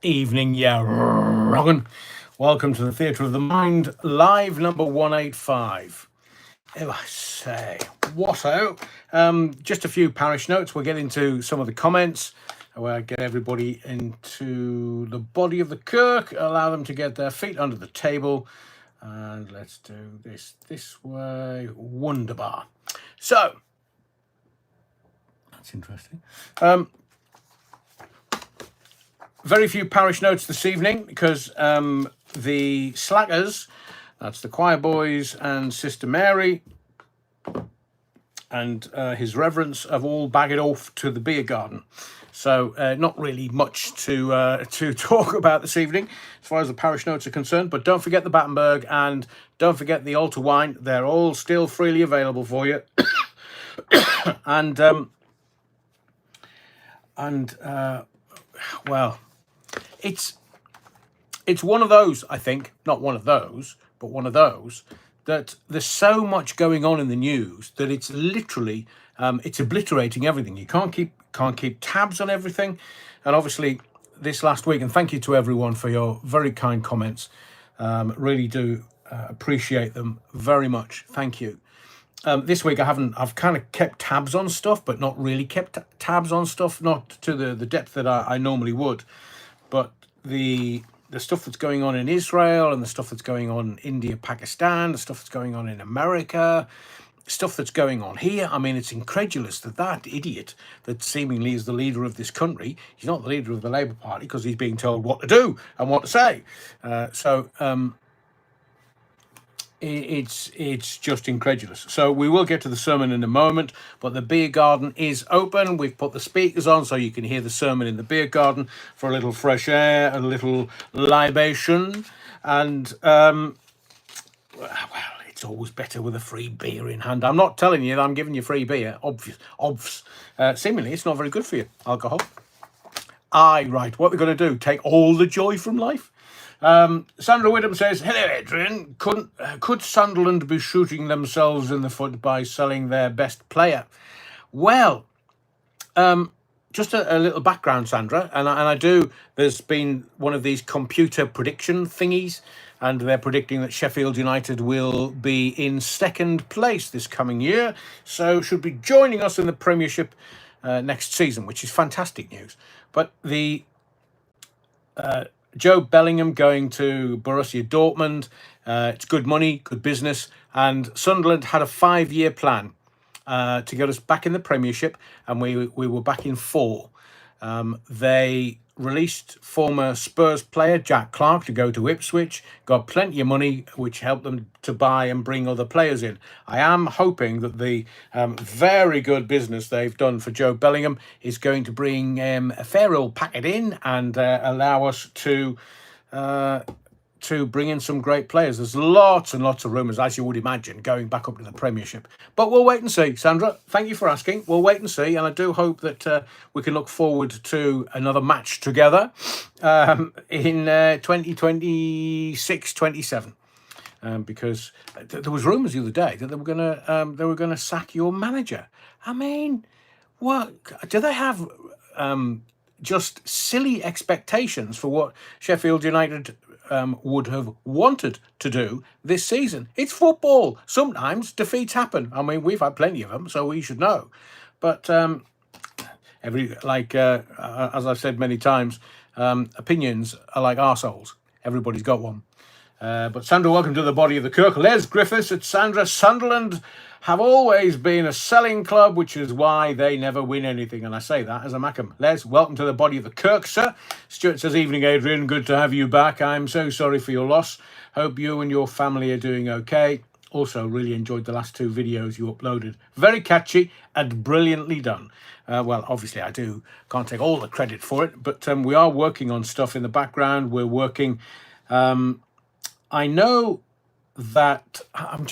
Evening, yeah, wrong. Welcome to the Theatre of the Mind, live number 185. Oh, I say, what out? Just a few parish notes. We'll get into some of the comments. We'll get everybody into the body of the kirk, allow them to get their feet under the table. And let's do this way. Wunderbar. So, that's interesting. Very few parish notes this evening because the slackers, that's the choir boys and Sister Mary and his reverence, have all bagged off to the beer garden. So not really much to talk about this evening as far as the parish notes are concerned. But don't forget the Battenberg and don't forget the altar wine. They're all still freely available for you. and well, it's one of those, I think, not one of those, but one of those, that there's so much going on in the news that it's literally it's obliterating everything. You can't keep tabs on everything. And obviously this last week, and thank you to everyone for your very kind comments, really do appreciate them very much. Thank you. This week I've kind of kept tabs on stuff, but not really kept tabs on stuff, not to the depth that I normally would. But the stuff that's going on in Israel and the stuff that's going on in India, Pakistan, the stuff that's going on in America, stuff that's going on here. I mean, it's incredulous that idiot that seemingly is the leader of this country, he's not the leader of the Labour Party because he's being told what to do and what to say. It's just incredulous. So we will get to the sermon in a moment, but the beer garden is open. We've put the speakers on so you can hear the sermon in the beer garden for a little fresh air, a little libation, and well, it's always better with a free beer in hand. I'm not telling you that I'm giving you free beer. Obvious. Seemingly, it's not very good for you, alcohol. Right. What we're going to do? Take all the joy from life? Sandra Whittam says, hello, Adrian. Could Sunderland be shooting themselves in the foot by selling their best player? Well, just a little background, Sandra, and I do. There's been one of these computer prediction thingies, and they're predicting that Sheffield United will be in second place this coming year, so should be joining us in the Premiership next season, which is fantastic news. But the Joe Bellingham going to Borussia Dortmund, it's good money, good business, and Sunderland had a 5-year plan to get us back in the Premiership, and we were back in 4. They released former Spurs player Jack Clark to go to Ipswich, got plenty of money, which helped them to buy and bring other players in. I am hoping that the very good business they've done for Joe Bellingham is going to bring a fair old packet in and allow us to bring in some great players. There's lots and lots of rumours, as you would imagine, going back up to the Premiership. But we'll wait and see, Sandra. Thank you for asking. We'll wait and see, and I do hope that we can look forward to another match together in 2026-27. Because there was rumours the other day that they were gonna sack your manager. I mean, what do they have? Just silly expectations for what Sheffield United would have wanted to do this season. It's football. Sometimes defeats happen. I mean, we've had plenty of them, so we should know. But as I've said many times, opinions are like arseholes. Everybody's got one. But Sandra, welcome to the body of the kirk. Les Griffiths at Sandra. Sunderland have always been a selling club, which is why they never win anything. And I say that as a Mackham. Les, welcome to the body of the kirk, sir. Stuart says, evening, Adrian. Good to have you back. I'm so sorry for your loss. Hope you and your family are doing okay. Also, really enjoyed the last 2 videos you uploaded. Very catchy and brilliantly done. Well, obviously, can't take all the credit for it, but we are working on stuff in the background. We're working... I know that I'm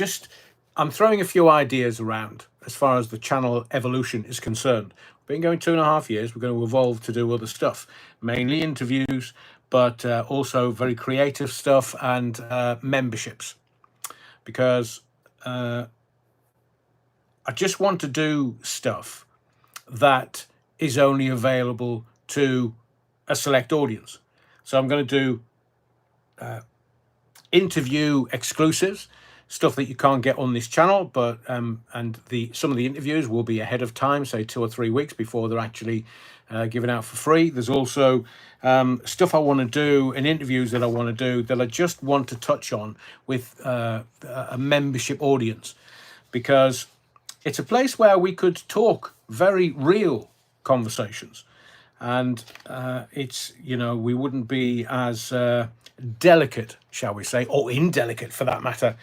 throwing a few ideas around as far as the channel evolution is concerned. We've been going 2.5 years. We're going to evolve to do other stuff, mainly interviews, but also very creative stuff and memberships, because I just want to do stuff that is only available to a select audience. So I'm going to do interview exclusives, stuff that you can't get on this channel, but and some of the interviews will be ahead of time, say 2 or 3 weeks before they're actually given out for free. There's also stuff I want to do and interviews that I want to do that I just want to touch on with a membership audience, because it's a place where we could talk very real conversations, and it's, you know, we wouldn't be as delicate, shall we say, or indelicate for that matter,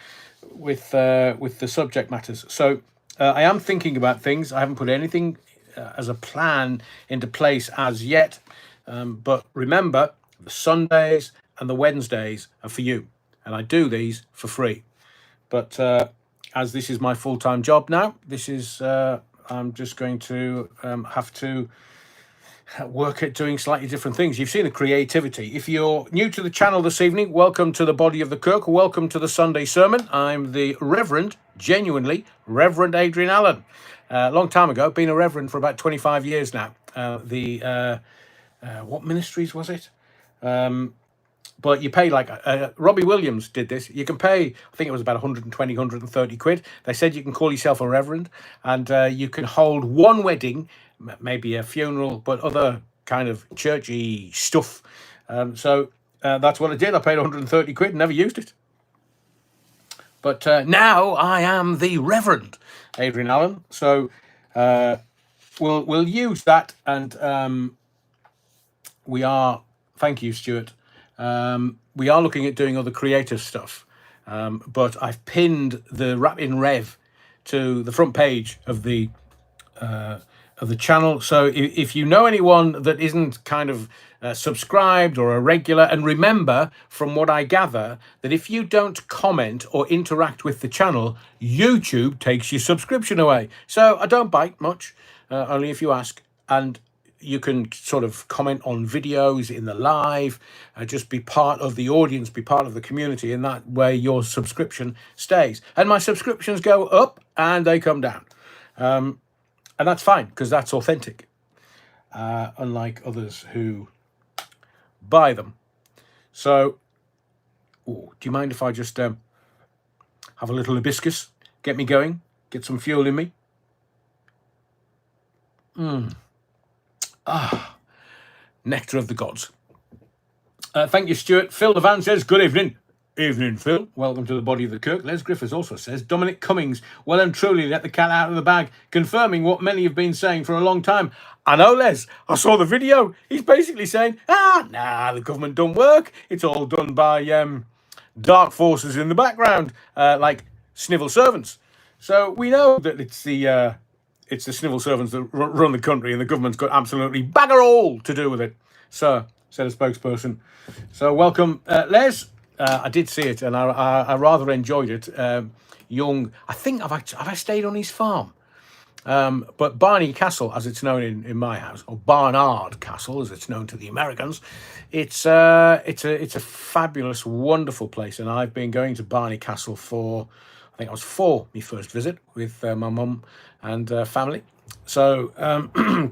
with the subject matters. So I am thinking about things. I haven't put anything as a plan into place as yet, but remember, the Sundays and the Wednesdays are for you, and I do these for free. But as this is my full-time job now, this is I'm just going to have to work at doing slightly different things. You've seen the creativity. If you're new to the channel this evening, welcome to the Body of the Kirk. Welcome to the Sunday Sermon. I'm the Reverend, genuinely, Reverend Adrian Allen. A long time ago, been a Reverend for about 25 years now. What ministries was it? But you pay like Robbie Williams did this. You can pay, I think it was about 120, 130 quid. They said you can call yourself a reverend, and you can hold one wedding, maybe a funeral, but other kind of churchy stuff. So that's what I did. I paid 130 quid, never used it. But now I am the Reverend Adrian Allen. So we'll use that, and we are, thank you, Stuart. We are looking at doing other creative stuff, but I've pinned the Rap in Rev to the front page of the channel. So if you know anyone that isn't kind of subscribed or a regular, and remember from what I gather that if you don't comment or interact with the channel, YouTube takes your subscription away. So I don't bite much, only if you ask, and you can sort of comment on videos in the live, just be part of the audience, be part of the community, and that way your subscription stays. And my subscriptions go up and they come down. And that's fine, because that's authentic, unlike others who buy them. So, do you mind if I just have a little hibiscus, get me going, get some fuel in me? Nectar of the gods. Thank you, Stuart. Phil Levan says, good evening. Evening, Phil. Welcome to the Body of the Kirk. Les Griffiths also says, Dominic Cummings, well and truly let the cat out of the bag, confirming what many have been saying for a long time. I know, Les. I saw the video. He's basically saying, the government don't work. It's all done by dark forces in the background, like civil servants. So we know that it's the civil servants that run the country, and the government's got absolutely bugger all to do with it, sir, said a spokesperson. So welcome, Les. I did see it, and I rather enjoyed it. Young, I think have I stayed on his farm? But Barney Castle, as it's known in my house, or Barnard Castle, as it's known to the Americans, it's a fabulous, wonderful place, and I've been going to Barney Castle for, I think I was 4, my first visit with my mum and family. So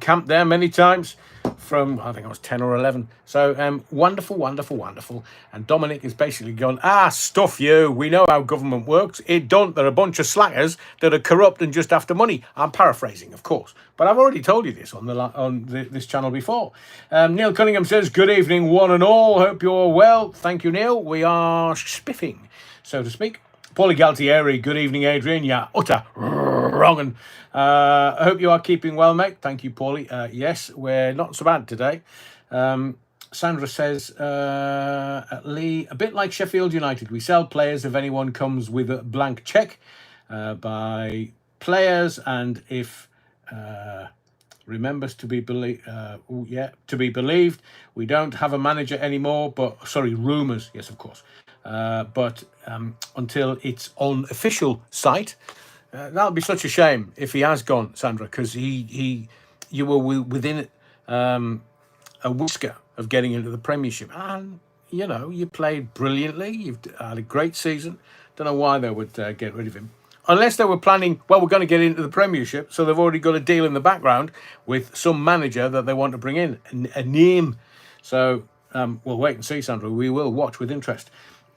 camped there many times from, I think I was 10 or 11. So wonderful, wonderful, wonderful. And Dominic is basically going, stuff you. We know how government works. It don't. They're a bunch of slackers that are corrupt and just after money. I'm paraphrasing, of course, but I've already told you this on this channel before. Neil Cunningham says, good evening, one and all. Hope you're well. Thank you, Neil. We are spiffing, so to speak. Paulie Galtieri, good evening, Adrian. Yeah, utter wrong. I hope you are keeping well, mate. Thank you, Paulie. Yes, we're not so bad today. Sandra says, Lee, a bit like Sheffield United. We sell players if anyone comes with a blank cheque, by players, and if remembers to be believed. To be believed. We don't have a manager anymore, but sorry, rumours. Yes, of course. But until it's on official site, that would be such a shame if he has gone, Sandra, because you were within a whisker of getting into the Premiership, and you know you played brilliantly. You've had a great season. Don't know why they would get rid of him, unless they were planning. Well, we're going to get into the Premiership, so they've already got a deal in the background with some manager that they want to bring in, a name. So we'll wait and see, Sandra. We will watch with interest.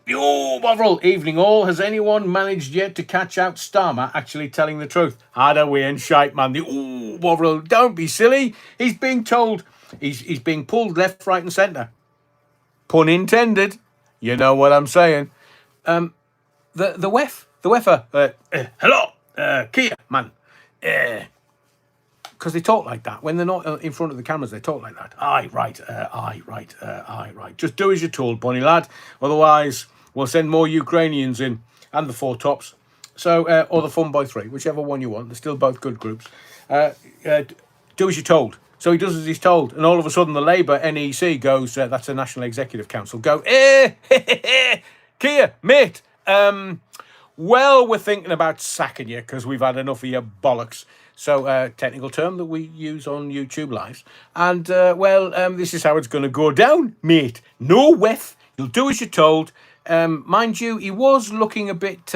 Yo, Bovril, evening all. Has anyone managed yet to catch out Starmer actually telling the truth? Ada we and shite, man. Bovril, don't be silly. He's being told, he's being pulled left, right, and centre. Pun intended. You know what I'm saying. The WEFer, hello, Kia, man. Because they talk like that. When they're not in front of the cameras, they talk like that. Aye, right. Just do as you're told, Bonnie lad. Otherwise, we'll send more Ukrainians in and the Four Tops. So, or the Fun Boy 3, whichever one you want. They're still both good groups. Do as you're told. So he does as he's told. And all of a sudden, the Labour NEC goes, that's the National Executive Council, go, Kia, mate, well, we're thinking about sacking you because we've had enough of your bollocks. So, technical term that we use on YouTube Lives. And, this is how it's going to go down, mate. No whiff. You'll do as you're told. Mind you, he was looking a bit...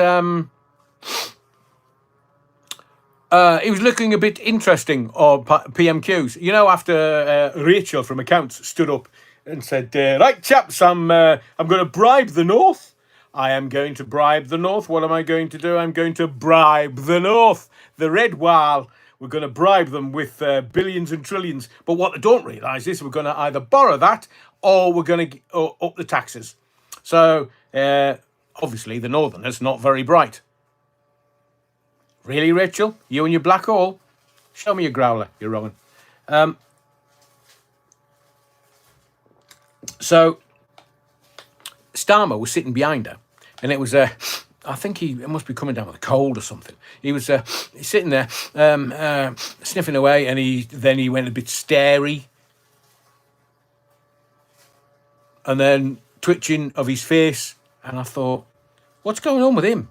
he was looking a bit interesting, or PMQs. You know, after Rachel from Accounts stood up and said, right, chaps, I'm going to bribe the North. I am going to bribe the North. What am I going to do? I'm going to bribe the North. The Red Wall. We're going to bribe them with billions and trillions. But what they don't realise is we're going to either borrow that or we're going to up the taxes. So, obviously, the Northerners not very bright. Really, Rachel? You and your black hole? Show me your growler, you wrong. So, Starmer was sitting behind her, and it was I think he must be coming down with a cold or something. He was sitting there sniffing away, and then he went a bit starey, and then twitching of his face, and I thought, what's going on with him?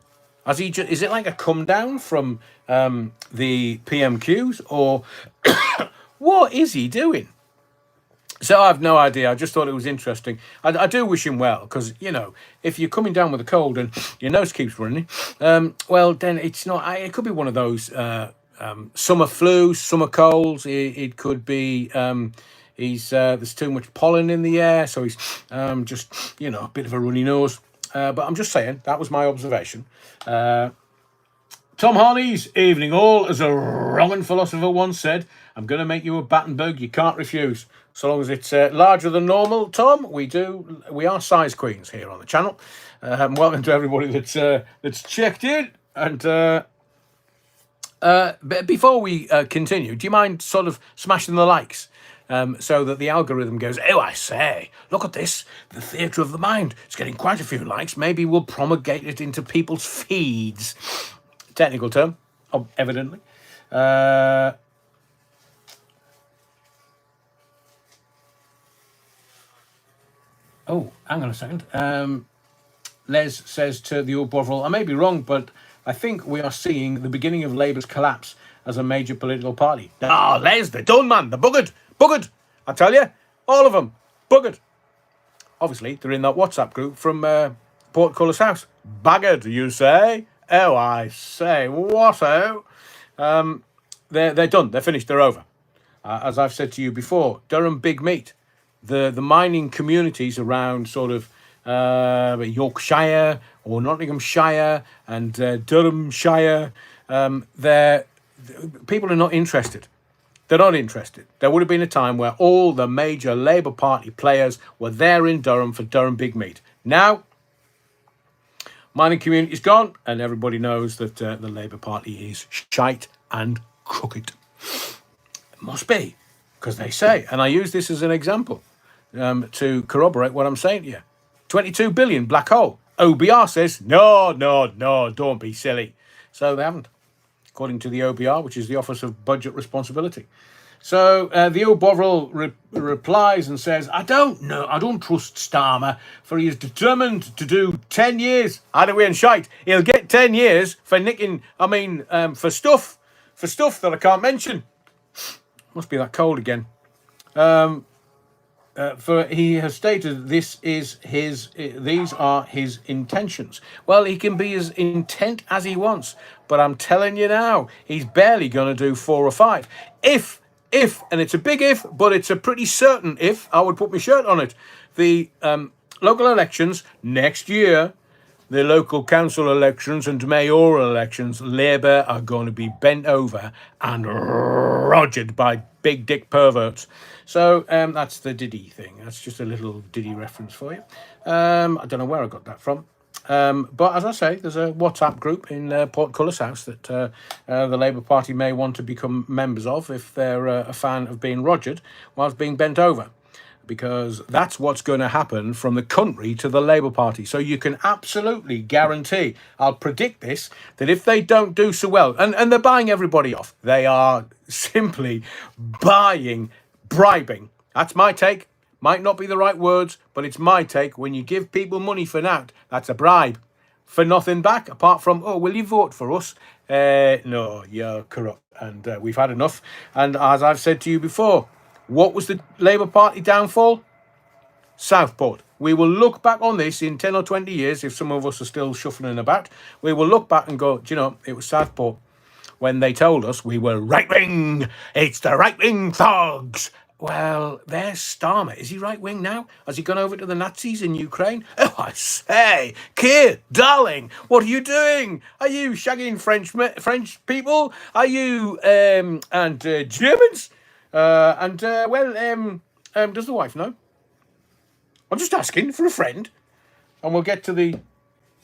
Is it like a come down from the PMQs, or what is he doing? So I have no idea. I just thought it was interesting. I do wish him well, because, you know, if you're coming down with a cold and your nose keeps running, well, then it's not... It could be one of those summer flus, summer colds. It could be... there's too much pollen in the air, so he's just, you know, a bit of a runny nose. But I'm just saying, that was my observation. Tom Harney's evening all, as a wrong philosopher once said, I'm going to make you a Battenberg you can't refuse. So long as it's larger than normal, Tom, we are size queens here on the channel. Welcome to everybody that's checked in. And before we continue, do you mind sort of smashing the likes? So that the algorithm goes, oh, I say, look at this, the theatre of the mind. It's getting quite a few likes. Maybe we'll promulgate it into people's feeds. Technical term, evidently. Oh, hang on a second. Les says to the old Bovril, I may be wrong, but I think we are seeing the beginning of Labour's collapse as a major political party. Ah, Les, they're done, man. They're buggered. Buggered. I tell you, all of them. Buggered. Obviously, they're in that WhatsApp group from Portcullis House. Baggered, you say? Oh, I say, what oh? They're done. They're finished. They're over. As I've said to you before, Durham Big Meat. The mining communities around sort of Yorkshire or Nottinghamshire and Durhamshire, people are not interested. They're not interested. There would have been a time where all the major Labour Party players were there in Durham for Durham Big Meat. Now, mining community's gone, and everybody knows that the Labour Party is shite and crooked. It must be, because they say, and I use this as an example to corroborate what I'm saying to you. 22 billion black hole. OBR says, no, don't be silly. So they haven't, according to the OBR, which is the Office of Budget Responsibility. So the old Bovril replies and says, I don't know, I don't trust Starmer, for he is determined to do 10 years. Anyway, and shite. He'll get 10 years for nicking, for stuff that I can't mention. Must be that cold again. For he has stated these are his intentions. Well, he can be as intent as he wants, but I'm telling you now, he's barely going to do 4 or 5. If if, and it's a big if, but it's a pretty certain if, I would put my shirt on it, the local elections next year, the local council elections and mayoral elections, Labour are going to be bent over and rogered by big dick perverts. So that's the Diddy thing. That's just a little Diddy reference for you. I don't know where I got that from. But as I say, there's a WhatsApp group in Portcullis House that the Labour Party may want to become members of if they're a fan of being rogered whilst being bent over, because that's what's going to happen from the country to the Labour Party. So you can absolutely guarantee, I'll predict this, that if they don't do so well, and they're buying everybody off, they are simply bribing. That's my take. Might not be the right words, but it's my take. When you give people money for that, that's a bribe. For nothing back, apart from, oh, will you vote for us? No, you're corrupt. And we've had enough. And as I've said to you before, what was the Labour Party downfall? Southport. We will look back on this in 10 or 20 years, if some of us are still shuffling about. We will look back and go, do you know, it was Southport when they told us we were right-wing. It's the right-wing thugs. Well, there's Starmer. Is he right-wing now? Has he gone over to the Nazis in Ukraine? Oh, I say, Keir, darling, what are you doing? Are you shagging French people? Are you and Germans? Does the wife know? I'm just asking for a friend. And we'll get to the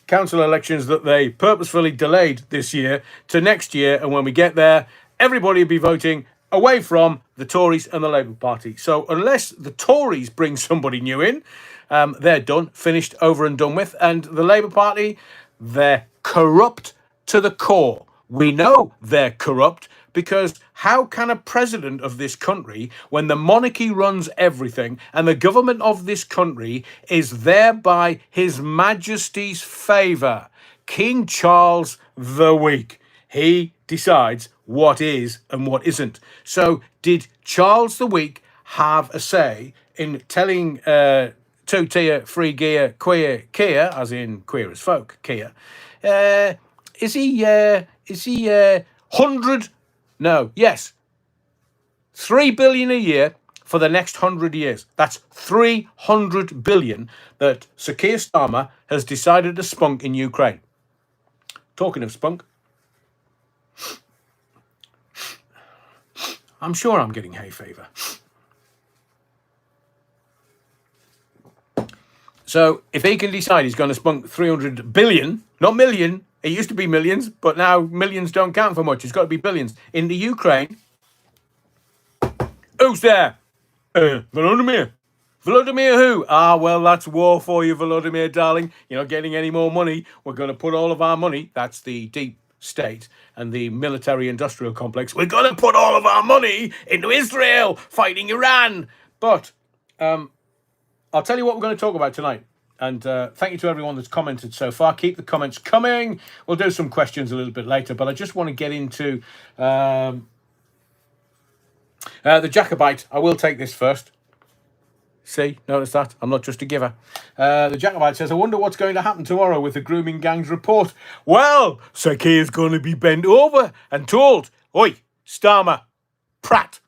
council elections that they purposefully delayed this year to next year. And when we get there, everybody will be voting away from the Tories and the Labour Party. So unless the Tories bring somebody new in, they're done, finished, over and done with. And the Labour Party, they're corrupt to the core. We know they're corrupt because how can a president of this country, when the monarchy runs everything and the government of this country is there by His Majesty's favour, King Charles the Weak, he decides what is and what isn't. So did Charles the Weak have a say in telling two-tier, free gear, queer, Keir, as in queer as folk, Keir, is he 100? No, yes, 3 billion a year for the next 100 years. That's 300 billion that Sir Keir Starmer has decided to spunk in Ukraine. Talking of spunk, I'm sure I'm getting hay fever. So if he can decide he's going to spunk 300 billion, not million, it used to be millions, but now millions don't count for much. It's got to be billions. In the Ukraine, who's there? Volodymyr. Volodymyr who? Ah, well, that's war for you, Volodymyr, darling. You're not getting any more money. We're going to put all of our money, that's the deep state and the military-industrial complex, we're going to put all of our money into Israel, fighting Iran. But I'll tell you what we're going to talk about tonight. And thank you to everyone that's commented so far. Keep the comments coming. We'll do some questions a little bit later, but I just want to get into the Jacobite. I will take this first. See, notice that? I'm not just a giver. The Jacobite says, I wonder what's going to happen tomorrow with the grooming gang's report. Well, Sir Keir's going to be bent over and told, oi, Starmer, Pratt.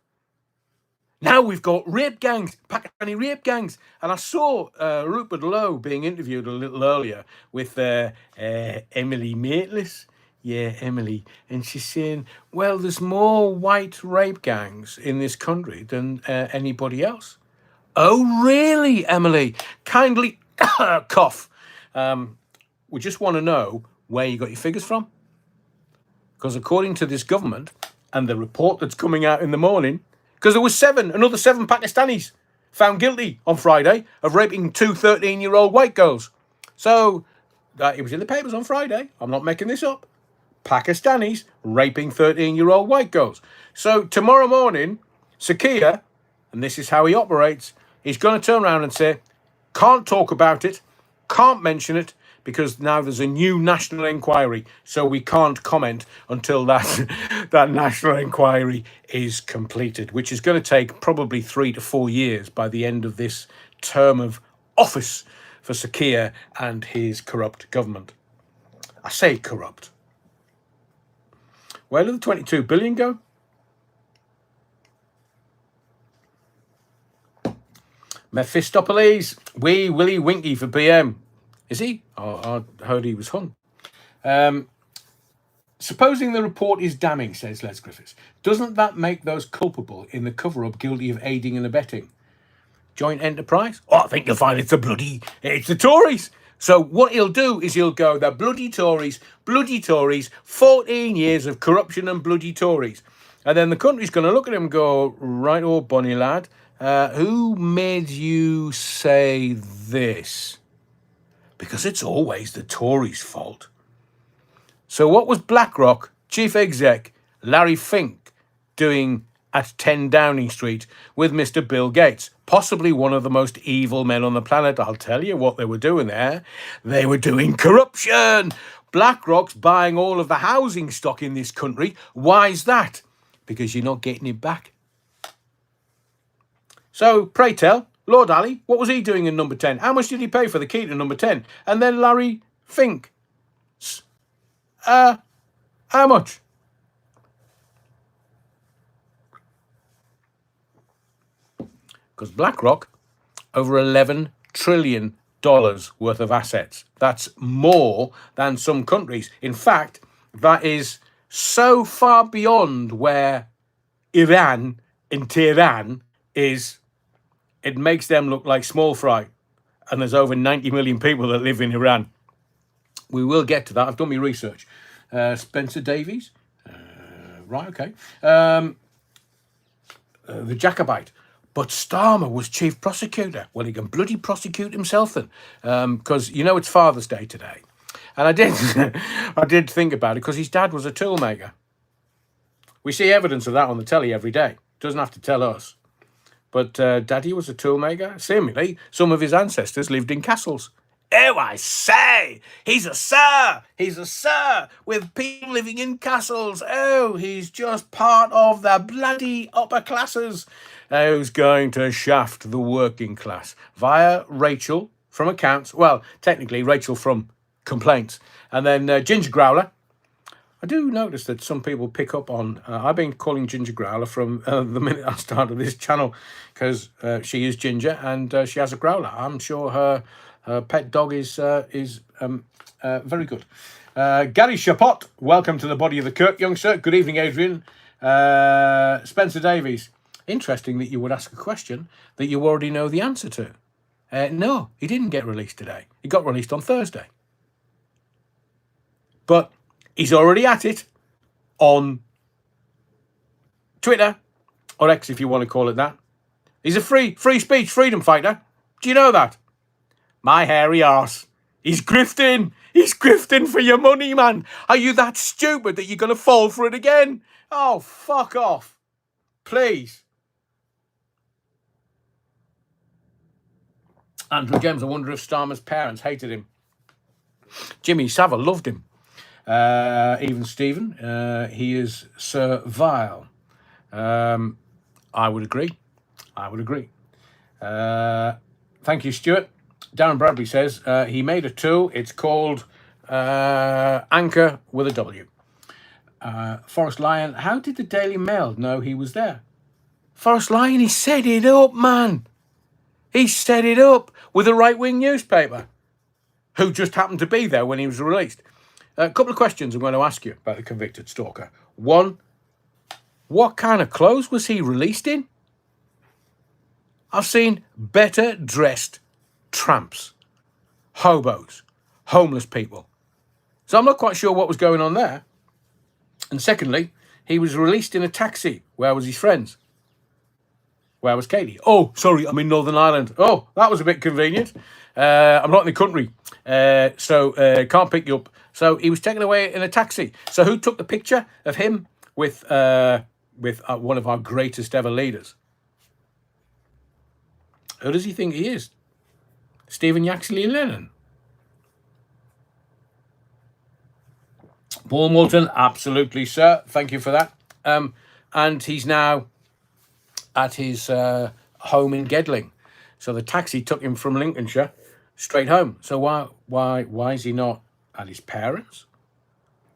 Now we've got rape gangs, Pakistani rape gangs. And I saw Rupert Lowe being interviewed a little earlier with Emily Maitlis. Yeah, Emily. And she's saying, well, there's more white rape gangs in this country than anybody else. Oh, really, Emily? Kindly cough. We just want to know where you got your figures from. Because according to this government and the report that's coming out in the morning, because there was another seven Pakistanis found guilty on Friday of raping two 13-year-old white girls. So it was in the papers on Friday. I'm not making this up. Pakistanis raping 13-year-old white girls. So tomorrow morning, Sir Keir, and this is how he operates, he's going to turn around and say, can't talk about it, can't mention it, because now there's a new national inquiry, so we can't comment until that national inquiry is completed, which is going to take probably 3 to 4 years by the end of this term of office for Sir Keir and his corrupt government. I say corrupt. Where did the 22 billion go? Mephistopheles, wee Willy Winky for PM. Is he? I heard he was hung. Supposing the report is damning, says Les Griffiths, doesn't that make those culpable in the cover-up guilty of aiding and abetting? Joint enterprise? Oh, I think you'll find it's the Tories. So what he'll do is he'll go, the bloody Tories, 14 years of corruption and bloody Tories. And then the country's going to look at him and go, right, oh, bonny lad, who made you say this? Because it's always the Tories' fault. So what was BlackRock chief exec Larry Fink doing at 10 Downing Street with Mr. Bill Gates? Possibly one of the most evil men on the planet. I'll tell you what they were doing there. They were doing corruption. BlackRock's buying all of the housing stock in this country. Why's that? Because you're not getting it back. So, pray tell, Lord Ali, what was he doing in number 10? How much did he pay for the key to number 10? And then Larry Fink. How much? Because BlackRock, over $11 trillion worth of assets. That's more than some countries. In fact, that is so far beyond where Iran in Tehran is, it makes them look like small fry. And there's over 90 million people that live in Iran. We will get to that. I've done my research. Spencer Davies. Right, okay. The Jacobite. But Starmer was chief prosecutor. Well, he can bloody prosecute himself then. Because, you know, it's Father's Day today. And I did think about it because his dad was a toolmaker. We see evidence of that on the telly every day. Doesn't have to tell us. But Daddy was a toolmaker. Seemingly, some of his ancestors lived in castles. Oh, I say, he's a sir with people living in castles. Oh, he's just part of the bloody upper classes. Who's going to shaft the working class via Rachel from accounts. Well, technically Rachel from complaints. And then Ginger Growler. I do notice that some people pick up on, I've been calling Ginger Growler from the minute I started this channel because she is Ginger and she has a growler. I'm sure her pet dog is very good. Gary Chapot, welcome to the body of the Kirk, youngster. Good evening, Adrian. Spencer Davies, interesting that you would ask a question that you already know the answer to. No, he didn't get released today. He got released on Thursday. But he's already at it on Twitter, or X if you want to call it that. He's a free speech freedom fighter. Do you know that? My hairy arse. He's grifting. He's grifting for your money, man. Are you that stupid that you're going to fall for it again? Oh, fuck off. Please. Andrew Gems, I wonder if Starmer's parents hated him. Jimmy Savile loved him. Even Stephen, he is Sir Vile. I would agree. Thank you, Stuart. Darren Bradley says he made a tool. It's called Anchor with a W. Forest Lion, how did the Daily Mail know he was there? Forest Lion, he set it up, man. He set it up with a right-wing newspaper who just happened to be there when he was released. A couple of questions I'm going to ask you about the convicted stalker. One, what kind of clothes was he released in? I've seen better dressed tramps, hobos, homeless people. So I'm not quite sure what was going on there. And secondly, he was released in a taxi. Where was his friends? Where was Katie? Oh, sorry, I'm in Northern Ireland. Oh, that was a bit convenient. I'm not in the country, so can't pick you up. So he was taken away in a taxi. So who took the picture of him with one of our greatest ever leaders? Who does he think he is? Stephen Yaxley Lennon? Paul Moulton, absolutely, sir. Thank you for that. And he's now at his home in Gedling. So the taxi took him from Lincolnshire straight home. So why is he not at his parents'?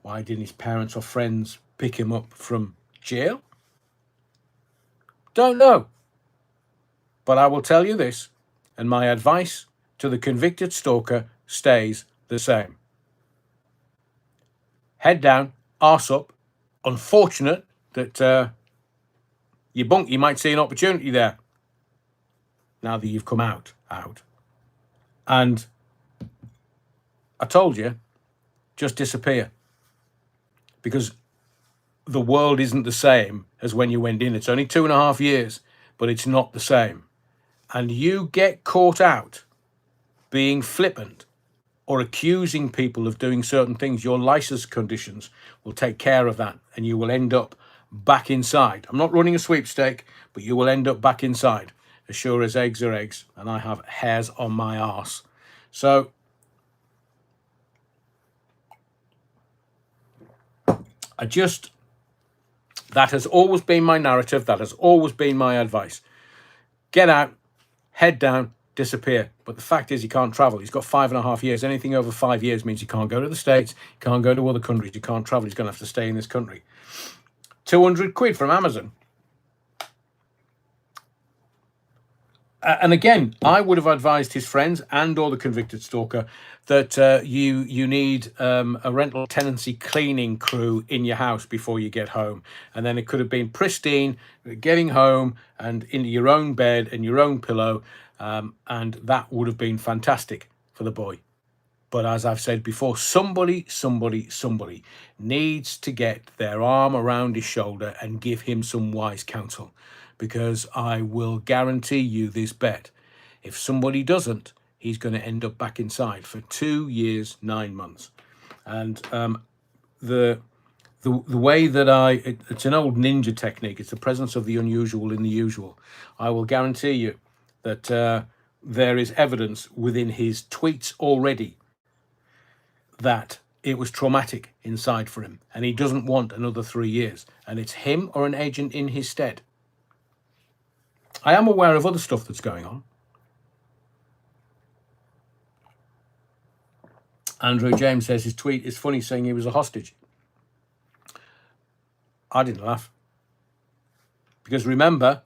Why didn't his parents or friends pick him up from jail? Don't know. But I will tell you this. And my advice to the convicted stalker stays the same. Head down, arse up. Unfortunate that you might see an opportunity there now that you've come out. And I told you, just disappear. Because the world isn't the same as when you went in. It's only 2.5 years, but it's not the same. And you get caught out being flippant or accusing people of doing certain things, your license conditions will take care of that, and you will end up back inside. I'm not running a sweepstake, but you will end up back inside, as sure as eggs are eggs, and I have hairs on my arse. So that has always been my narrative. That has always been my advice. Get out, head down, disappear. But the fact is, he can't travel. He's got 5.5 years. Anything over 5 years means he can't go to the States, he can't go to other countries, he can't travel. He's going to have to stay in this country. 200 quid from Amazon. And again, I would have advised his friends and or the convicted stalker that you need a rental tenancy cleaning crew in your house before you get home. And then it could have been pristine, getting home and into your own bed and your own pillow. And that would have been fantastic for the boy. But as I've said before, somebody needs to get their arm around his shoulder and give him some wise counsel. Because I will guarantee you this bet. If somebody doesn't, he's going to end up back inside for 2 years, 9 months. And the way that it's an old ninja technique. It's the presence of the unusual in the usual. I will guarantee you that there is evidence within his tweets already that it was traumatic inside for him. And he doesn't want another 3 years. And it's him or an agent in his stead. I am aware of other stuff that's going on. Andrew James says his tweet is funny, saying he was a hostage. I didn't laugh. Because remember,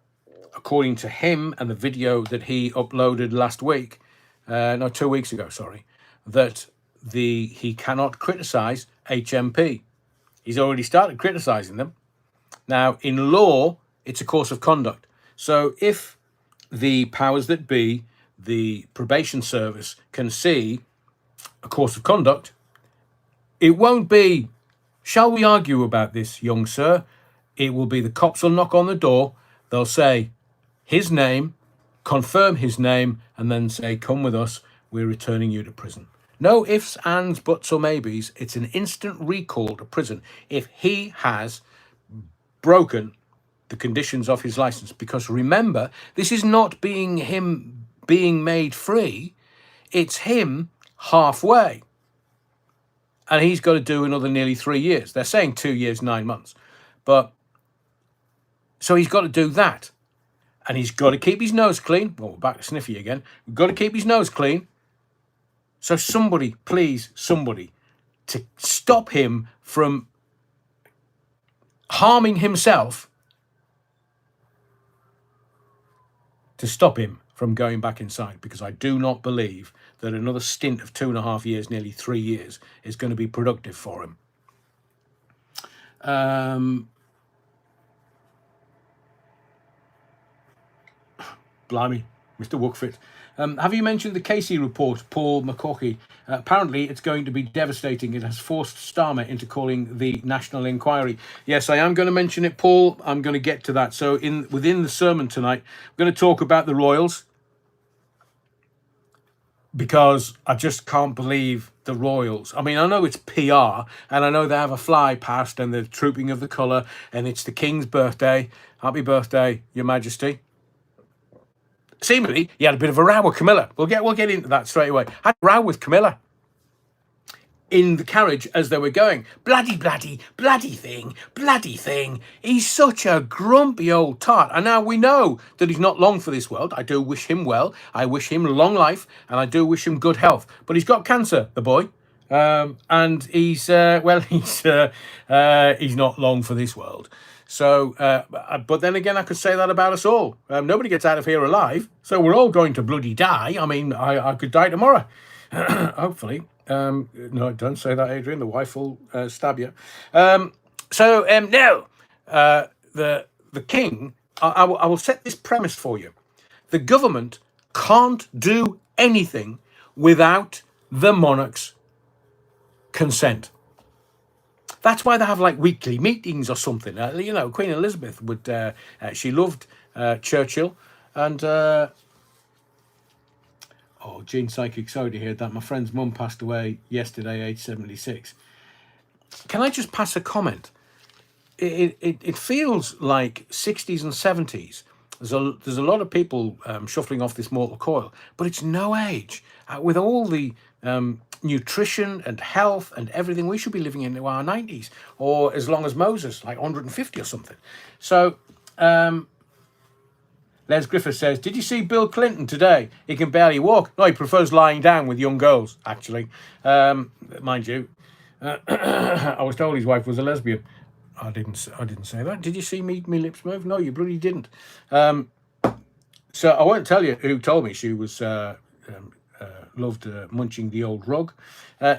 according to him and the video that he uploaded last week, 2 weeks ago, sorry, that he cannot criticize HMP. He's already started criticizing them. Now, in law, it's a course of conduct. So if the powers that be, the probation service, can see a course of conduct, it won't be, shall we argue about this, young sir? It will be the cops will knock on the door, they'll say his name, confirm his name, and then say, come with us, we're returning you to prison. No ifs, ands, buts, or maybes. It's an instant recall to prison if he has broken the conditions of his license. Because remember, this is not him being made free, it's him halfway, and he's got to do another nearly 3 years. They're saying 2 years, 9 months, but so he's got to do that, and he's got to keep his nose clean. Well, we're back to Sniffy again. We've got to keep his nose clean. So somebody, please, somebody, to stop him from harming himself, to stop him from going back inside, because I do not believe that another stint of 2.5 years, nearly 3 years, is going to be productive for him. Blimey, Mr. Wookfit. Have you mentioned the Casey report, Paul McCaughey? Apparently, it's going to be devastating. It has forced Starmer into calling the national inquiry. Yes, I am going to mention it, Paul. I'm going to get to that. So within the sermon tonight, we're going to talk about the Royals, because I just can't believe the Royals. I mean, I know it's PR, and I know they have a fly past and the trooping of the colour, and it's the King's birthday. Happy birthday, Your Majesty. Seemingly, he had a bit of a row with Camilla. We'll get into that straight away. Had a row with Camilla in the carriage as they were going. Bloody thing. He's such a grumpy old tart. And now we know that he's not long for this world. I do wish him well. I wish him long life, and I do wish him good health. But he's got cancer, the boy. And he's not long for this world. So, but then again, I could say that about us all. Nobody gets out of here alive, so we're all going to bloody die. I mean, I could die tomorrow, hopefully. No, don't say that, Adrian. The wife will stab you. No, the king. I will set this premise for you. The government can't do anything without the monarch's consent. That's why they have like weekly meetings or something. Queen Elizabeth would. She loved Churchill, and Gene Psychic. Sorry to hear that. My friend's mum passed away yesterday, age 76. Can I just pass a comment? It feels like 60s and 70s. There's a lot of people shuffling off this mortal coil, but it's no age. With all the nutrition and health and everything, we should be living into our 90s, or as long as Moses, like 150 or something. So, Les Griffith says, did you see Bill Clinton today? He can barely walk. No, he prefers lying down with young girls, actually. Mind you, I was told his wife was a lesbian. I didn't say that. Did you see me lips move? No, you bloody didn't. So I won't tell you who told me she was loved munching the old rug.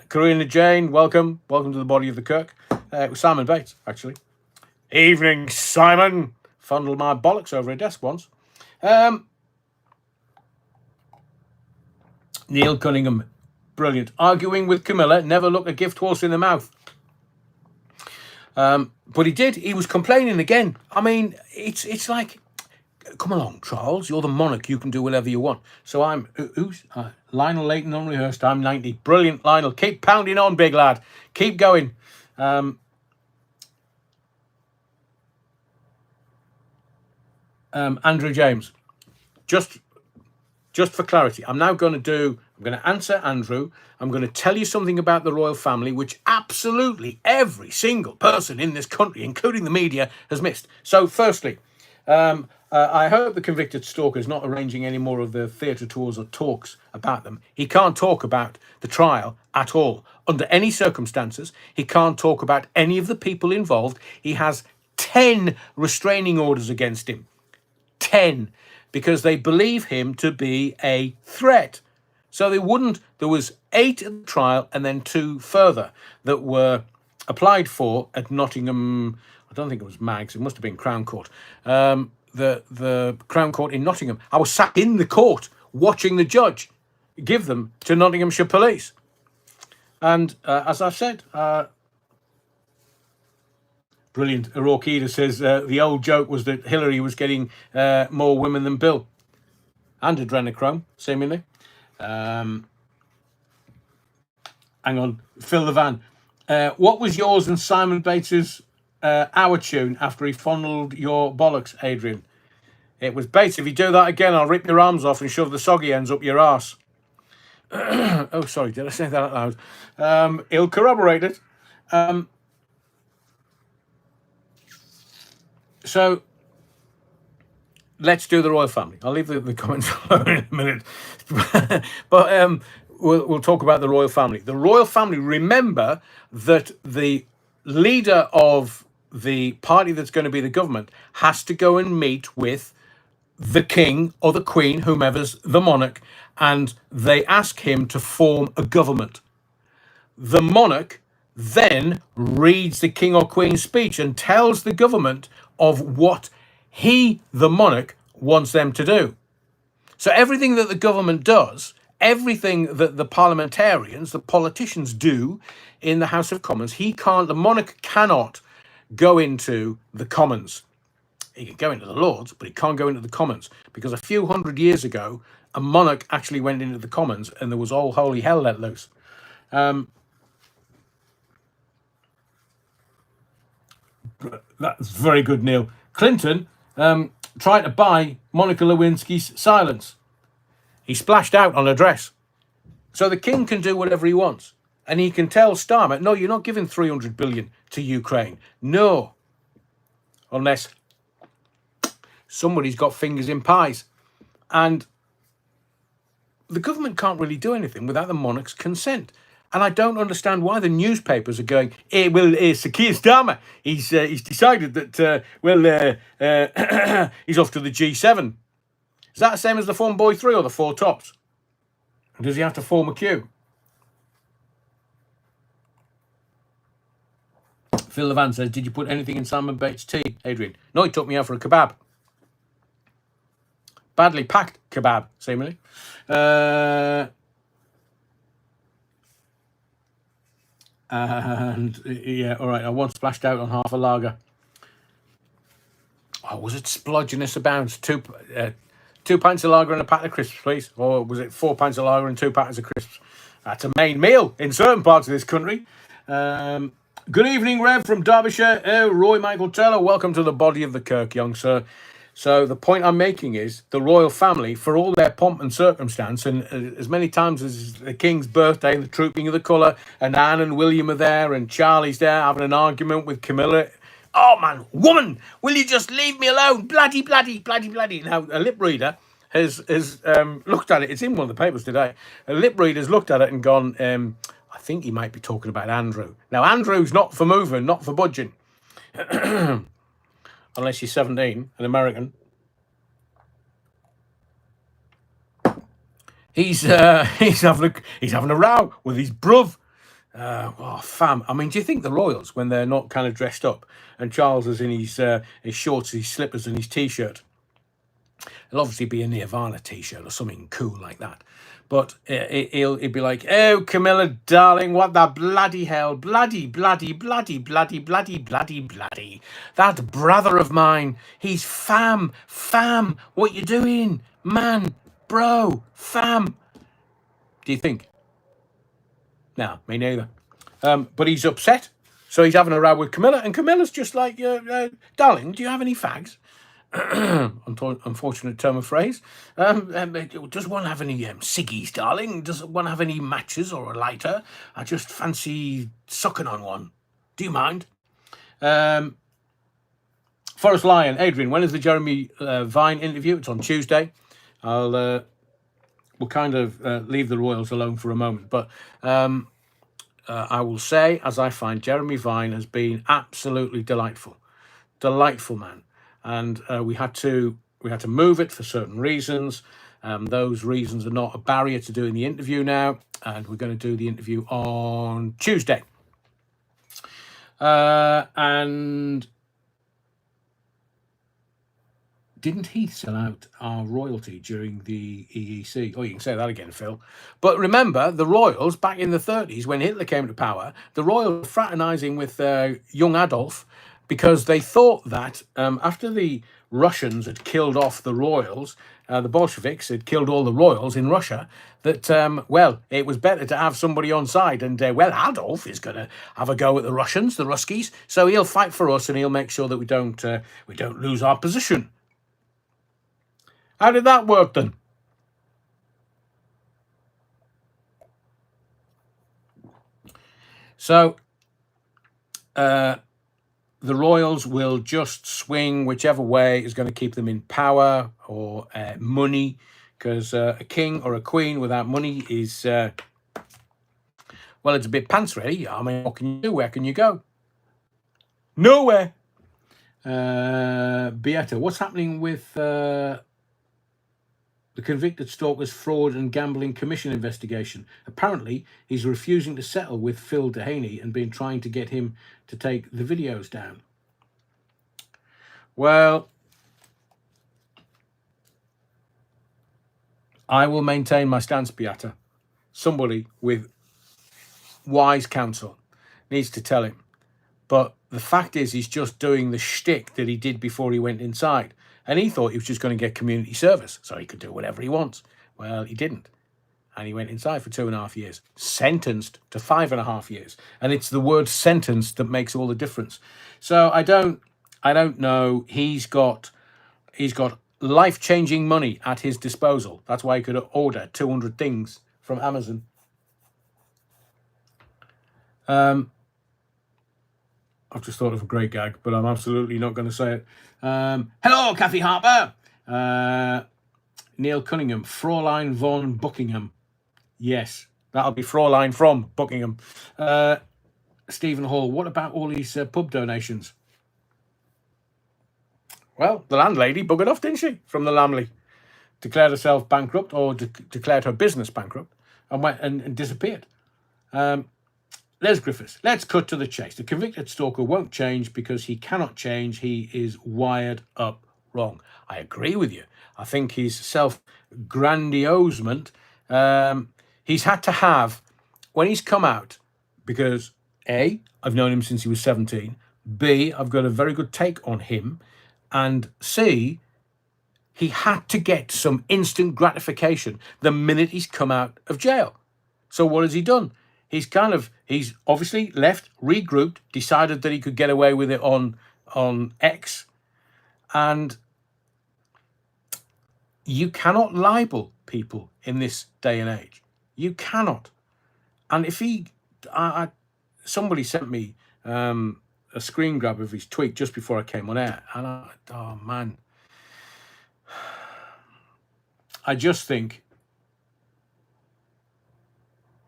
Karina Jane, welcome to the body of the Kirk. It was Simon Bates, actually. Evening, Simon. Fondled my bollocks over a desk once. Neil Cunningham, brilliant. Arguing with Camilla, never look a gift horse in the mouth. But he did. He was complaining again. I mean, it's like, come along, Charles. You're the monarch. You can do whatever you want. So who's Lionel Leighton, unrehearsed. I'm 90. Brilliant, Lionel. Keep pounding on, big lad. Keep going. Andrew James, just for clarity, I'm going to answer Andrew. I'm going to tell you something about the royal family, which absolutely every single person in this country, including the media, has missed. So firstly, I hope the convicted stalker is not arranging any more of the theatre tours or talks about them. He can't talk about the trial at all. Under any circumstances, he can't talk about any of the people involved. He has 10 restraining orders against him. 10, because they believe him to be a threat. So there was 8 at the trial and then 2 further that were applied for at Nottingham. I don't think it was Mags, it must have been Crown Court. The Crown Court in Nottingham. I was sat in the court watching the judge give them to Nottinghamshire Police. And as I've said, brilliant. Orkida says the old joke was that Hillary was getting more women than Bill. And adrenochrome, seemingly. Hang on. Phil the Van. What was yours and Simon Bates's hour tune after he fondled your bollocks, Adrian? It was Bates. If you do that again, I'll rip your arms off and shove the soggy ends up your arse. Oh, sorry. Did I say that out loud? He'll corroborate it. So let's do the royal family. I'll leave the comments alone in a minute. But we'll talk about the royal family. The royal family, remember that the leader of the party that's going to be the government has to go and meet with the king or the queen, whomever's the monarch, and they ask him to form a government. The monarch then reads the king or queen's speech and tells the government of what he, the monarch, wants them to do. So everything that the government does, everything that the parliamentarians, the politicians do in the House of Commons, the monarch cannot go into the Commons. He can go into the Lords, but he can't go into the Commons, because a few hundred years ago, a monarch actually went into the Commons and there was all holy hell let loose. That's very good, Neil. Clinton tried to buy Monica Lewinsky's silence. He splashed out on her dress. So the king can do whatever he wants. And he can tell Starmer, no, you're not giving 300 billion to Ukraine. No. Unless somebody's got fingers in pies. And the government can't really do anything without the monarch's consent. And I don't understand why the newspapers are going, Sir Keir Starmer, he's decided that, he's off to the G7. Is that the same as the Form Boy 3 or the Four Tops? Or does he have to form a queue? Phil Levan says, did you put anything in Simon Bates' tea, Adrian? No, he took me out for a kebab. Badly packed kebab, seemingly. And yeah, all right. I once splashed out on half a lager. Oh, was it splodginess abounds? Two pints of lager and a pack of crisps, please. Or was it 4 pints of lager and 2 packets of crisps? That's a main meal in certain parts of this country. Good evening, Rev from Derbyshire. Roy Michael Taylor, welcome to the body of the Kirk, young sir. So the point I'm making is the royal family, for all their pomp and circumstance, and as many times as the King's birthday and the trooping of the colour, and Anne and William are there, and Charlie's there having an argument with Camilla. Oh man, woman, will you just leave me alone? Bloody, bloody, bloody, bloody. Now, a lip reader has looked at it. It's in one of the papers today. A lip reader's looked at it and gone, I think he might be talking about Andrew. Now, Andrew's not for moving, not for budging. Unless you're 17, an American. He's having a row with his bruv. Fam. I mean, do you think the royals, when they're not kind of dressed up, and Charles is in his shorts, his slippers, and his t-shirt, it'll obviously be a Nirvana t-shirt or something cool like that. But he'd be like, oh, Camilla, darling, what the bloody hell? Bloody, bloody, bloody, bloody, bloody, bloody, bloody. That brother of mine, he's fam. What you doing? Man, bro, fam. Do you think? No, me neither. But he's upset. So he's having a row with Camilla. And Camilla's just like, darling, do you have any fags? Unfortunate term of phrase. Does one have any ciggies, darling? Does one have any matches or a lighter? I just fancy sucking on one. Do you mind? Forest Lion, Adrian, when is the Jeremy Vine interview? It's on Tuesday. We'll kind of leave the royals alone for a moment, but I will say, as I find, Jeremy Vine has been absolutely delightful man. And we had to move it for certain reasons. Those reasons are not a barrier to doing the interview now, and we're going to do the interview on Tuesday. And didn't Heath sell out our royalty during the EEC? Oh, you can say that again, Phil. But remember, the royals, back in the 30s, when Hitler came to power, the royals were fraternising with young Adolf, because they thought that after the Russians had killed off the royals, the Bolsheviks had killed all the royals in Russia, that, it was better to have somebody on side. And, Adolf is going to have a go at the Russians, the Ruskies, so he'll fight for us and he'll make sure that we don't lose our position. How did that work then? So, the royals will just swing whichever way is going to keep them in power or money, because a king or a queen without money is, it's a bit pants really. I mean, what can you do? Where can you go? Nowhere. Beata, what's happening with the convicted stalker's fraud and gambling commission investigation? Apparently, he's refusing to settle with Phil Dehaney and been trying to get him to take the videos down. Well, I will maintain my stance, Beata. Somebody with wise counsel needs to tell him. But the fact is, he's just doing the shtick that he did before he went inside. And he thought he was just going to get community service, so he could do whatever he wants. Well, he didn't. And he went inside for 2.5 years, sentenced to 5.5 years. And it's the word sentenced that makes all the difference. So I don't know. He's got life-changing money at his disposal. That's why he could order 200 things from Amazon. I've just thought of a great gag, but I'm absolutely not going to say it. Hello, Kathy Harper. Neil Cunningham, Fraulein von Buckingham. Yes, That'll be Fraulein from Buckingham. Stephen Hall, what about all these pub donations? Well, the landlady buggered off, didn't she, from the Lamley? Declared herself bankrupt, or declared her business bankrupt, and went and disappeared. Les Griffiths, let's cut to the chase. The convicted stalker won't change because he cannot change. He is wired up wrong. I agree with you. I think his self-grandiosement, he's had to have, when he's come out, because A, I've known him since he was 17, B, I've got a very good take on him, and C, he had to get some instant gratification the minute he's come out of jail. So what has he done? He's obviously left, regrouped, decided that he could get away with it on X, and you cannot libel people in this day and age. You cannot. And if somebody sent me a screen grab of his tweet just before I came on air, and oh man, I just think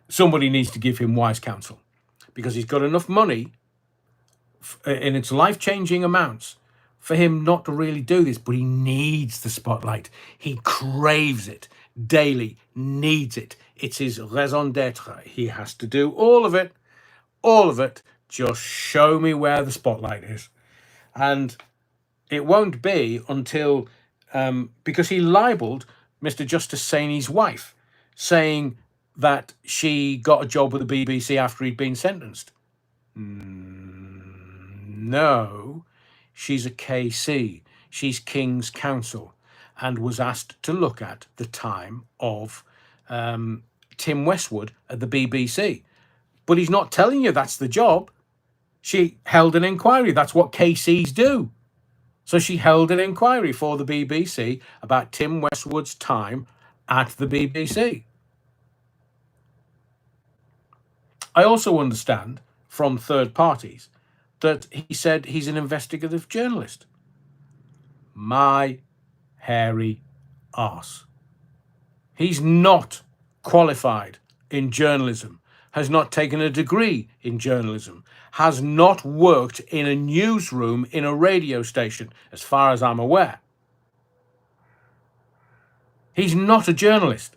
somebody needs to give him wise counsel, because he's got enough money in its life-changing amounts for him not to really do this, but he needs the spotlight. He craves it daily, needs it. It's his raison d'etre. He has to do all of it. Just show me where the spotlight is. And it won't be until, because he libelled Mr. Justice Saini's wife, saying that she got a job with the BBC after he'd been sentenced. No, she's a KC. She's King's Counsel, and was asked to look at the time of Tim Westwood at the BBC. But he's not telling you that's the job. She held an inquiry. That's what KCs do. So she held an inquiry for the BBC about Tim Westwood's time at the BBC. I also understand from third parties that he said he's an investigative journalist. My hairy arse. He's not qualified in journalism, has not taken a degree in journalism, has not worked in a newsroom in a radio station, as far as I'm aware. He's not a journalist.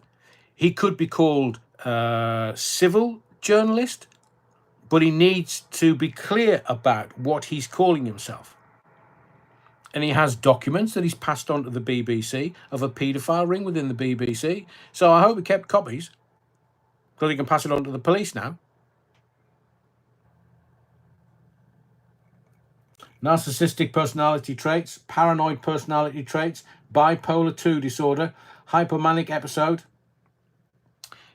He could be called a civil journalist, but he needs to be clear about what he's calling himself. And he has documents that he's passed on to the BBC of a paedophile ring within the BBC. So I hope he kept copies, because he can pass it on to the police now. Narcissistic personality traits, paranoid personality traits, bipolar 2 disorder, hypomanic episode.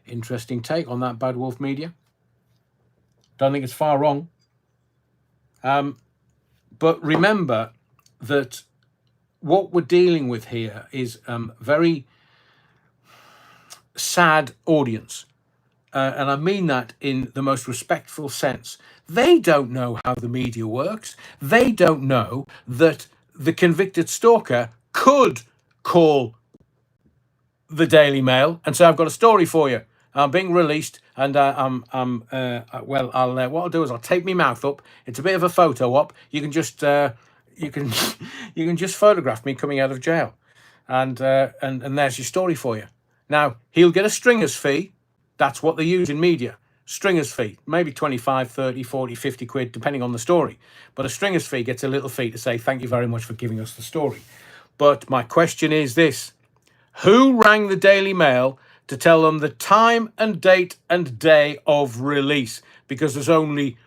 Interesting take on that, Bad Wolf Media. Don't think it's far wrong. But remember that what we're dealing with here is very sad audience. And I mean that in the most respectful sense. They don't know how the media works. They don't know that the convicted stalker could call the Daily Mail and say, I've got a story for you. I'm being released, and what I'll do is I'll tape my mouth up. It's a bit of a photo op. You can just you can just photograph me coming out of jail, and there's your story for you. Now he'll get a stringer's fee. That's what they use in media. Stringer's fee, maybe 25, 30, 40, 50 quid, depending on the story. But a stringer's fee gets a little fee to say, thank you very much for giving us the story. But my question is this: who rang the Daily Mail to tell them the time and date and day of release? Because there's only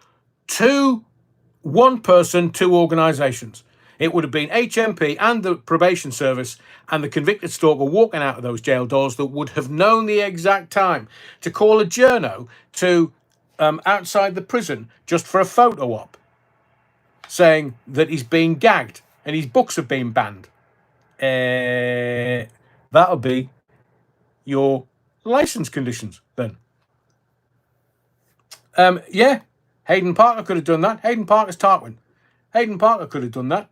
one person, two organisations. It would have been HMP and the probation service and the convicted stalker walking out of those jail doors that would have known the exact time to call a journo to outside the prison just for a photo op, saying that he's being gagged and his books have been banned. That'll be your license conditions then. Yeah, Hayden Parker could have done that. Hayden Parker's Tarquin. Hayden Parker could have done that.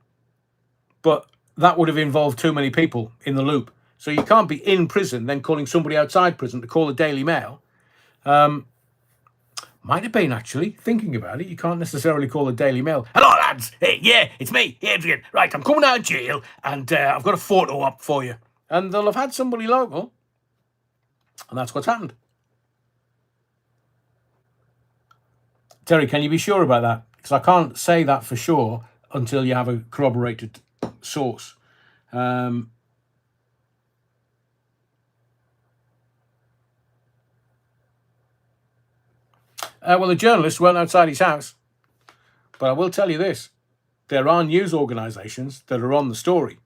But that would have involved too many people in the loop. So you can't be in prison then calling somebody outside prison to call the Daily Mail. Might have been, actually, thinking about it. You can't necessarily call the Daily Mail. Hello, lads. Hey, yeah, it's me, Adrian. Right, I'm coming out of jail, and I've got a photo up for you. And they'll have had somebody local, and that's what's happened. Terry, can you be sure about that? Because I can't say that for sure until you have a corroborated source. Well, the journalist went outside his house. But I will tell you this. There are news organisations that are on the story.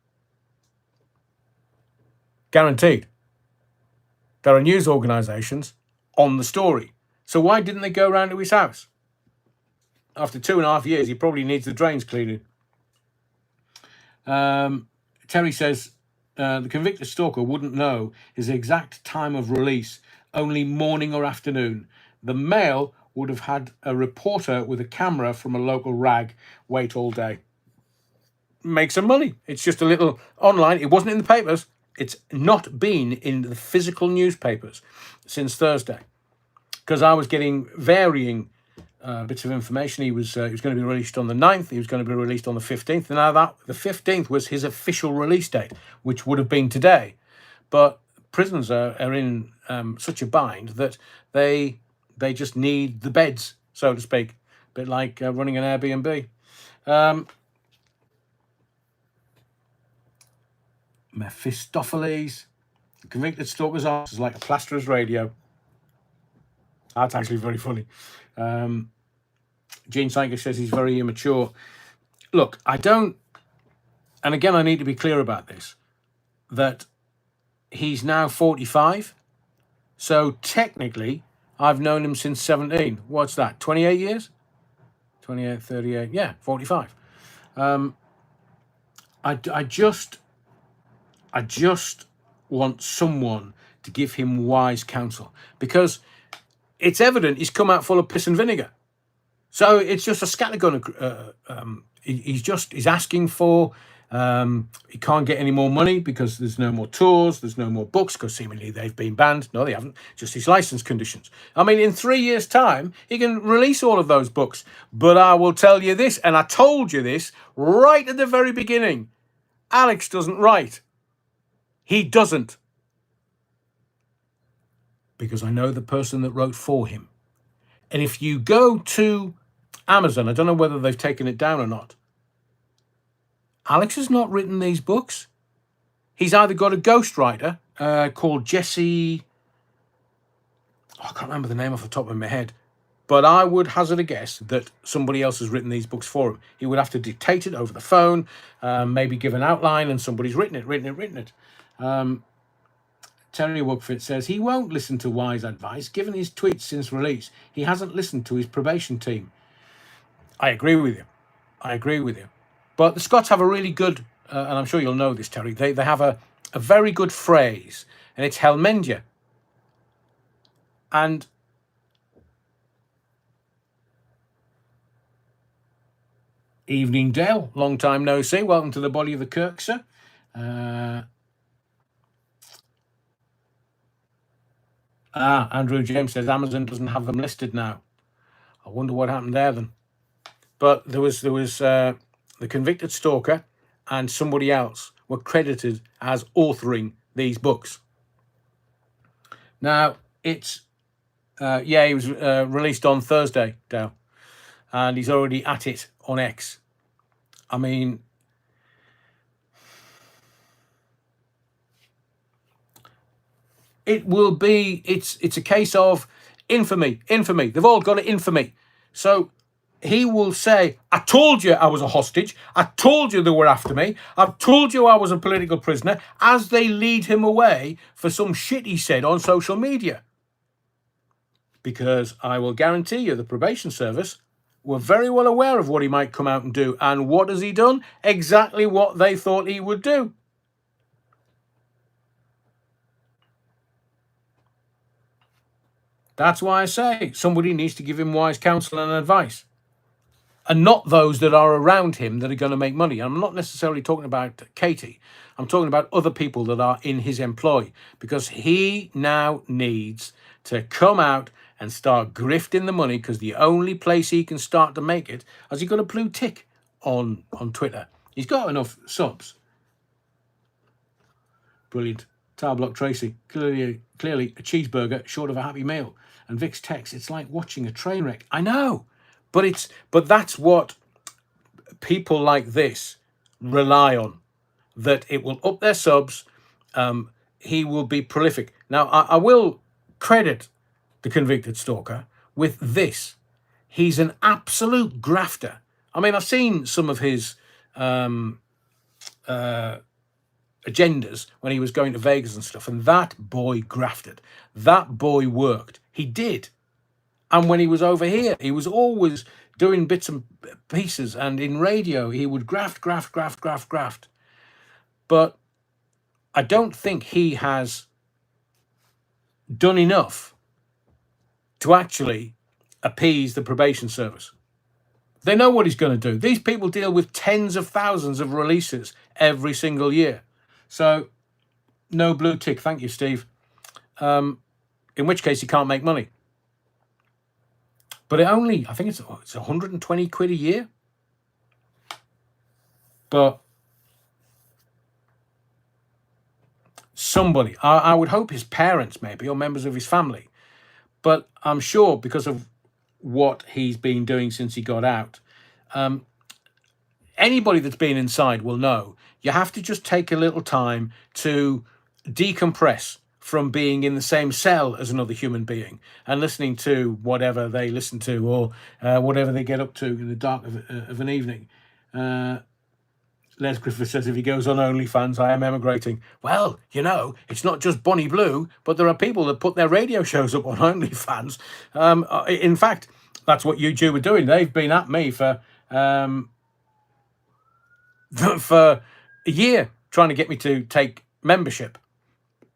Guaranteed. There are news organisations on the story. So why didn't they go round to his house? After 2.5 years, he probably needs the drains cleaning. Terry says the convicted stalker wouldn't know his exact time of release, only morning or afternoon. The Mail would have had a reporter with a camera from a local rag wait all day. Make some money. It's just a little online. It wasn't in the papers. It's not been in the physical newspapers since Thursday, because I was getting varying bits of information. He was going to be released on the 9th. He was going to be released on the 15th. And now that the 15th was his official release date, which would have been today. But prisons are in such a bind that they just need the beds, so to speak. A bit like running an Airbnb. Mephistopheles. The convicted stalker's arse is like a plasterer's radio. That's actually very funny. Gene Sanker says he's very immature. Look, I don't, and again, I need to be clear about this, that he's now 45. So technically, I've known him since 17. What's that, 28 years? 28, 38, yeah, 45. I just want someone to give him wise counsel, because it's evident he's come out full of piss and vinegar. So it's just a scattergun. He's asking for, he can't get any more money because there's no more tours, there's no more books, because seemingly they've been banned. No, they haven't, just his license conditions. I mean, in 3 years' time, he can release all of those books. But I will tell you this, and I told you this right at the very beginning, Alex doesn't write. He doesn't. Because I know the person that wrote for him. And if you go to Amazon, I don't know whether they've taken it down or not, Alex has not written these books. He's either got a ghostwriter called Jesse, I can't remember the name off the top of my head, but I would hazard a guess that somebody else has written these books for him. He would have to dictate it over the phone, maybe give an outline, and somebody's written it. Terry Woodford says he won't listen to wise advice. Given his tweets since release, he hasn't listened to his probation team. I agree with you. But the Scots have a really good, and I'm sure you'll know this, Terry, they have a very good phrase, and it's Helmendia. And evening, Dale. Long time no see. Welcome to the body of the Kirk, sir. Andrew James says Amazon doesn't have them listed now. I wonder what happened there then. But there was the convicted stalker and somebody else were credited as authoring these books. Now it's he was released on Thursday, Dale, and he's already at it on X. I mean, it's a case of infamy. They've all got it, infamy. So he will say, I told you I was a hostage. I told you they were after me. I've told you I was a political prisoner, as they lead him away for some shit he said on social media. Because I will guarantee you the probation service were very well aware of what he might come out and do. And what has he done? Exactly what they thought he would do. That's why I say somebody needs to give him wise counsel and advice. And not those that are around him that are going to make money. I'm not necessarily talking about Katie. I'm talking about other people that are in his employ. Because he now needs to come out and start grifting the money, because the only place he can start to make it, has he got a blue tick on Twitter? He's got enough subs. Brilliant. Tower Block Tracy, clearly a cheeseburger short of a happy meal. And Vic's text, it's like watching a train wreck. I know, but that's what people like this rely on, that it will up their subs. He will be prolific. Now, I will credit the convicted stalker with this. He's an absolute grafter. I mean, I've seen some of his agendas when he was going to Vegas and stuff, and that boy grafted. That boy worked. He did. And when he was over here, he was always doing bits and pieces, and in radio, he would graft. But I don't think he has done enough to actually appease the probation service. They know what he's going to do. These people deal with tens of thousands of releases every single year. So, no blue tick. Thank you, Steve. In which case, he can't make money. But I think it's 120 quid a year. But somebody, I would hope his parents maybe, or members of his family. But I'm sure because of what he's been doing since he got out, anybody that's been inside will know you have to just take a little time to decompress from being in the same cell as another human being and listening to whatever they listen to, or whatever they get up to in the dark of an evening. Les Griffith says, if he goes on OnlyFans, I am emigrating. Well, you know, it's not just Bonnie Blue, but there are people that put their radio shows up on OnlyFans. In fact, that's what you two were doing. They've been at me for a year trying to get me to take membership.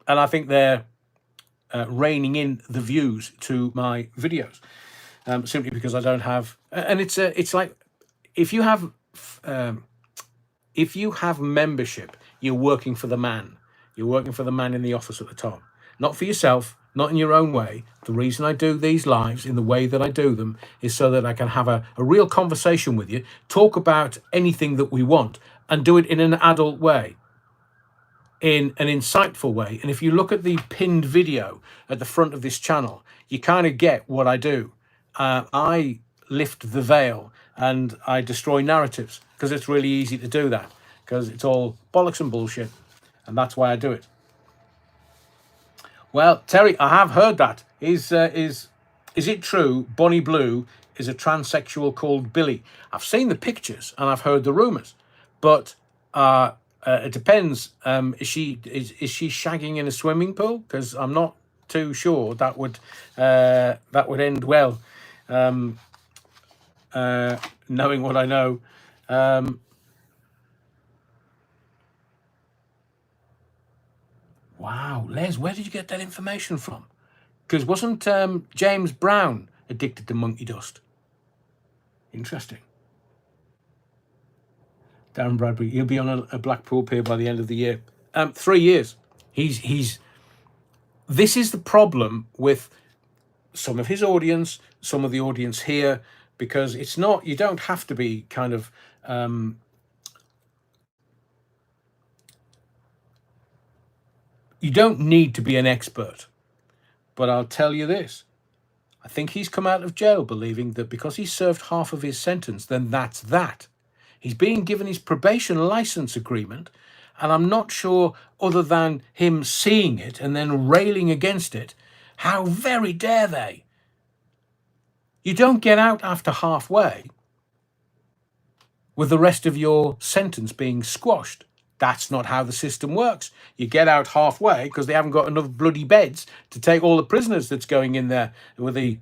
And I think they're reining in the views to my videos, simply because I don't have... And it's like, if you have membership, you're working for the man. You're working for the man in the office at the top. Not for yourself, not in your own way. The reason I do these lives in the way that I do them is so that I can have a real conversation with you, talk about anything that we want, and do it in an adult way, in an insightful way. And if you look at the pinned video at the front of this channel, you kind of get what I do. I lift the veil and I destroy narratives, because it's really easy to do that, because it's all bollocks and bullshit, and that's why I do it. Well, Terry, I have heard that. Is it true Bonnie Blue is a transsexual called Billy? I've seen the pictures and I've heard the rumours, but it depends. Is she shagging in a swimming pool? Because I'm not too sure that would end well. Knowing what I know. Wow, Les, where did you get that information from? Because wasn't James Brown addicted to monkey dust? Interesting. Darren Bradbury, he'll be on a Blackpool pier by the end of the year. 3 years. This is the problem with some of his audience, some of the audience here, because it's not, you don't have to be kind of you don't need to be an expert. But I'll tell you this, I think he's come out of jail believing that because he served half of his sentence, then that's that. He's being given his probation license agreement, and I'm not sure, other than him seeing it and then railing against it, how very dare they? You don't get out after halfway with the rest of your sentence being squashed. That's not how the system works. You get out halfway because they haven't got enough bloody beds to take all the prisoners that's going in there with the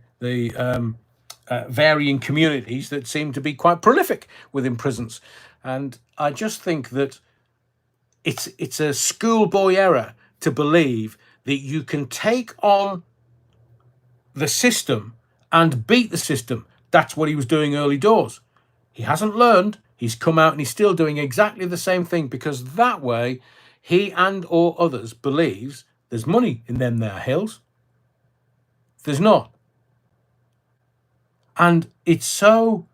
varying communities that seem to be quite prolific within prisons. And I just think that it's a schoolboy error to believe that you can take on the system and beat the system. That's what he was doing early doors. He hasn't learned. He's come out and he's still doing exactly the same thing, because that way he and or others believes there's money in them there hills. There's not. And it's so,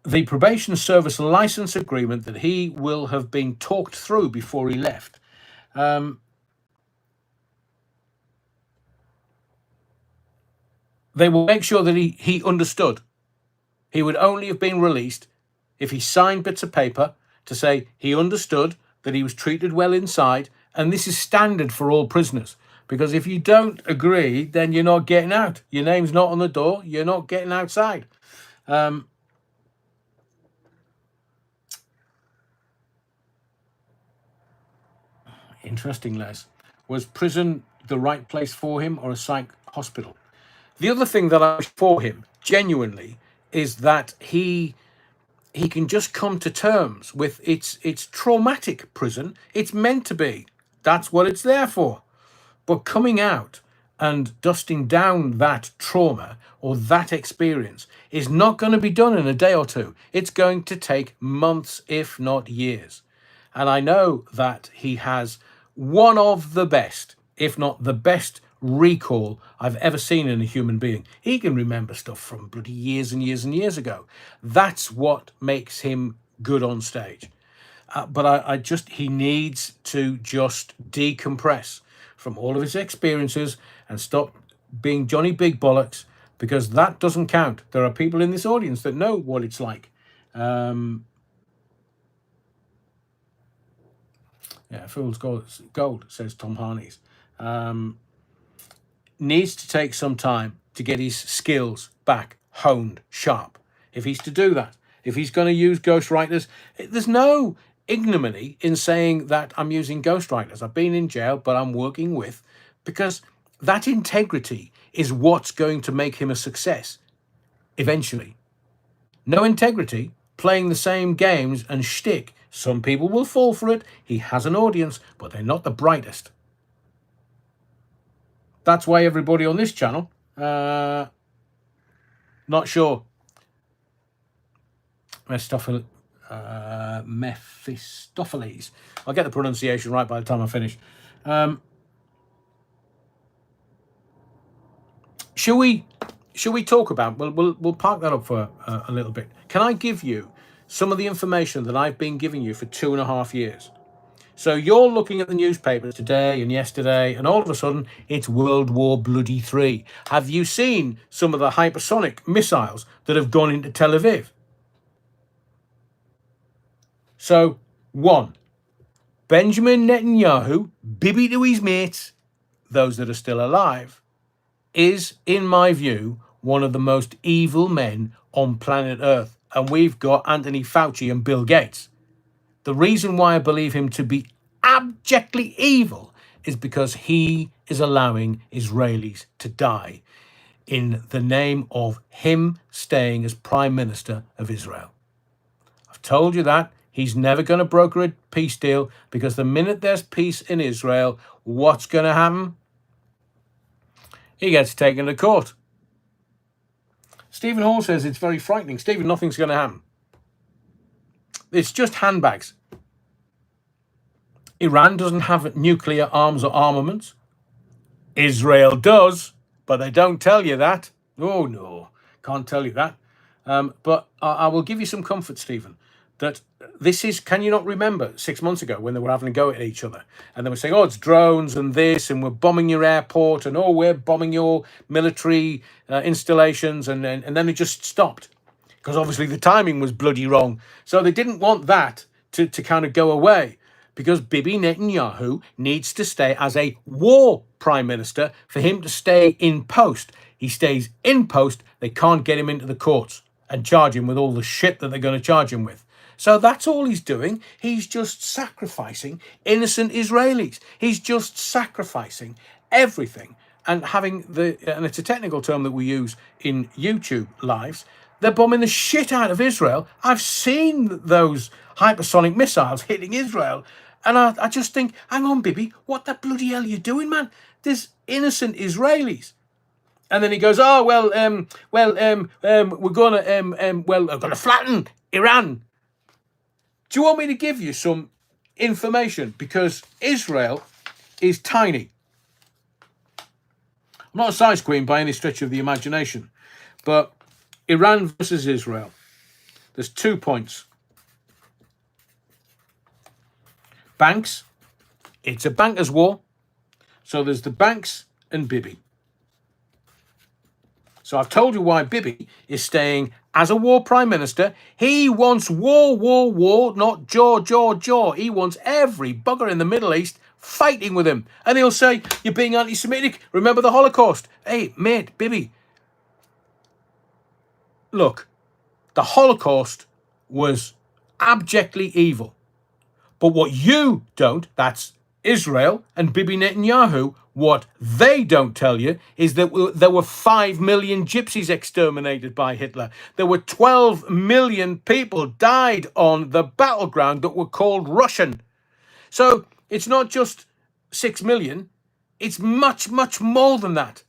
the probation service license agreement that he will have been talked through before he left. They will make sure that he understood. He would only have been released if he signed bits of paper to say he understood that he was treated well inside, and this is standard for all prisoners. Because if you don't agree, then you're not getting out. Your name's not on the door. You're not getting outside. Interesting, Les. Was prison the right place for him or a psych hospital? The other thing that I wish for him, genuinely, is that he can just come to terms with it's traumatic prison. It's meant to be. That's what it's there for. But coming out and dusting down that trauma or that experience is not going to be done in a day or two. It's going to take months, if not years. And I know that he has one of the best, if not the best, recall I've ever seen in a human being. He can remember stuff from bloody years and years and years ago. That's what makes him good on stage. But I just, he needs to just decompress from all of his experiences and stop being Johnny Big Bollocks, because that doesn't count. There are people in this audience that know what it's like. Yeah, fool's gold, says Tom Harney's. Needs to take some time to get his skills back honed sharp. If he's to do that, if he's going to use ghostwriters, there's no ignominy in saying that I'm using ghostwriters. I've been in jail, but I'm working with, because that integrity is what's going to make him a success eventually. No integrity, playing the same games and shtick. Some people will fall for it. He has an audience, but they're not the brightest. That's why everybody on this channel, not sure. Mephistopheles. I'll get the pronunciation right by the time I finish. Shall we talk about? We'll park that up for a little bit. Can I give you some of the information that I've been giving you for 2.5 years? So you're looking at the newspapers today and yesterday, and all of a sudden it's World War bloody III. Have you seen some of the hypersonic missiles that have gone into Tel Aviv? So, 1, Benjamin Netanyahu, Bibi to his mates, those that are still alive, is, in my view, one of the most evil men on planet Earth. And we've got Anthony Fauci and Bill Gates. The reason why I believe him to be abjectly evil is because he is allowing Israelis to die in the name of him staying as Prime Minister of Israel. I've told you that. He's never going to broker a peace deal, because the minute there's peace in Israel, what's going to happen? He gets taken to court. Stephen Hall says it's very frightening. Stephen, nothing's going to happen. It's just handbags. Iran doesn't have nuclear arms or armaments. Israel does, but they don't tell you that. Oh, no, can't tell you that. But I will give you some comfort, Stephen, that this is, can you not remember 6 months ago when they were having a go at each other? And they were saying, oh, it's drones and this, and we're bombing your airport, and oh, we're bombing your military installations. And then it just stopped, because obviously the timing was bloody wrong. So they didn't want that to kind of go away, because Bibi Netanyahu needs to stay as a war prime minister for him to stay in post. He stays in post, they can't get him into the courts and charge him with all the shit that they're going to charge him with. So that's all he's doing. He's just sacrificing innocent Israelis. He's just sacrificing everything. And having and it's a technical term that we use in YouTube lives, they're bombing the shit out of Israel. I've seen those hypersonic missiles hitting Israel. And I just think, hang on, Bibi, what the bloody hell are you doing, man? There's innocent Israelis. And then he goes, oh, we're going to flatten Iran. Do you want me to give you some information? Because Israel is tiny. I'm not a size queen by any stretch of the imagination. But Iran versus Israel. There's 2 points. Banks. It's a bankers' war. So there's the banks and Bibi. So I've told you why Bibi is staying as a war prime minister. He wants war, not jaw. He wants every bugger in the Middle East fighting with him. And he'll say, you're being anti-Semitic. Remember the Holocaust. Hey, mate, Bibi. Look, the Holocaust was abjectly evil. But what you don't, that's Israel and Bibi Netanyahu, what they don't tell you is that there were 5 million gypsies exterminated by Hitler. There were 12 million people died on the battleground that were called Russian. So it's not just 6 million. It's much, much more than that.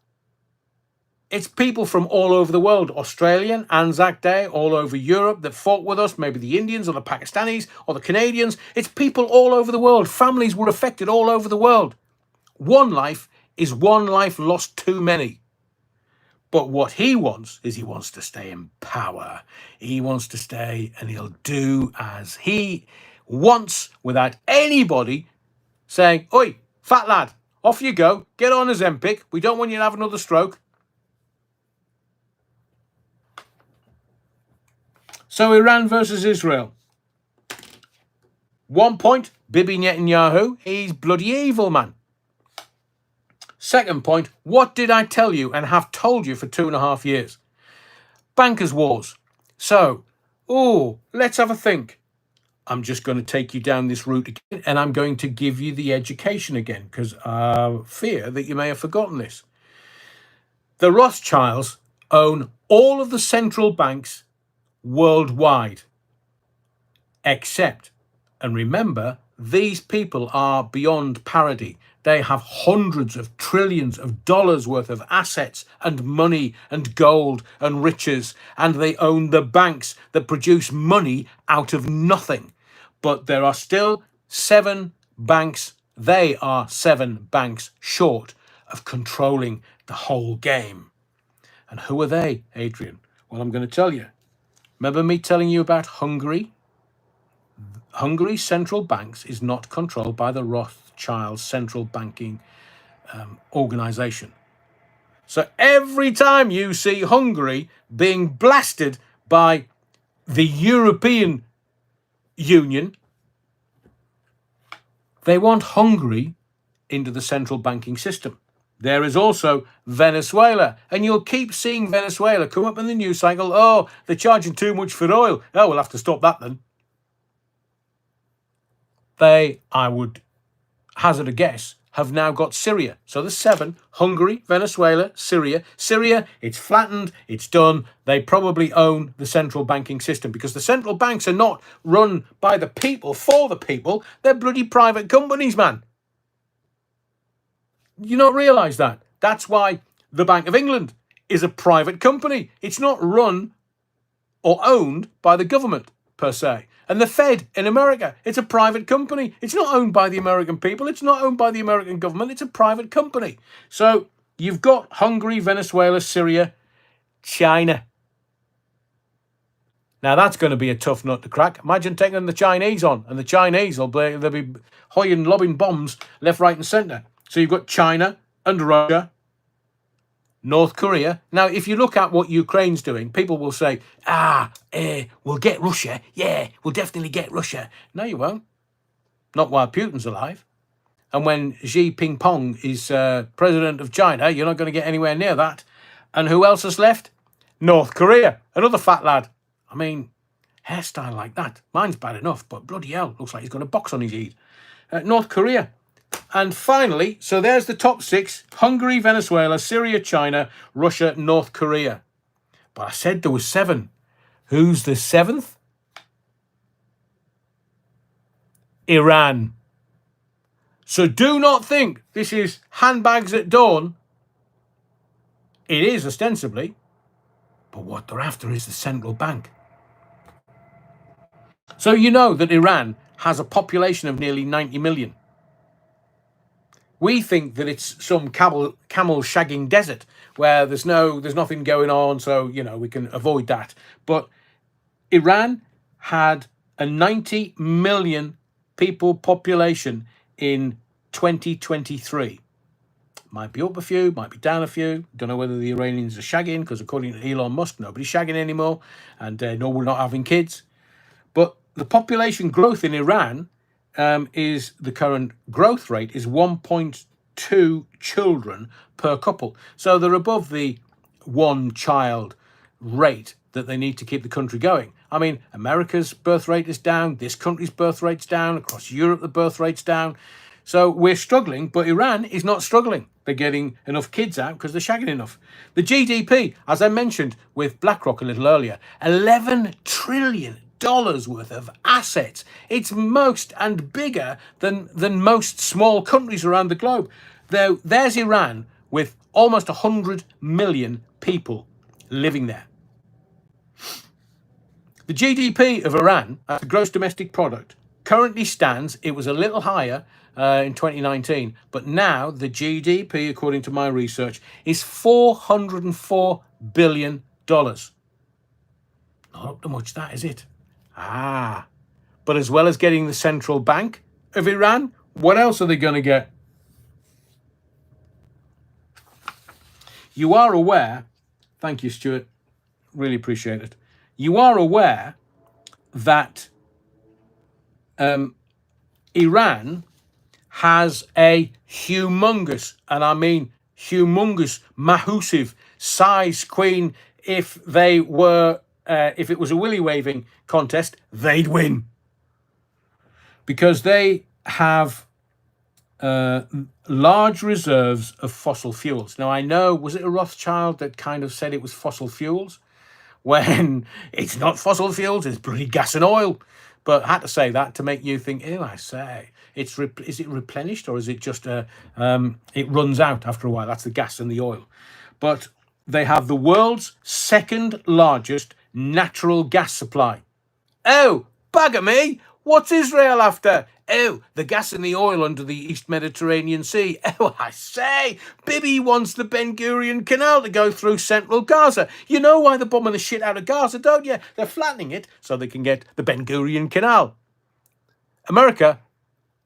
It's people from all over the world. Australian, Anzac Day, all over Europe that fought with us, maybe the Indians or the Pakistanis or the Canadians. It's people all over the world. Families were affected all over the world. One life is one life lost too many. But what he wants is he wants to stay in power. He wants to stay and he'll do as he wants without anybody saying, oi, fat lad, off you go. Get on a Zempic. We don't want you to have another stroke. So Iran versus Israel. 1 point, Bibi Netanyahu, he's bloody evil, man. Second point, what did I tell you and have told you for 2.5 years? Bankers' wars. So, let's have a think. I'm just going to take you down this route again and I'm going to give you the education again because I fear that you may have forgotten this. The Rothschilds own all of the central banks worldwide, except, and remember, these people are beyond parody. They have hundreds of trillions of dollars worth of assets and money and gold and riches, and they own the banks that produce money out of nothing. But there are still 7 banks. They are 7 banks short of controlling the whole game. And who are they, Adrian? Well, I'm going to tell you. Remember me telling you about Hungary? Hungary's central banks is not controlled by the Rothschilds central banking organization. So every time you see Hungary being blasted by the European Union, they want Hungary into the central banking system. There is also Venezuela, and you'll keep seeing Venezuela come up in the news cycle. Oh, they're charging too much for oil. Oh, we'll have to stop that then. They, I would hazard a guess, have now got Syria. So there's 7, Hungary, Venezuela, Syria. Syria, it's flattened, it's done. They probably own the central banking system because the central banks are not run by the people, for the people. They're bloody private companies, man. You don't realise that. That's why the Bank of England is a private company. It's not run or owned by the government, per se. And the Fed in America, it's a private company. It's not owned by the American people. It's not owned by the American government. It's a private company. So you've got Hungary, Venezuela, Syria, China. Now, that's going to be a tough nut to crack. Imagine taking the Chinese on, and the Chinese they'll be hoying, lobbing bombs left, right, and centre. So you've got China and Russia, North Korea. Now, if you look at what Ukraine's doing, people will say, we'll get Russia. Yeah, we'll definitely get Russia. No, you won't. Not while Putin's alive. And when Xi Jinping is president of China, you're not going to get anywhere near that. And who else has left? North Korea, another fat lad. I mean, hairstyle like that. Mine's bad enough, but bloody hell, looks like he's got a box on his head. North Korea. And finally, so there's the top 6, Hungary, Venezuela, Syria, China, Russia, North Korea. But I said there was 7. Who's the 7th? Iran. So do not think this is handbags at dawn. It is ostensibly, but what they're after is the central bank. So you know that Iran has a population of nearly 90 million. We think that it's some camel shagging desert where there's nothing going on, so we can avoid that. But Iran had a 90 million people population in 2023. Might be up a few, might be down a few. Don't know whether the Iranians are shagging, because according to Elon Musk, nobody's shagging anymore, and no, we're not having kids. But the population growth in Iran is the current growth rate is 1.2 children per couple. So they're above the one child rate that they need to keep the country going. I mean, America's birth rate is down, this country's birth rate's down, across Europe the birth rate's down. So we're struggling, but Iran is not struggling. They're getting enough kids out because they're shagging enough. The GDP, as I mentioned with BlackRock a little earlier, $11 trillion worth of assets. It's most and bigger than most small countries around the globe. Though there's Iran with almost 100 million people living there. The GDP of Iran, the gross domestic product, currently stands, it was a little higher in 2019, but now the GDP, according to my research, is $404 billion. Not up to much that, is it? But as well as getting the central bank of Iran, what else are they going to get? You are aware, thank you, Stuart, really appreciate it. You are aware that Iran has a humongous, and I mean humongous, massive size queen. If they were, if it was a willy waving contest, they'd win, because they have large reserves of fossil fuels. Now I know, was it a Rothschild that kind of said it was fossil fuels? When it's not fossil fuels, it's bloody gas and oil. But I had to say that to make you think, ew, I say, is it replenished, or is it just it runs out after a while? That's the gas and the oil. But they have the world's second largest natural gas supply. Oh, bugger me! What's Israel after? Oh, the gas and the oil under the East Mediterranean Sea. Oh, I say, Bibi wants the Ben Gurion Canal to go through central Gaza. You know why they're bombing the shit out of Gaza, don't you? They're flattening it so they can get the Ben Gurion Canal. America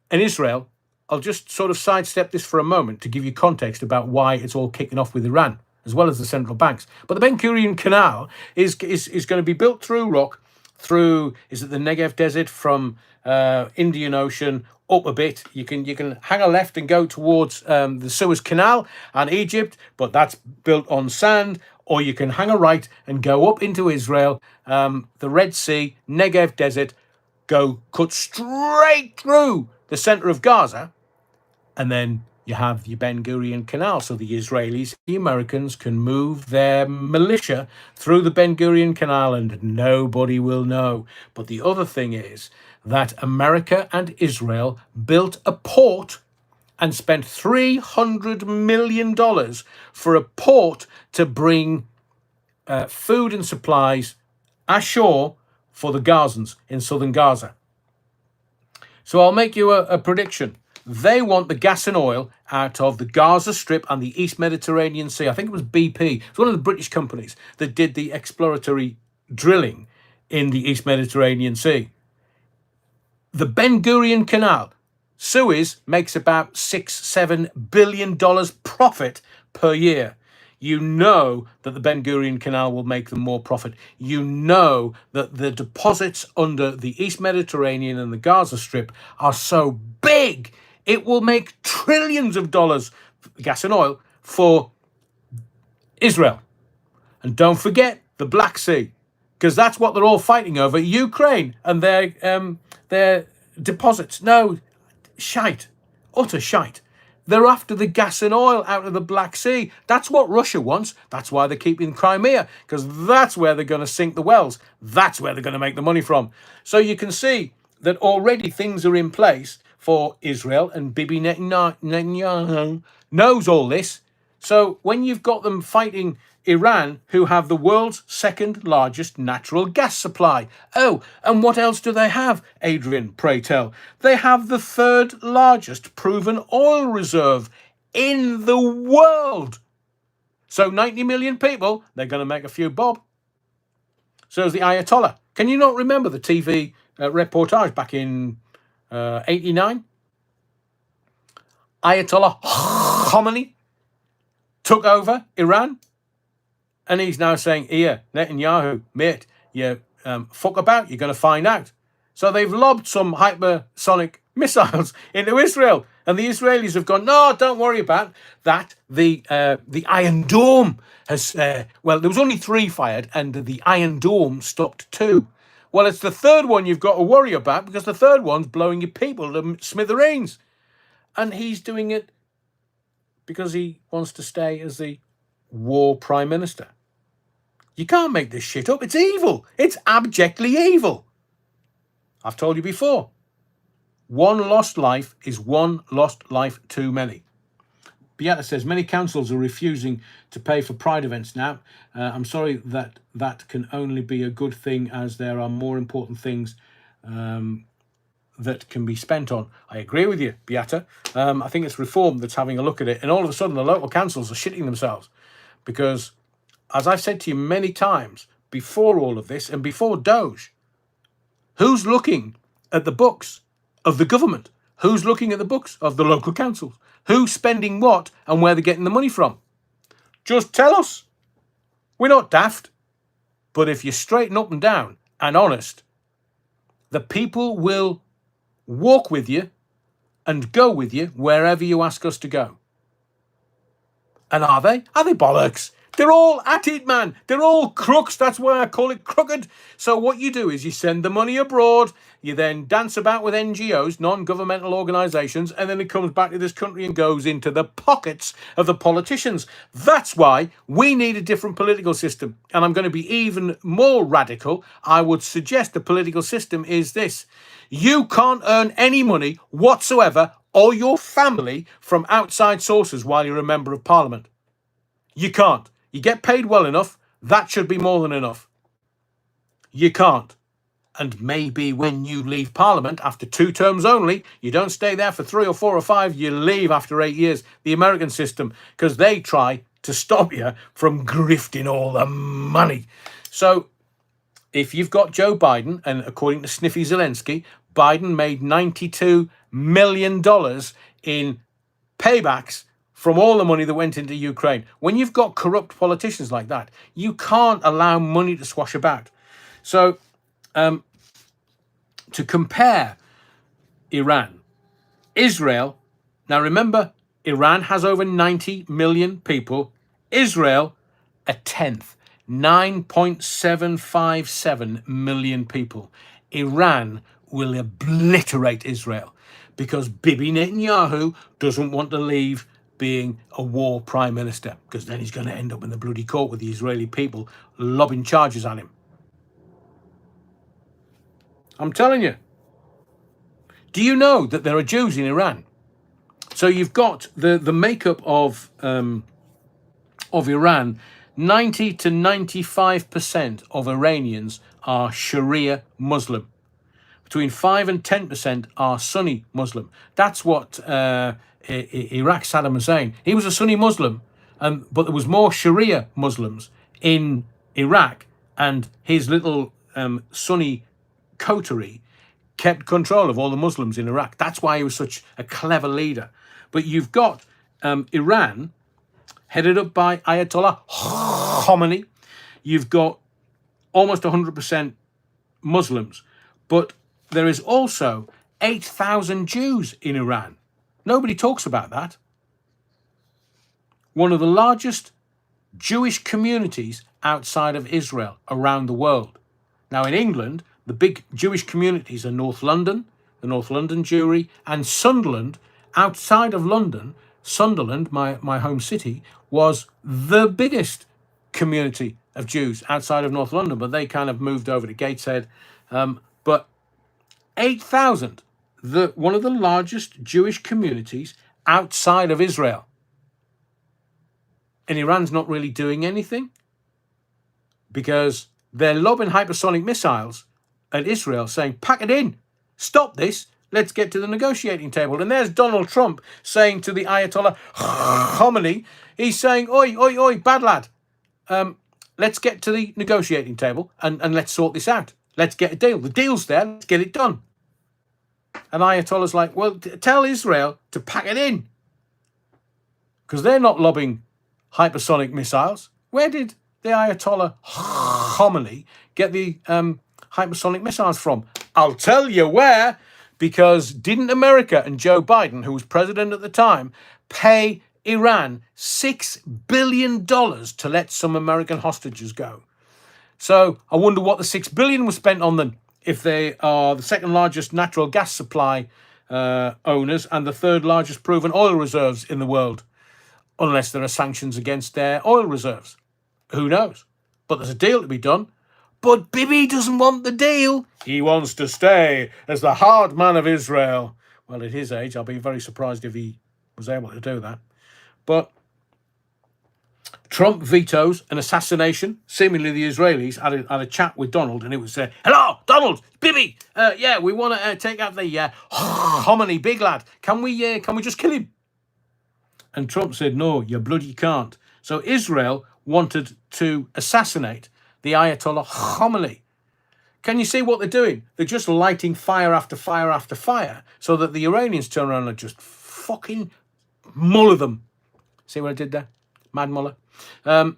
and Israel, I'll just sort of sidestep this for a moment to give you context about why it's all kicking off with Iran, as well as the central banks. But the Ben Gurion Canal is going to be built through rock, through, is it the Negev Desert, from Indian Ocean up a bit. You can hang a left and go towards the Suez Canal and Egypt, but that's built on sand. Or you can hang a right and go up into Israel, the Red Sea, Negev Desert, cut straight through the center of Gaza, and then you have your Ben Gurion Canal, so the Israelis, the Americans can move their militia through the Ben Gurion Canal and nobody will know. But the other thing is that America and Israel built a port and spent $300 million for a port to bring food and supplies ashore for the Gazans in southern Gaza. So I'll make you a prediction. They want the gas and oil out of the Gaza Strip and the East Mediterranean Sea. I think it was BP. It's one of the British companies that did the exploratory drilling in the East Mediterranean Sea. The Ben Gurion Canal, Suez makes about $6-7 billion profit per year. You know that the Ben Gurion Canal will make them more profit. You know that the deposits under the East Mediterranean and the Gaza Strip are so big, it will make trillions of dollars, gas and oil, for Israel. And don't forget the Black Sea, because that's what they're all fighting over. Ukraine and their deposits. No, shite. Utter shite. They're after the gas and oil out of the Black Sea. That's what Russia wants. That's why they're keeping Crimea, because that's where they're going to sink the wells. That's where they're going to make the money from. So you can see that already things are in place for Israel, and Bibi Netanyahu knows all this. So when you've got them fighting Iran, who have the world's second largest natural gas supply. Oh, and what else do they have, Adrian, pray tell? They have the third largest proven oil reserve in the world. So 90 million people, they're going to make a few bob. So is the Ayatollah. Can you not remember the TV reportage back in 89? Ayatollah Khomeini took over Iran, and he's now saying, here, Netanyahu, mate, you fuck about, you're going to find out. So they've lobbed some hypersonic missiles into Israel, and the Israelis have gone, no, don't worry about that. The Iron Dome has, well, there was only 3 fired, and the Iron Dome stopped 2. Well, it's the third one you've got to worry about, because the third one's blowing your people to smithereens. And he's doing it because he wants to stay as the war prime minister. You can't make this shit up. It's evil. It's abjectly evil. I've told you before. One lost life is one lost life too many. Beata says, many councils are refusing to pay for Pride events now. I'm sorry that can only be a good thing, as there are more important things that can be spent on. I agree with you, Beata. I think it's Reform that's having a look at it. And all of a sudden, the local councils are shitting themselves. Because, as I've said to you many times, before all of this and before Doge, who's looking at the books of the government? Who's looking at the books of the local councils? Who's spending what and where they're getting the money from? Just tell us. We're not daft. But if you're straight and up and down and honest, the people will walk with you and go with you wherever you ask us to go. And are they? Are they bollocks? They're all at it, man. They're all crooks. That's why I call it crooked. So what you do is you send the money abroad. You then dance about with NGOs, non-governmental organisations, and then it comes back to this country and goes into the pockets of the politicians. That's why we need a different political system. And I'm going to be even more radical. I would suggest the political system is this. You can't earn any money whatsoever, or your family, from outside sources while you're a member of Parliament. You can't. You get paid well enough, that should be more than enough. You can't. And maybe when you leave Parliament after 2 terms only, you don't stay there for 3 or 4 or 5, you leave after 8 years. The American system, because they try to stop you from grifting all the money. So if you've got Joe Biden, and according to Sniffy Zelensky, Biden made $92 million in paybacks from all the money that went into Ukraine. When you've got corrupt politicians like that, you can't allow money to swash about. So to compare Iran, Israel, now remember, Iran has over 90 million people. Israel, a tenth, 9.757 million people. Iran will obliterate Israel because Bibi Netanyahu doesn't want to leave being a war prime minister, because then he's going to end up in the bloody court with the Israeli people lobbing charges on him. I'm telling you. Do you know that there are Jews in Iran? So you've got the makeup of Iran. 90 to 95% of Iranians are Sharia Muslim. Between 5 and 10% are Sunni Muslim. That's what Iraq Saddam Hussein. He was a Sunni Muslim, but there was more Sharia Muslims in Iraq, and his little Sunni coterie kept control of all the Muslims in Iraq. That's why he was such a clever leader. But you've got Iran headed up by Ayatollah Khomeini. You've got almost 100% Muslims, but there is also 8,000 Jews in Iran. Nobody talks about that. One of the largest Jewish communities outside of Israel around the world. Now in England, the big Jewish communities are North London, the North London Jewry, and Sunderland. Outside of London, Sunderland, my home city, was the biggest community of Jews outside of North London, but they kind of moved over to Gateshead. But 8,000, one of the largest Jewish communities outside of Israel. And Iran's not really doing anything because they're lobbing hypersonic missiles at Israel saying, pack it in, stop this, let's get to the negotiating table. And there's Donald Trump saying to the Ayatollah Khomeini, he's saying, oi, oi, oi, bad lad, let's get to the negotiating table and let's sort this out. Let's get a deal. The deal's there, let's get it done. And Ayatollah's like, well, tell Israel to pack it in. Because they're not lobbing hypersonic missiles. Where did the Ayatollah Khomeini get the hypersonic missiles from? I'll tell you where. Because didn't America and Joe Biden, who was president at the time, pay Iran $6 billion to let some American hostages go? So I wonder what the $6 billion was spent on then, if they are the second largest natural gas supply owners and the third largest proven oil reserves in the world, unless there are sanctions against their oil reserves. Who knows? But there's a deal to be done. But Bibi doesn't want the deal. He wants to stay as the hard man of Israel. Well, at his age, I'll be very surprised if he was able to do that. But Trump vetoes an assassination. Seemingly the Israelis had a chat with Donald, and it was, hello, Donald, Bibi. Yeah, we want to take out the Khomeini, big lad. Can we just kill him? And Trump said, no, you bloody can't. So Israel wanted to assassinate the Ayatollah Khomeini. Can you see what they're doing? They're just lighting fire after fire after fire so that the Iranians turn around and just fucking muller them. See what I did there? Mad muller. And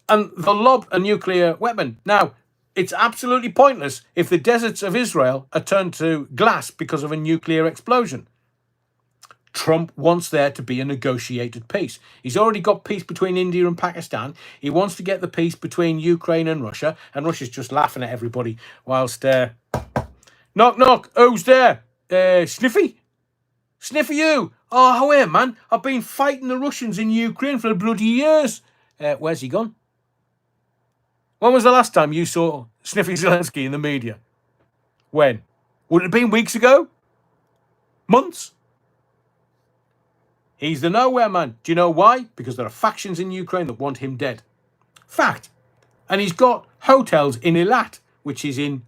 they'll lob a nuclear weapon. Now, it's absolutely pointless if the deserts of Israel are turned to glass because of a nuclear explosion. Trump wants there to be a negotiated peace. He's already got peace between India and Pakistan. He wants to get the peace between Ukraine and Russia's just laughing at everybody whilst, knock, knock, who's there? Sniffy? Sniffy you? Oh, how are you, man? I've been fighting the Russians in Ukraine for bloody years. Where's he gone? When was the last time you saw Sniffy Zelensky in the media? When? Would it have been weeks ago? Months? He's the nowhere man. Do you know why? Because there are factions in Ukraine that want him dead. Fact. And he's got hotels in Eilat, which is in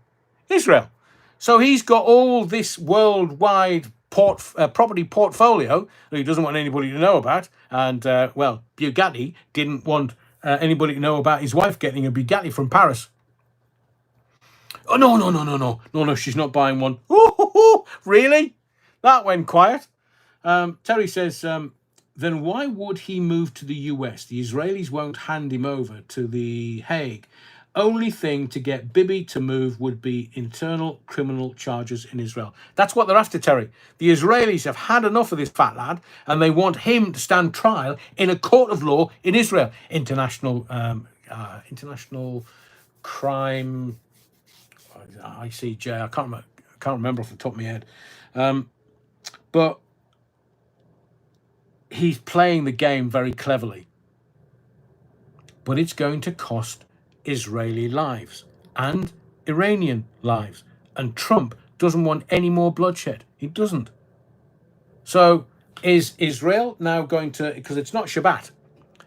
Israel. So he's got all this worldwide property portfolio that he doesn't want anybody to know about. And, well, Bugatti didn't want anybody to know about his wife getting a Bugatti from Paris. Oh, no, she's not buying one. Ooh, really? That went quiet. Terry says, then why would he move to the US? The Israelis won't hand him over to The Hague. Only thing to get Bibi to move would be internal criminal charges in Israel. That's what they're after, Terry. The Israelis have had enough of this fat lad, and they want him to stand trial in a court of law in Israel. International crime, ICJ. I can't remember off the top of my head. But he's playing the game very cleverly. But it's going to cost Israeli lives and Iranian lives. And Trump doesn't want any more bloodshed. He doesn't. So is Israel now going to, because it's not Shabbat,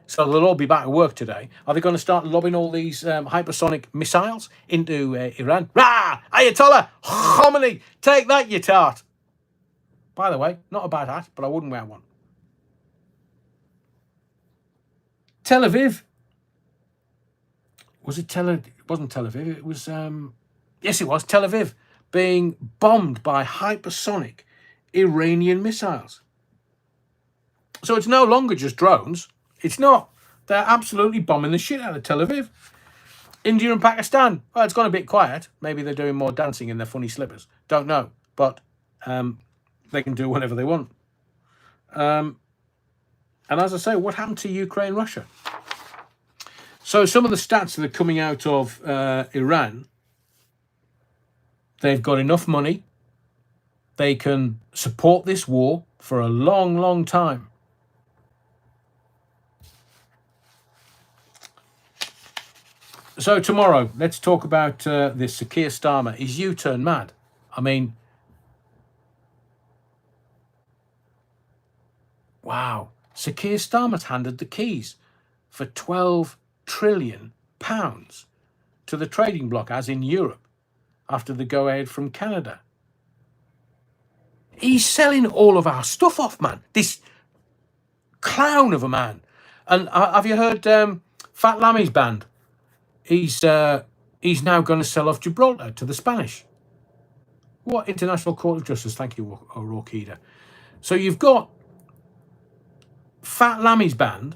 so they'll all be back at work today, are they going to start lobbing all these hypersonic missiles into Iran? Rah! Ayatollah Khomeini, take that, you tart. By the way, not a bad hat, but I wouldn't wear one. Tel Aviv. Was it It wasn't Tel Aviv. It was, yes, it was Tel Aviv being bombed by hypersonic Iranian missiles. So it's no longer just drones. It's not. They're absolutely bombing the shit out of Tel Aviv. India and Pakistan. Well, it's gone a bit quiet. Maybe they're doing more dancing in their funny slippers. Don't know. But they can do whatever they want. And as I say, what happened to Ukraine, Russia? So some of the stats that are coming out of Iran, they've got enough money. They can support this war for a long, long time. So tomorrow, let's talk about this Sir Keir Starmer. Is U-turn mad? I mean, wow. Sir Keir Starmer's handed the keys for £12 trillion to the trading bloc, as in Europe, after the go-ahead from Canada. He's selling all of our stuff off, man. This clown of a man. And have you heard Fat Lammy's band? He's now going to sell off Gibraltar to the Spanish. What International Court of Justice? Thank you, Rokida. So you've got Fat Lammy's band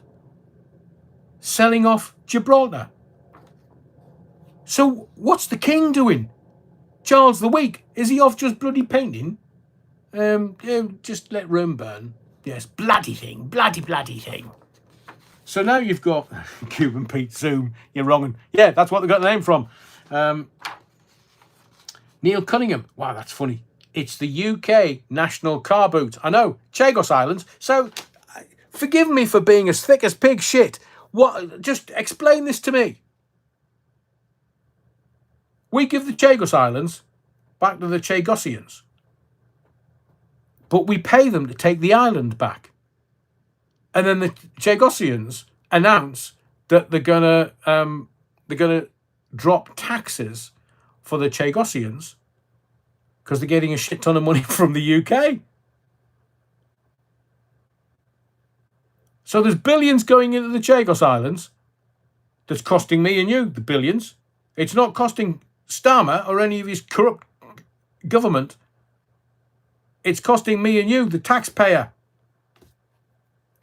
selling off Gibraltar. So what's the king doing? Charles the Weak? Is he off just bloody painting? Just let Rome burn. Yes, bloody thing. Bloody thing. So now you've got Cuban Pete Zoom. You're wrong. Yeah, that's what they got the name from. Neil Cunningham. Wow, that's funny. It's the UK national car boot. I know. Chagos Islands. So forgive me for being as thick as pig shit. What? Just explain this to me. We give the Chagos Islands back to the Chagosians, but we pay them to take the island back. And then the Chagosians announce that they're gonna drop taxes for the Chagosians because they're getting a shit ton of money from the UK. So there's billions going into the Chagos Islands that's costing me and you the billions. It's not costing Starmer or any of his corrupt government. It's costing me and you, the taxpayer.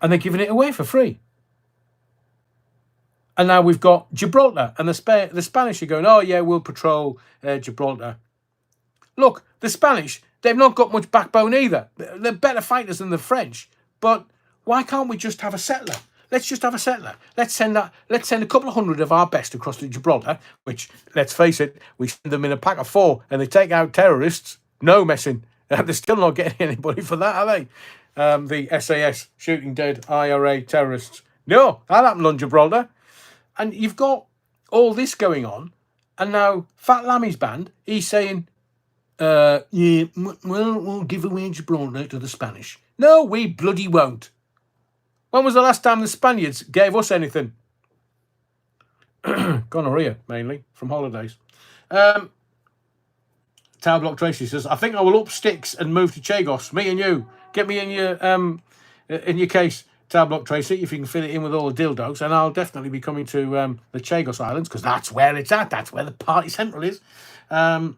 And they're giving it away for free. And now we've got Gibraltar, and the Spanish are going, oh yeah, we'll patrol Gibraltar. Look, the Spanish, they've not got much backbone either. They're better fighters than the French. But why can't we just have a settler? Let's just have a settler. Let's send a couple of hundred of our best across to Gibraltar, which, let's face it, we send them in a pack of 4 and they take out terrorists. No messing. They're still not getting anybody for that, are they? The SAS, shooting dead IRA terrorists. No, that happened on Gibraltar. And you've got all this going on, and now Fat Lammy's band, he's saying, yeah, well, we'll give away Gibraltar to the Spanish. No, we bloody won't. When was the last time the Spaniards gave us anything? Gonorrhea, mainly, from holidays. Tower Block Tracy says, I think I will up sticks and move to Chagos. Me and you. Get me in your case, Tower Block Tracy, if you can fit it in with all the dildos, and I'll definitely be coming to the Chagos Islands, because that's where it's at. That's where the party central is. Hang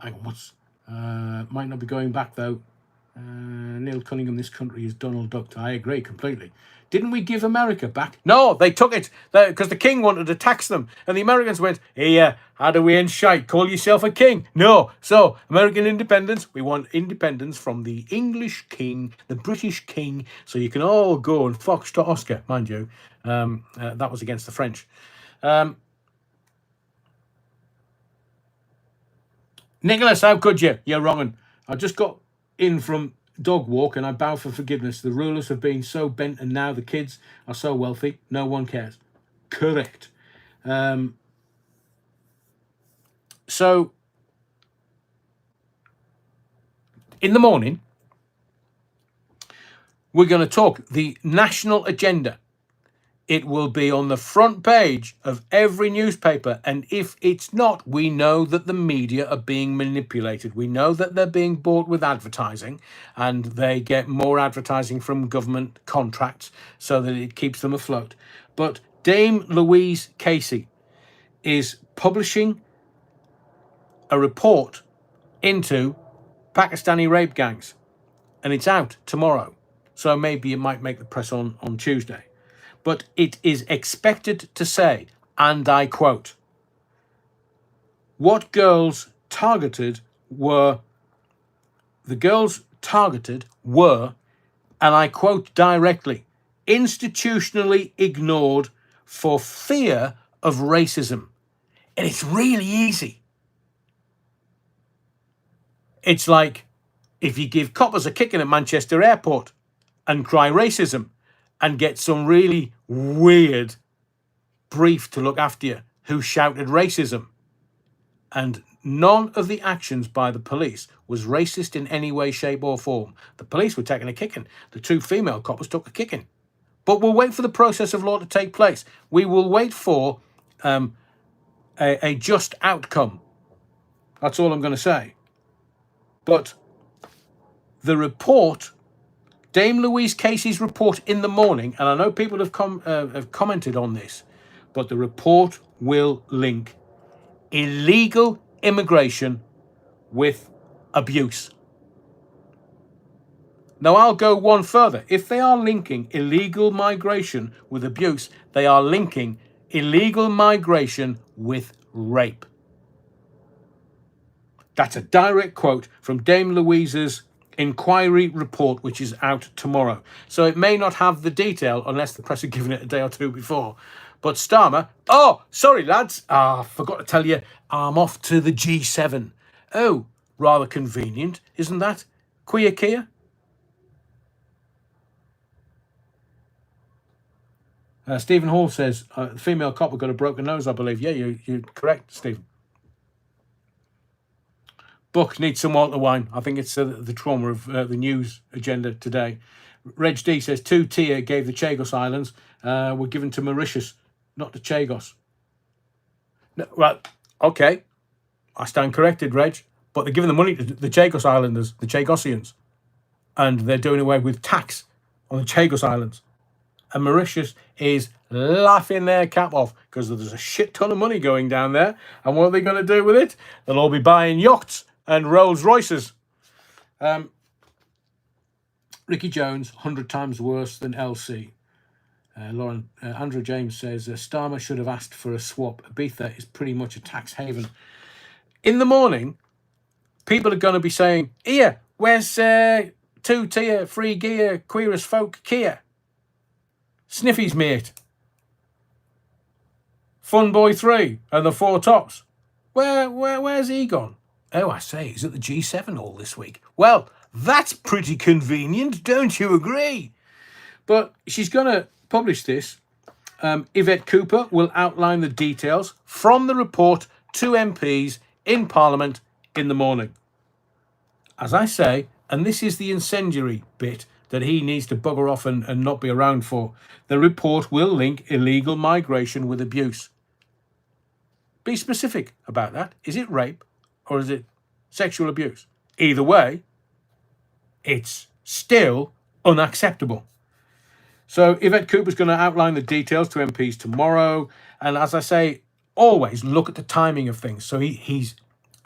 on, might not be going back, though. Neil Cunningham, this country is Donald Duck. I agree completely. Didn't we give America back? No, they took it because the king wanted to tax them. And the Americans went, here, how do we end shite? Call yourself a king. No. So, American independence, we want independence from the English king, the British king, so you can all go and foxtrot Oscar, mind you. That was against the French. Nicholas, how could you? You're wrong. I just got in from dog walk and I bow for forgiveness. The rulers have been so bent and now the kids are so wealthy, no one cares. Correct. So, in the morning, we're going to talk the national agenda. It will be on the front page of every newspaper. And if it's not, we know that the media are being manipulated. We know that they're being bought with advertising and they get more advertising from government contracts so that it keeps them afloat. But Dame Louise Casey is publishing a report into Pakistani rape gangs. And it's out tomorrow. So maybe it might make the press on Tuesday. But it is expected to say, and I quote, the girls targeted were, and I quote directly, institutionally ignored for fear of racism. And it's really easy. It's like if you give coppers a kicking at Manchester Airport and cry racism, and get some really weird brief to look after you who shouted racism. And none of the actions by the police was racist in any way, shape or form. The police were taking a kicking. The 2 female coppers took a kicking. But we'll wait for the process of law to take place. We will wait for a just outcome. That's all I'm going to say. But the report, Dame Louise Casey's report in the morning, and I know people have commented on this, but the report will link illegal immigration with abuse. Now, I'll go one further. If they are linking illegal migration with abuse, they are linking illegal migration with rape. That's a direct quote from Dame Louise's inquiry report, which is out tomorrow. So it may not have the detail unless the press had given it a day or two before. But Starmer, oh, sorry, lads. I forgot to tell you, I'm off to the G7. Oh, rather convenient, isn't that? Queer Kia? Stephen Hall says, female copper got a broken nose, I believe. Yeah, you're correct, Stephen. Buck needs some Walter wine. I think it's the trauma of the news agenda today. Reg D says 2 tier gave the Chagos Islands were given to Mauritius, not to Chagos. No, well, okay. I stand corrected, Reg. But they're giving the money to the Chagos Islanders, the Chagosians. And they're doing away with tax on the Chagos Islands. And Mauritius is laughing their cap off because there's a shit ton of money going down there. And what are they going to do with it? They'll all be buying yachts and Rolls Royces. Ricky Jones, 100 times worse than LC. Lauren, Andrew James says, Starmer should have asked for a swap. Ibiza is pretty much a tax haven. In the morning, people are going to be saying, here, where's 2-tier, free gear, queer as folk Kia? Sniffy's mate. Fun Boy 3 and the Four Tops. Where's he gone? Oh, I say, he's at the G7 all this week. Well, that's pretty convenient, don't you agree? But she's going to publish this. Yvette Cooper will outline the details from the report to MPs in Parliament in the morning. As I say, and this is the incendiary bit that he needs to bugger off and not be around for, the report will link illegal migration with abuse. Be specific about that. Is it rape or is it sexual abuse? Either way, it's still unacceptable. So Yvette Cooper's going to outline the details to MPs tomorrow. And as I say, always look at the timing of things. So he's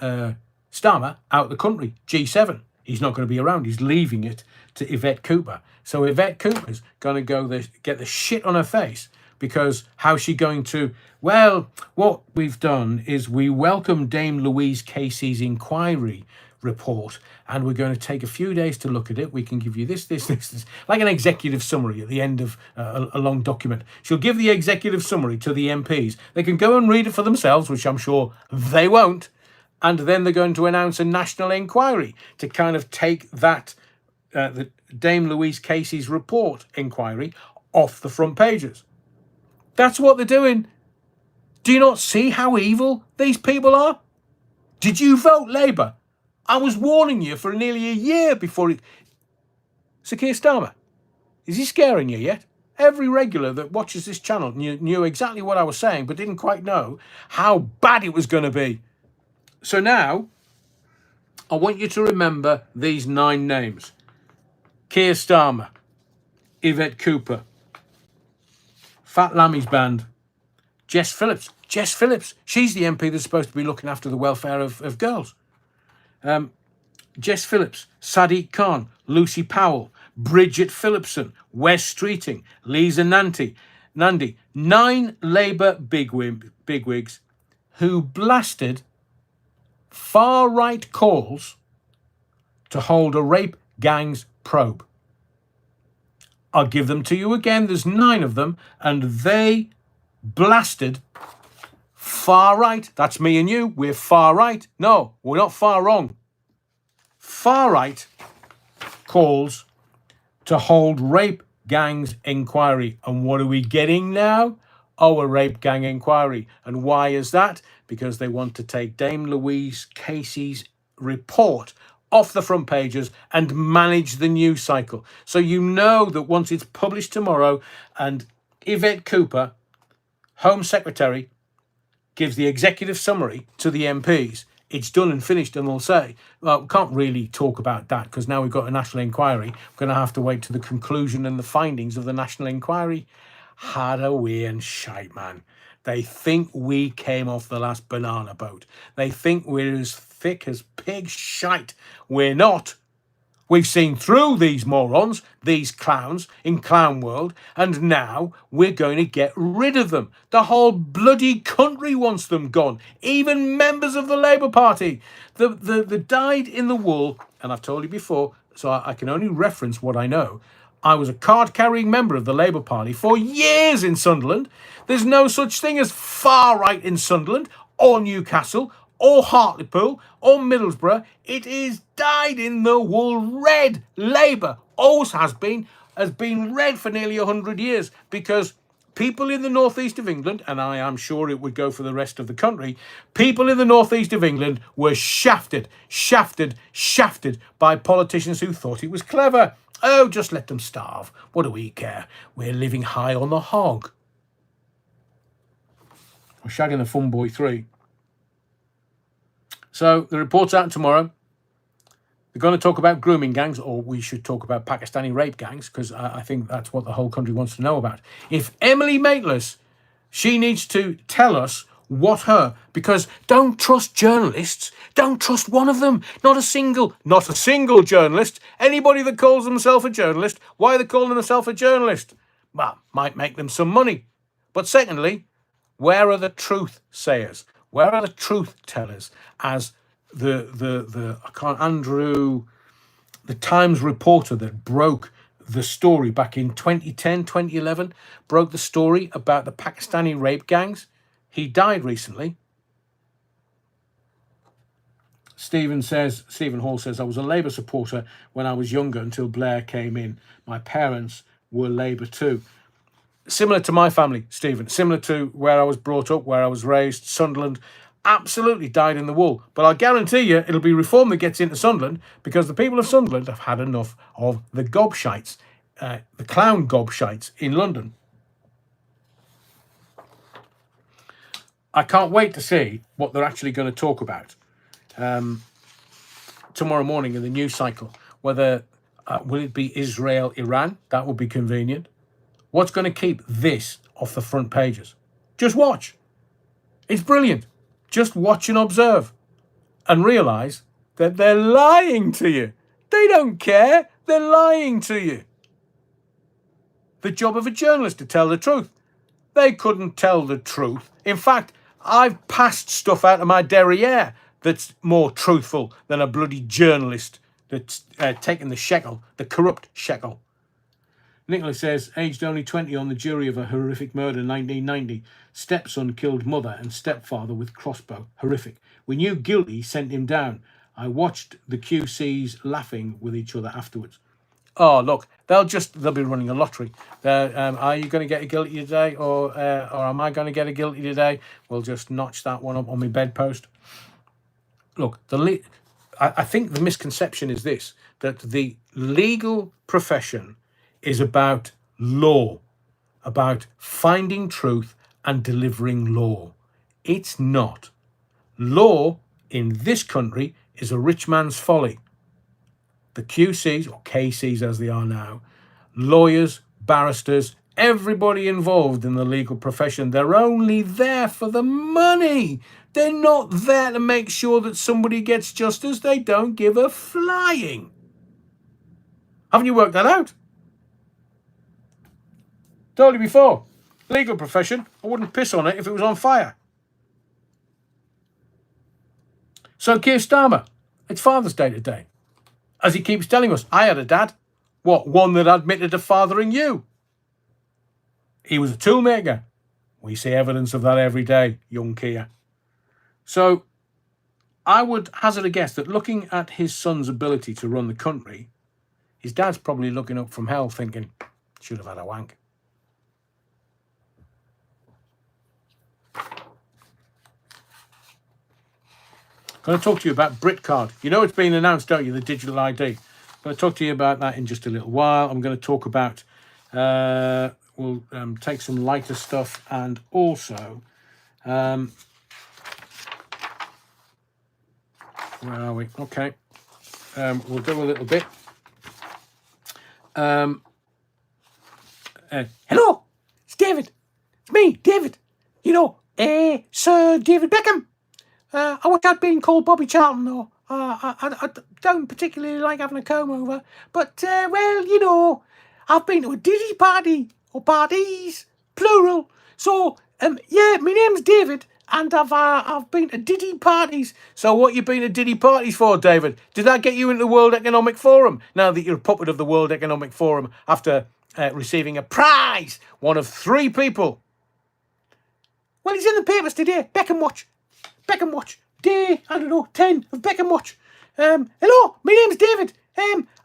Starmer out the country, G7. He's not going to be around. He's leaving it to Yvette Cooper. So Yvette Cooper's going to go get the shit on her face because how's she going to... Well, what we've done is we welcome Dame Louise Casey's inquiry report and we're going to take a few days to look at it. We can give you this, like an executive summary at the end of a long document. She'll give the executive summary to the MPs. They can go and read it for themselves, which I'm sure they won't. And then they're going to announce a national inquiry to kind of take that, the Dame Louise Casey's report inquiry off the front pages. That's what they're doing. Do you not see how evil these people are? Did you vote Labour? I was warning you for nearly a year before it... Sir Keir Starmer, is he scaring you yet? Every regular that watches this channel knew exactly what I was saying, but didn't quite know how bad it was going to be. So now, I want you to remember these 9 names. Keir Starmer, Yvette Cooper, Fat Lammy's band, Jess Phillips. Jess Phillips, she's the MP that's supposed to be looking after the welfare of girls. Jess Phillips, Sadiq Khan, Lucy Powell, Bridget Phillipson, Wes Streeting, Lisa Nandy, 9 Labour bigwigs who blasted far-right calls to hold a rape gangs probe. I'll give them to you again. There's 9 of them, and they blasted far-right. That's me and you. We're far-right. No, we're not far wrong. Far-right calls to hold rape gangs inquiry. And what are we getting now? Oh, a rape gang inquiry. And why is that? Because they want to take Dame Louise Casey's report off the front pages and manage the news cycle. So you know that once it's published tomorrow and Yvette Cooper, Home Secretary, gives the executive summary to the MPs, it's done and finished, and they'll say, well, we can't really talk about that because now we've got a national inquiry. We're going to have to wait to the conclusion and the findings of the national inquiry. Had a wee and shite, man. They think we came off the last banana boat. They think we're as thick as pig shite. We're not. We've seen through these morons, these clowns in Clown World, and now we're going to get rid of them. The whole bloody country wants them gone. Even members of the Labour Party. The dyed in the wool, and I've told you before, so I can only reference what I know. I was a card-carrying member of the Labour Party for years in Sunderland. There's no such thing as far-right in Sunderland or Newcastle or Hartlepool or Middlesbrough. It is dyed in the wool red. Labour always has been red for nearly 100 years because people in the northeast of England, and I am sure it would go for the rest of the country, people in the northeast of England were shafted by politicians who thought it was clever. Oh, just let them starve. What do we care? We're living high on the hog. We're shagging the Fun Boy 3. So the report's out tomorrow. They're going to talk about grooming gangs, or we should talk about Pakistani rape gangs, because I think that's what the whole country wants to know about. If Emily Maitlis, she needs to tell us because don't trust journalists. Don't trust one of them. Not a single journalist. Anybody that calls themselves a journalist, why are they calling themselves a journalist? Well, might make them some money. But secondly, where are the truth sayers? Where are the truth tellers? As the Times reporter that broke the story back in 2010, 2011, broke the story about the Pakistani rape gangs. He died recently. Stephen Hall says, I was a Labour supporter when I was younger until Blair came in. My parents were Labour too. Similar to my family, Stephen, similar to where I was brought up, where I was raised, Sunderland, absolutely dyed in the wool. But I guarantee you it'll be Reform that gets into Sunderland because the people of Sunderland have had enough of the gobshites, the clown gobshites in London. I can't wait to see what they're actually going to talk about tomorrow morning in the news cycle. Whether will it be Israel, Iran? That would be convenient. What's going to keep this off the front pages? Just watch. It's brilliant. Just watch and observe and realise that they're lying to you. They don't care. They're lying to you. The job of a journalist to tell the truth. They couldn't tell the truth. In fact, I've passed stuff out of my derriere that's more truthful than a bloody journalist that's taken the shekel, the corrupt shekel. Nicholas says, aged only 20 on the jury of a horrific murder in 1990. Stepson killed mother and stepfather with crossbow. Horrific. We knew guilty, sent him down. I watched the QCs laughing with each other afterwards. Oh, look, they'll be running a lottery. Are you going to get a guilty today or am I going to get a guilty today? We'll just notch that one up on my bedpost. Look, I think the misconception is this, that the legal profession is about law, about finding truth and delivering law. It's not. Law in this country is a rich man's folly. The QCs, or KCs as they are now, lawyers, barristers, everybody involved in the legal profession, they're only there for the money. They're not there to make sure that somebody gets justice. They don't give a flying. Haven't you worked that out? Told you before. Legal profession, I wouldn't piss on it if it was on fire. So Keir Starmer, it's Father's Day today. As he keeps telling us, I had a dad. What, one that admitted to fathering you? He was a toolmaker. We see evidence of that every day, young Keir. So I would hazard a guess that looking at his son's ability to run the country, his dad's probably looking up from hell thinking, should have had a wank. going to talk to you about Britcard. You know it's been announced, don't you, the digital ID? I'm going to talk to you about that in just a little while. I'm going to talk about, we'll take some lighter stuff, and also, where are we? Okay. We'll do a little bit. Hello, it's David. It's me, David. You know, Sir David Beckham. I wish I'd been called Bobby Charlton, though. I don't particularly like having a comb over. But, well, you know, I've been to a Diddy party, or parties, plural. So, yeah, my name's David, and I've been to Diddy parties. So what you been to Diddy parties for, David? Did that get you into the World Economic Forum, now that you're a puppet of the World Economic Forum, after receiving a prize? One of 3 people. Well, he's in the papers today. Beckham Watch. Beckham Watch. Day, I don't know, 10 of Beckham Watch. Hello, my name's David.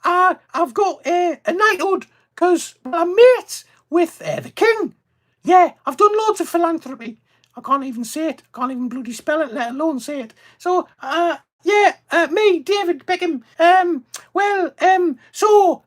I've got a knighthood because I'm mates with the king. Yeah, I've done loads of philanthropy. I can't even say it. I can't even bloody spell it, let alone say it. So, yeah, me, David Beckham. So,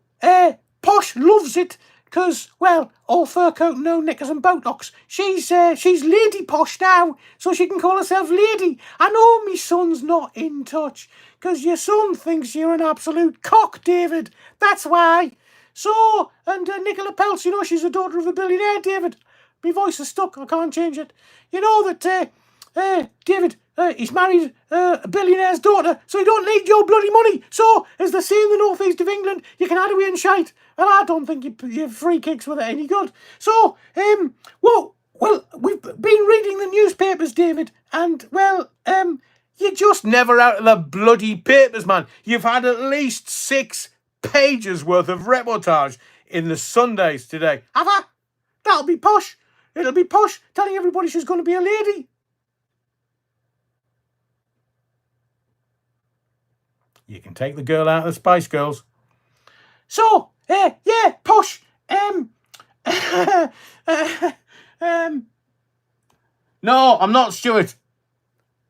Posh loves it. Because, well, all fur coat, no knickers and Botox. She's Lady Posh now, so she can call herself Lady. I know me son's not in touch, because your son thinks you're an absolute cock, David. That's why. So, and Nicola Peltz, you know, she's the daughter of a billionaire, David. My voice is stuck, I can't change it. You know that, David, he's married a billionaire's daughter, so he don't need your bloody money. So, as they say in the northeast of England, you can have away and shite. And I don't think your free kicks were any good. So, well, we've been reading the newspapers, David, and, well, you're just never out of the bloody papers, man. You've had at least 6 pages worth of reportage in the Sundays today. Have I? That'll be Posh. It'll be Posh telling everybody she's going to be a lady. You can take the girl out of the Spice Girls. So, yeah, Posh. No, I'm not, Stuart.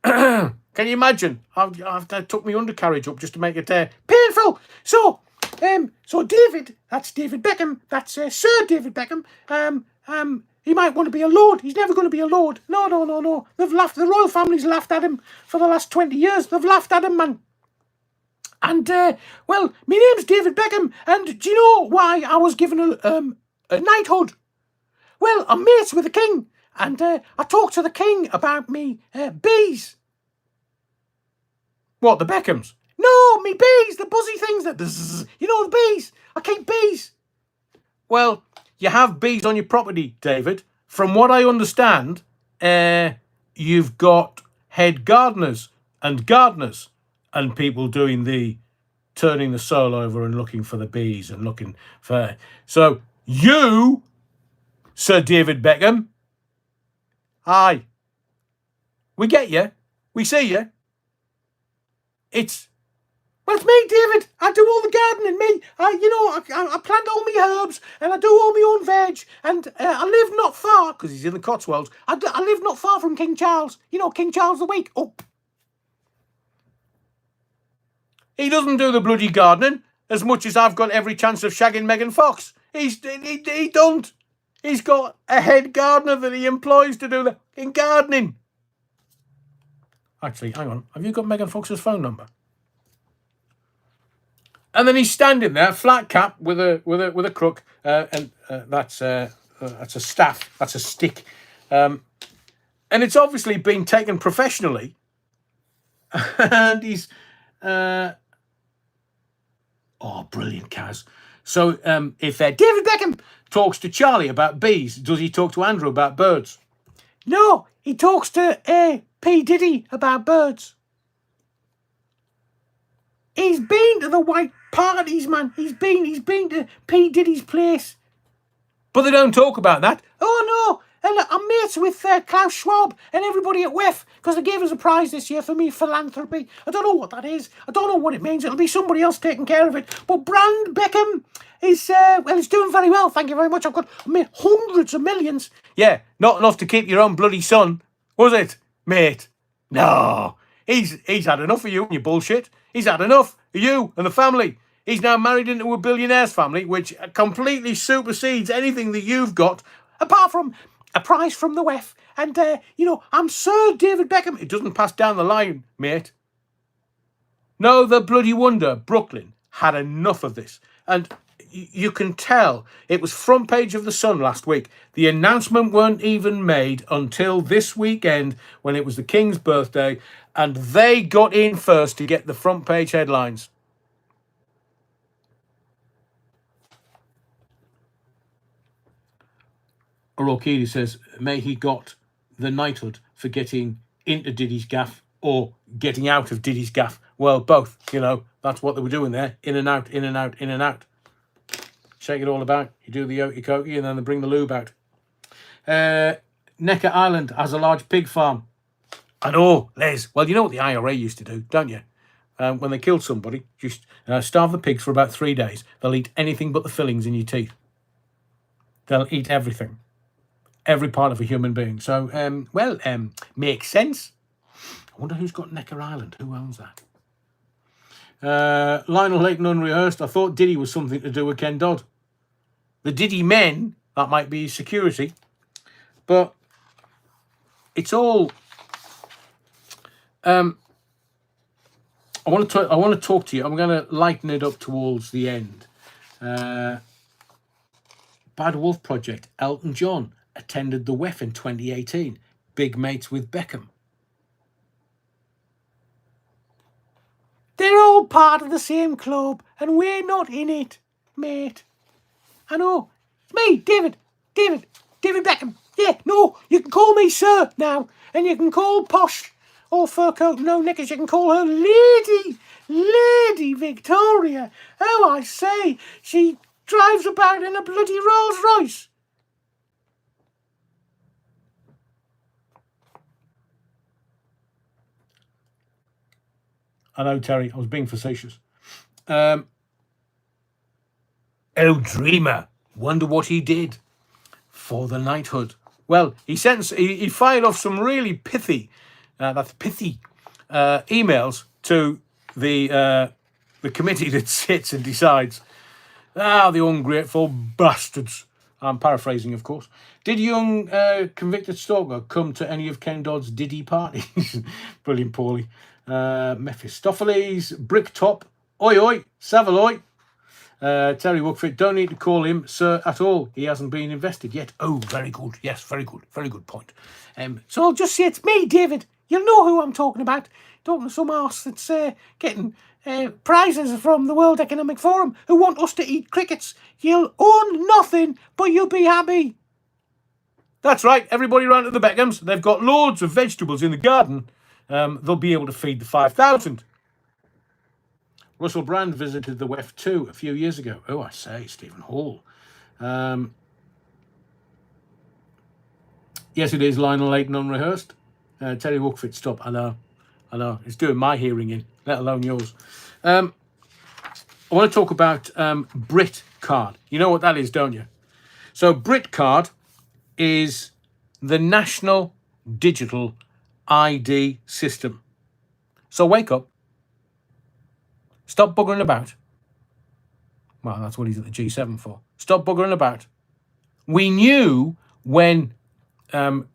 Can you imagine? I took my undercarriage up just to make it painful. So David, that's David Beckham. That's Sir David Beckham. He might want to be a lord. He's never going to be a lord. No. They've laughed. The royal family's laughed at him for the last 20 years. They've laughed at him, man. And, well, my name's David Beckham, and do you know why I was given a knighthood? Well, I'm mates with the king, and I talked to the king about me bees. What, the Beckhams? No, me bees, the buzzy things that, you know, the bees. I keep bees. Well, you have bees on your property, David. From what I understand, you've got head gardeners and people doing turning the soil over and looking for the bees and looking for. So you, Sir David Beckham, hi. We get you. We see you. It's me, David. I do all the gardening. I plant all my herbs and I do all my own veg. And I live not far, because he's in the Cotswolds. I live not far from King Charles. You know, King Charles the Weak. Oh. He doesn't do the bloody gardening as much as I've got every chance of shagging Megan Fox. He don't. He's got a head gardener that he employs to do the gardening. Actually, hang on. Have you got Megan Fox's phone number? And then he's standing there, flat cap with a crook, and that's a staff. That's a stick, and it's obviously been taken professionally. And he's. Oh, brilliant, Kaz. So if David Beckham talks to Charlie about bees, does he talk to Andrew about birds? No, he talks to P. Diddy about birds. He's been to the white parties, man. He's been to P. Diddy's place. But they don't talk about that. Oh, no. And I'm mates with Klaus Schwab and everybody at WEF, because they gave us a prize this year for me philanthropy. I don't know what that is. I don't know what it means. It'll be somebody else taking care of it. But Brand Beckham is, it's doing very well. Thank you very much. I've got hundreds of millions. Yeah, not enough to keep your own bloody son, was it, mate? No. He's had enough of you and your bullshit. He's had enough of you and the family. He's now married into a billionaire's family, which completely supersedes anything that you've got, apart from a prize from the WEF. And, I'm Sir David Beckham. It doesn't pass down the line, mate. No, the bloody wonder, Brooklyn, had enough of this. And you can tell it was front page of the Sun last week. The announcement weren't even made until this weekend when it was the King's birthday, and they got in first to get the front page headlines. Orokidi says, may he got the knighthood for getting into Diddy's gaff or getting out of Diddy's gaff. Well, both, that's what they were doing there. In and out, in and out, in and out. Shake it all about. You do the okey cokey and then they bring the lube out. Necker Island has a large pig farm. I know, Les. Well, you know what the IRA used to do, don't you? When they killed somebody, just starve the pigs for about 3 days. They'll eat anything but the fillings in your teeth. They'll eat everything. Every part of a human being. So, makes sense. I wonder who's got Necker Island. Who owns that? Lionel Layton unrehearsed. I thought Diddy was something to do with Ken Dodd. The Diddy men, that might be security. But it's all... I want to talk to you. I'm going to lighten it up towards the end. Bad Wolf Project. Elton John attended the WEF in 2018. Big mates with Beckham. They're all part of the same club, and we're not in it, mate. I know. It's me, David Beckham. Yeah, no, you can call me Sir now, and you can call Posh or Fur Coat, no knickers, you can call her Lady Victoria. Oh, I say, she drives about in a bloody Rolls Royce. I know, Terry, I was being facetious. Oh, Dreamer, wonder what he did for the knighthood. Well, he fired off some really pithy emails to the committee that sits and decides. The ungrateful bastards. I'm paraphrasing, of course. Did young convicted stalker come to any of Ken Dodd's Diddy parties? Brilliant, Paulie. Mephistopheles, Bricktop, Oi Oi, Savaloy, Terry Wookford, don't need to call him Sir at all. He hasn't been invested yet. Oh, very good. Yes, very good. Very good point. So I'll just say it's me, David. You'll know who I'm talking about. Talking to some arse that's getting prizes from the World Economic Forum who want us to eat crickets. You'll own nothing, but you'll be happy. That's right. Everybody round at the Beckhams, they've got loads of vegetables in the garden. They'll be able to feed the 5,000. Russell Brand visited the WEF too a few years ago. Oh, I say, Stephen Hall. Yes, it is Lionel Layton unrehearsed. Terry Wookford, stop. I know. It's doing my hearing in, let alone yours. I want to talk about Brit Card. You know what that is, don't you? So Brit Card is the National Digital ID system. So wake up. Stop buggering about. Well, that's what he's at the G7 for. Stop buggering about. We knew when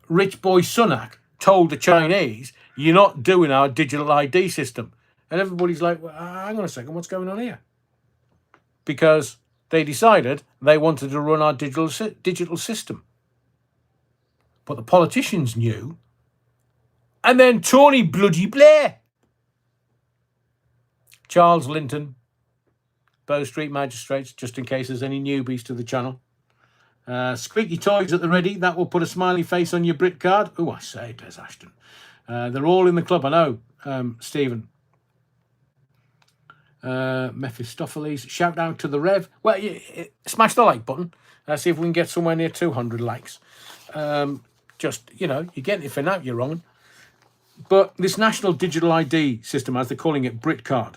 rich boy Sunak told the Chinese, you're not doing our digital ID system. And everybody's like, well, hang on a second, what's going on here? Because they decided they wanted to run our digital system. But the politicians knew. And then Tony bloody Blair. Charles Linton, Bow Street Magistrates, just in case there's any newbies to the channel. Squeaky toys at the ready. That will put a smiley face on your Brit card. Oh, I say, Des Ashton. They're all in the club, I know, Stephen. Mephistopheles. Shout out to the Rev. Well, smash the like button. See if we can get somewhere near 200 likes. Just, you're getting it for now, you're wrong. But this National Digital ID system, as they're calling it, Brit Card,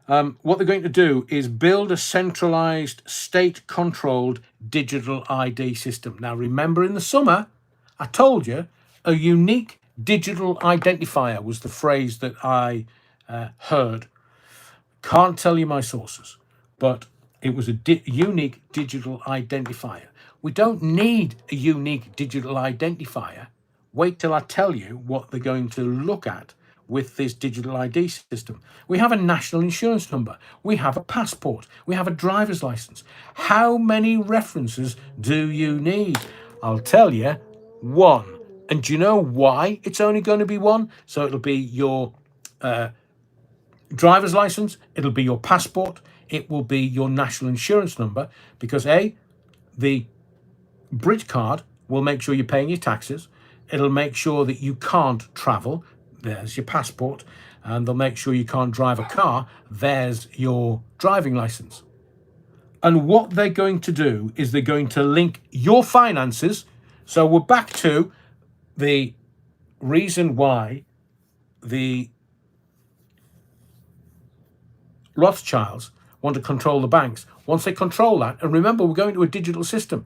what they're going to do is build a centralised, state-controlled digital ID system. Now, remember in the summer, I told you, a unique digital identifier was the phrase that I heard. Can't tell you my sources, but it was a unique digital identifier. We don't need a unique digital identifier. Wait till I tell you what they're going to look at with this digital ID system. We have a national insurance number. We have a passport. We have a driver's license. How many references do you need? I'll tell you, one. And do you know why it's only going to be one? So it'll be your driver's license, it'll be your passport, it will be your national insurance number, because the Brit card will make sure you're paying your taxes. It'll make sure that you can't travel. There's your passport. And they'll make sure you can't drive a car. There's your driving license. And what they're going to do is they're going to link your finances. So we're back to the reason why the Rothschilds want to control the banks. Once they control that, and remember, we're going to a digital system.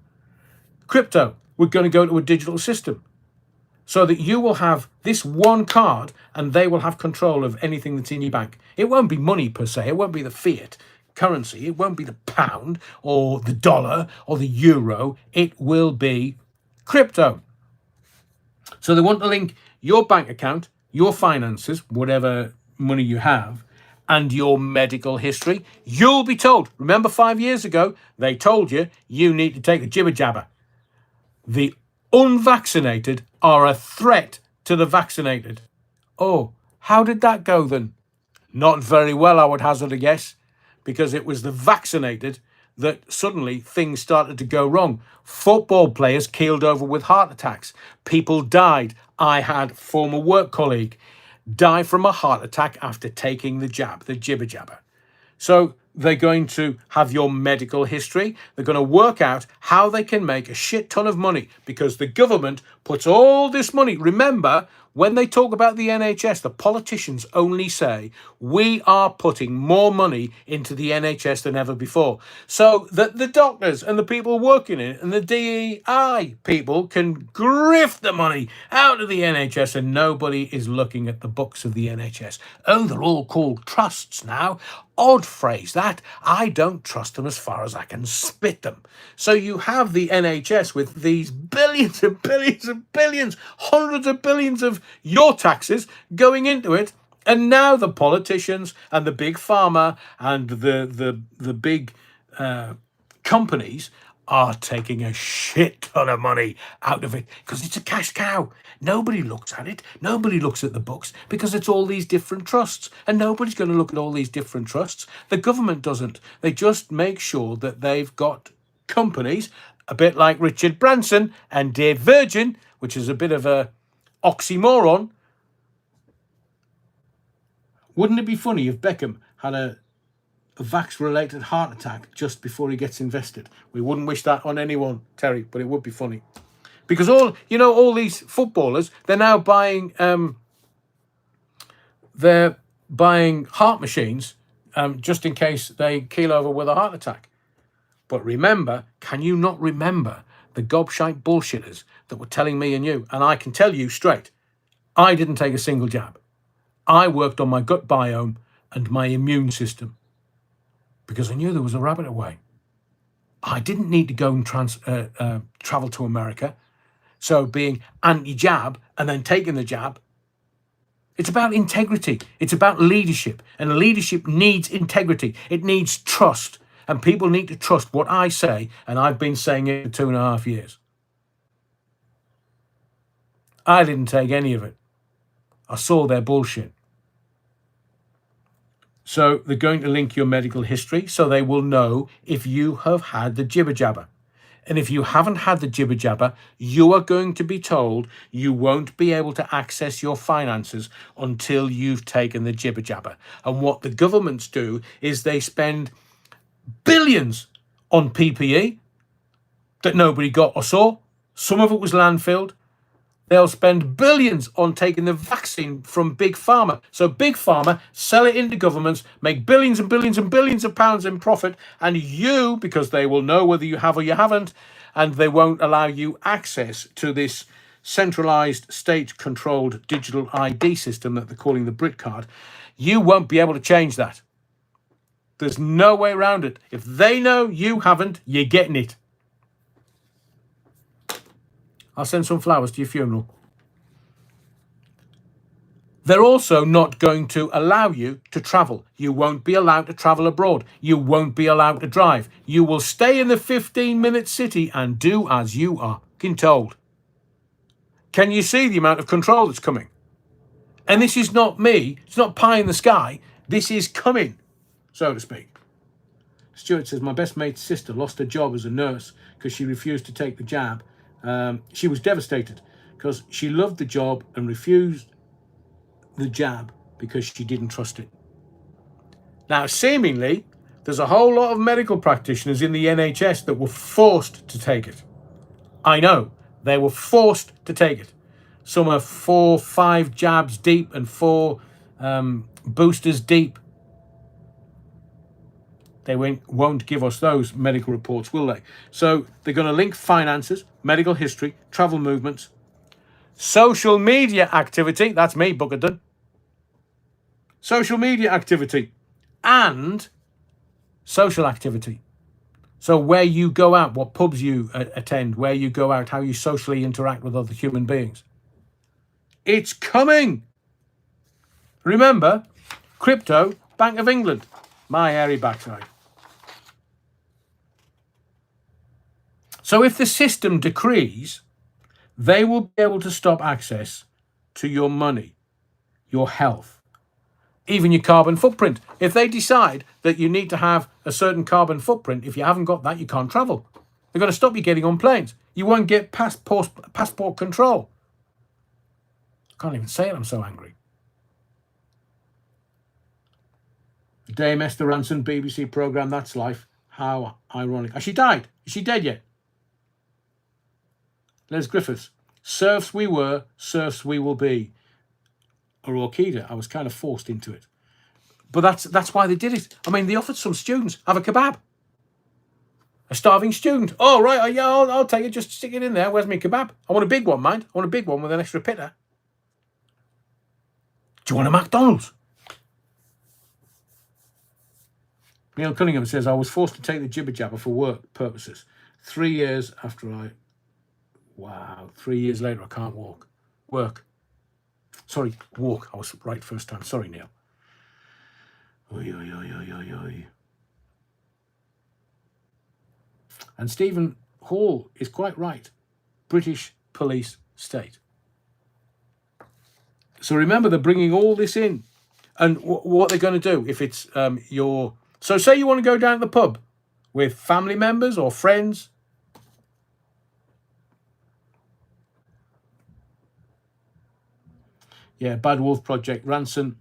Crypto, we're going to go to a digital system. So that you will have this one card and they will have control of anything that's in your bank. It won't be money per se. It won't be the fiat currency. It won't be the pound or the dollar or the euro. It will be crypto. So they want to link your bank account, your finances, whatever money you have, and your medical history. You'll be told. Remember 5 years ago, they told you you need to take a jibber jabber. The unvaccinated are a threat to the vaccinated. Oh, how did that go then? Not very well, I would hazard a guess, because it was the vaccinated that suddenly things started to go wrong. Football players keeled over with heart attacks. People died. I had a former work colleague die from a heart attack after taking the jab, the jibber jabber. So they're going to have your medical history. They're going to work out how they can make a shit ton of money, because the government puts all this money. Remember, when they talk about the NHS, the politicians only say, we are putting more money into the NHS than ever before, so that the doctors and the people working in it and the DEI people can grift the money out of the NHS, and nobody is looking at the books of the NHS. Oh, they're all called trusts now. Odd phrase that. I don't trust them as far as I can spit them. So you have the NHS with these billions and billions and billions, hundreds of billions of your taxes going into it. And now the politicians and the big pharma and the big companies are taking a shit ton of money out of it, because it's a cash cow. Nobody looks at it. Nobody looks at the books, because it's all these different trusts, and nobody's going to look at all these different trusts. The government doesn't. They just make sure that they've got companies, a bit like Richard Branson and Dave Virgin, which is a bit of a oxymoron. Wouldn't it be funny if Beckham had a vax-related heart attack just before he gets invested? We wouldn't wish that on anyone, Terry, but it would be funny. Because all these footballers, they're now buying heart machines just in case they keel over with a heart attack. But remember, can you not remember the gobshite bullshitters that were telling me and you? And I can tell you straight, I didn't take a single jab. I worked on my gut biome and my immune system, because I knew there was a rabbit away. I didn't need to go and travel to America. So being anti-jab and then taking the jab, it's about integrity. It's about leadership. And leadership needs integrity. It needs trust. And people need to trust what I say. And I've been saying it for 2.5 years. I didn't take any of it. I saw their bullshit. So they're going to link your medical history, so they will know if you have had the jibber jabber. And if you haven't had the jibber jabber, you are going to be told you won't be able to access your finances until you've taken the jibber jabber. And what the governments do is they spend billions on PPE that nobody got or saw. Some of it was landfilled. They'll spend billions on taking the vaccine from Big Pharma. So Big Pharma sell it into governments, make billions and billions and billions of pounds in profit, and you, because they will know whether you have or you haven't, and they won't allow you access to this centralised, state-controlled digital ID system that they're calling the Brit card, you won't be able to change that. There's no way around it. If they know you haven't, you're getting it. I'll send some flowers to your funeral. They're also not going to allow you to travel. You won't be allowed to travel abroad. You won't be allowed to drive. You will stay in the 15-minute city and do as you are told. Can you see the amount of control that's coming? And this is not me. It's not pie in the sky. This is coming, so to speak. Stuart says, my best mate's sister lost her job as a nurse because she refused to take the jab. She was devastated because she loved the job and refused the jab because she didn't trust it. Now, seemingly, there's a whole lot of medical practitioners in the NHS that were forced to take it. I know, they were forced to take it. Some are 4, 5 jabs deep and 4 boosters deep. They won't give us those medical reports, will they? So they're going to link finances, medical history, travel movements, social media activity, that's me, Buckerton, social media activity, and social activity. So where you go out, what pubs you attend, where you go out, how you socially interact with other human beings. It's coming. Remember, crypto, Bank of England, my hairy backside. So if the system decrees, they will be able to stop access to your money, your health, even your carbon footprint. If they decide that you need to have a certain carbon footprint, if you haven't got that, you can't travel. They're going to stop you getting on planes. You won't get passport control. I can't even say it, I'm so angry. Dame Esther Ranson, BBC programme, That's Life. How ironic. Has she died? Is she dead yet? Les Griffiths. Serfs we were, serfs we will be. Or Orkida, I was kind of forced into it. But that's why they did it. I mean, they offered some students, have a kebab. A starving student. Oh, right, yeah, I'll take it, just stick it in there. Where's my kebab? I want a big one, mind. I want a big one with an extra pitta. Do you want a McDonald's? Neil Cunningham says, I was forced to take the jibber jabber for work purposes. 3 years after Wow, 3 years later, I can't walk. Sorry, walk. I was right first time. Sorry, Neil. Oy, oy, oy, oy, oy, oy. And Stephen Hall is quite right. British police state. So remember, they're bringing all this in. And what they're going to do, if it's your... So say you want to go down to the pub with family members or friends. Yeah, Bad Wolf Project, Ranson,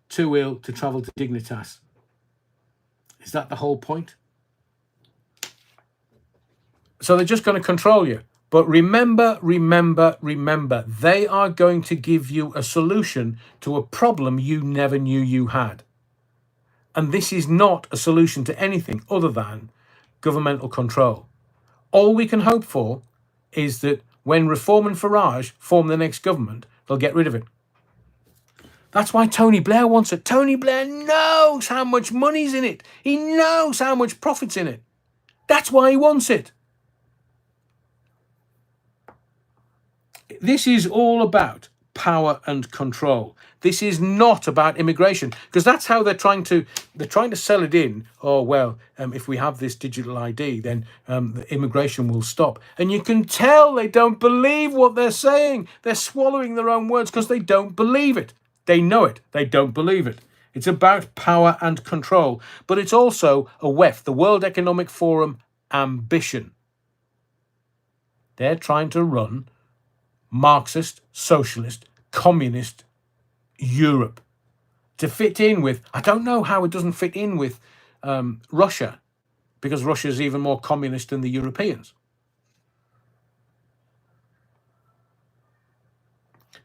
too ill to travel to Dignitas. Is that the whole point? So they're just going to control you. But remember, they are going to give you a solution to a problem you never knew you had. And this is not a solution to anything other than governmental control. All we can hope for is that when Reform and Farage form the next government, they'll get rid of it. That's why Tony Blair wants it. Tony Blair knows how much money's in it. He knows how much profit's in it. That's why he wants it. This is all about power and control. This is not about immigration, because that's how they're trying to sell it in. Oh, well, if we have this digital ID, then the immigration will stop. And you can tell they don't believe what they're saying. They're swallowing their own words because they don't believe it. They know it. They don't believe it. It's about power and control. But it's also a WEF, the World Economic Forum, ambition. They're trying to run Marxist, socialist, communist Europe to fit in with... I don't know how it doesn't fit in with Russia, because Russia is even more communist than the Europeans.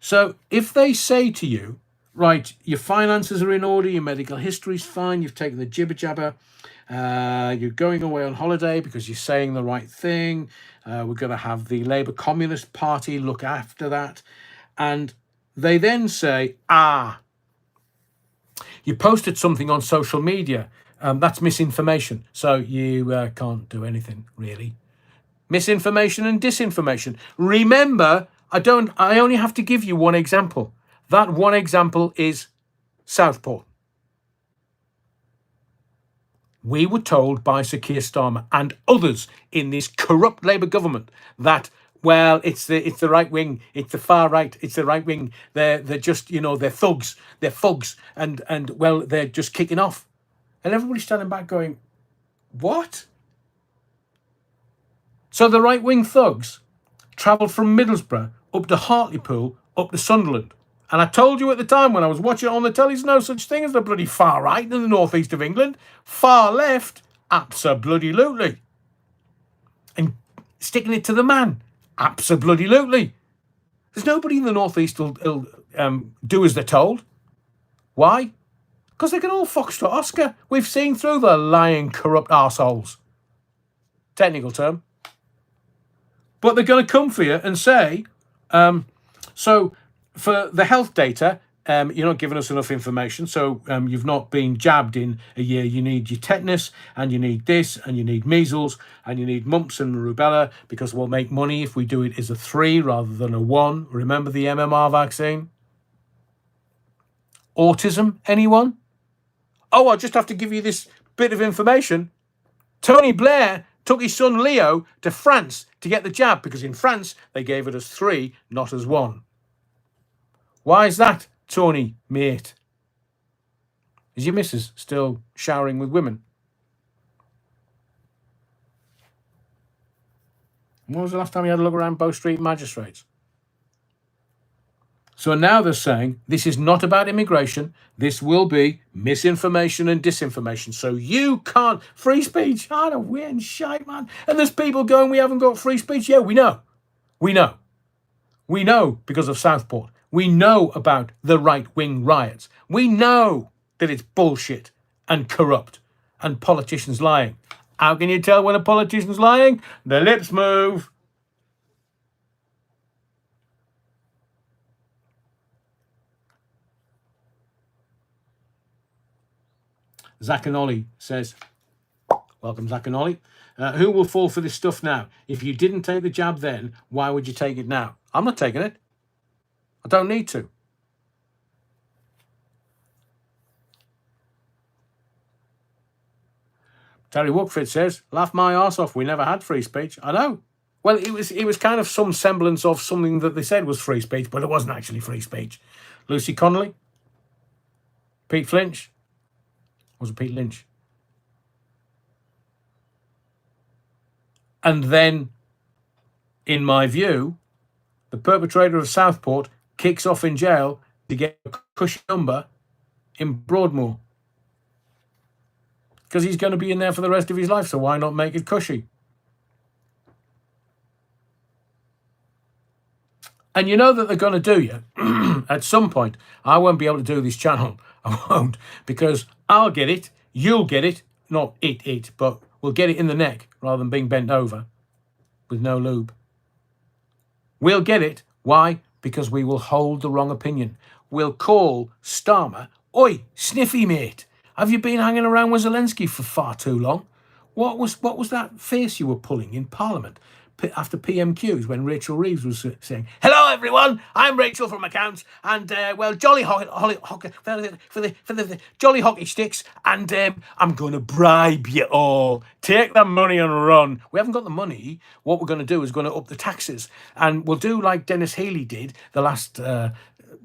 So if they say to you, right, your finances are in order, your medical history's fine, you've taken the jibber jabber, you're going away on holiday because you're saying the right thing, We're going to have the Labour Communist Party look after that. And they then say, you posted something on social media. That's misinformation. So you can't do anything, really. Misinformation and disinformation. Remember, I only have to give you one example. That one example is Southport. We were told by Sir Keir Starmer and others in this corrupt Labour government that, well, it's the right wing, it's the far right, it's the right wing. They're just, they're thugs, and well, they're just kicking off. And everybody's standing back going, what? So the right wing thugs travelled from Middlesbrough up to Hartlepool, up to Sunderland. And I told you at the time when I was watching it on the telly, there's no such thing as the bloody far right in the northeast of England. Far left, abso-bloody-lutely. And sticking it to the man, abso-bloody-lutely. There's nobody in the northeast who'll do as they're told. Why? Because they can all foxtrot Oscar. We've seen through the lying, corrupt arseholes. Technical term. But they're going to come for you and say, so for the health data, you're not giving us enough information. So you've not been jabbed in a year. You need your tetanus, and you need this, and you need measles, and you need mumps and rubella, because we'll make money if we do it as a 3 rather than a 1. Remember the MMR vaccine? Autism, anyone? Oh, I just have to give you this bit of information. Tony Blair took his son Leo to France to get the jab, because in France they gave it as 3, not as 1. Why is that, Tony, mate? Is your missus still showering with women? When was the last time you had a look around Bow Street Magistrates? So now they're saying this is not about immigration. This will be misinformation and disinformation. So you can't... Free speech? I don't win shite, man. And there's people going, we haven't got free speech. Yeah, we know. We know. We know because of Southport. We know about the right-wing riots. We know that it's bullshit and corrupt and politicians lying. How can you tell when a politician's lying? The lips move. Zach and Ollie says, welcome, Zach and Ollie. Who will fall for this stuff now? If you didn't take the jab then, why would you take it now? I'm not taking it. I don't need to. Terry Wookford says, laugh my arse off. We never had free speech. I know. Well, it was kind of some semblance of something that they said was free speech, but it wasn't actually free speech. Lucy Connolly, Pete Flinch. Was it Pete Lynch? And then, in my view, the perpetrator of Southport kicks off in jail to get a cushy number in Broadmoor. Because he's going to be in there for the rest of his life, so why not make it cushy? And you know that they're going to do you. At some point, I won't be able to do this channel. I won't, because I'll get it, you'll get it, not it, but we'll get it in the neck rather than being bent over with no lube. We'll get it. Why? Because we will hold the wrong opinion. We'll call Starmer, oi, sniffy mate, have you been hanging around with Zelensky for far too long? What was that face you were pulling in Parliament after PMQs when Rachel Reeves was saying, hello everyone, I'm Rachel from Accounts, and jolly for the jolly hockey sticks, and I'm going to bribe you all. Take that money and run. We haven't got the money. What we're going to do is going to up the taxes, and we'll do like Dennis Healey did the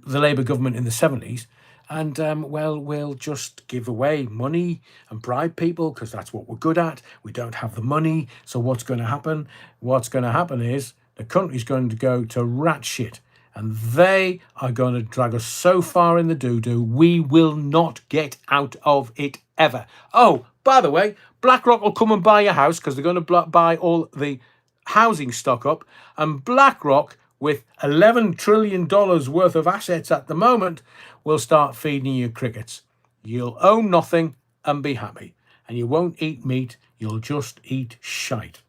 Labour government in the 70s. And, we'll just give away money and bribe people because that's what we're good at. We don't have the money. So what's going to happen? What's going to happen is the country's going to go to rat shit. And they are going to drag us so far in the doo-doo, we will not get out of it ever. Oh, by the way, BlackRock will come and buy your house because they're going to buy all the housing stock up. And BlackRock, with $11 trillion worth of assets at the moment, will start feeding you crickets. You'll own nothing and be happy. And you won't eat meat, you'll just eat shite.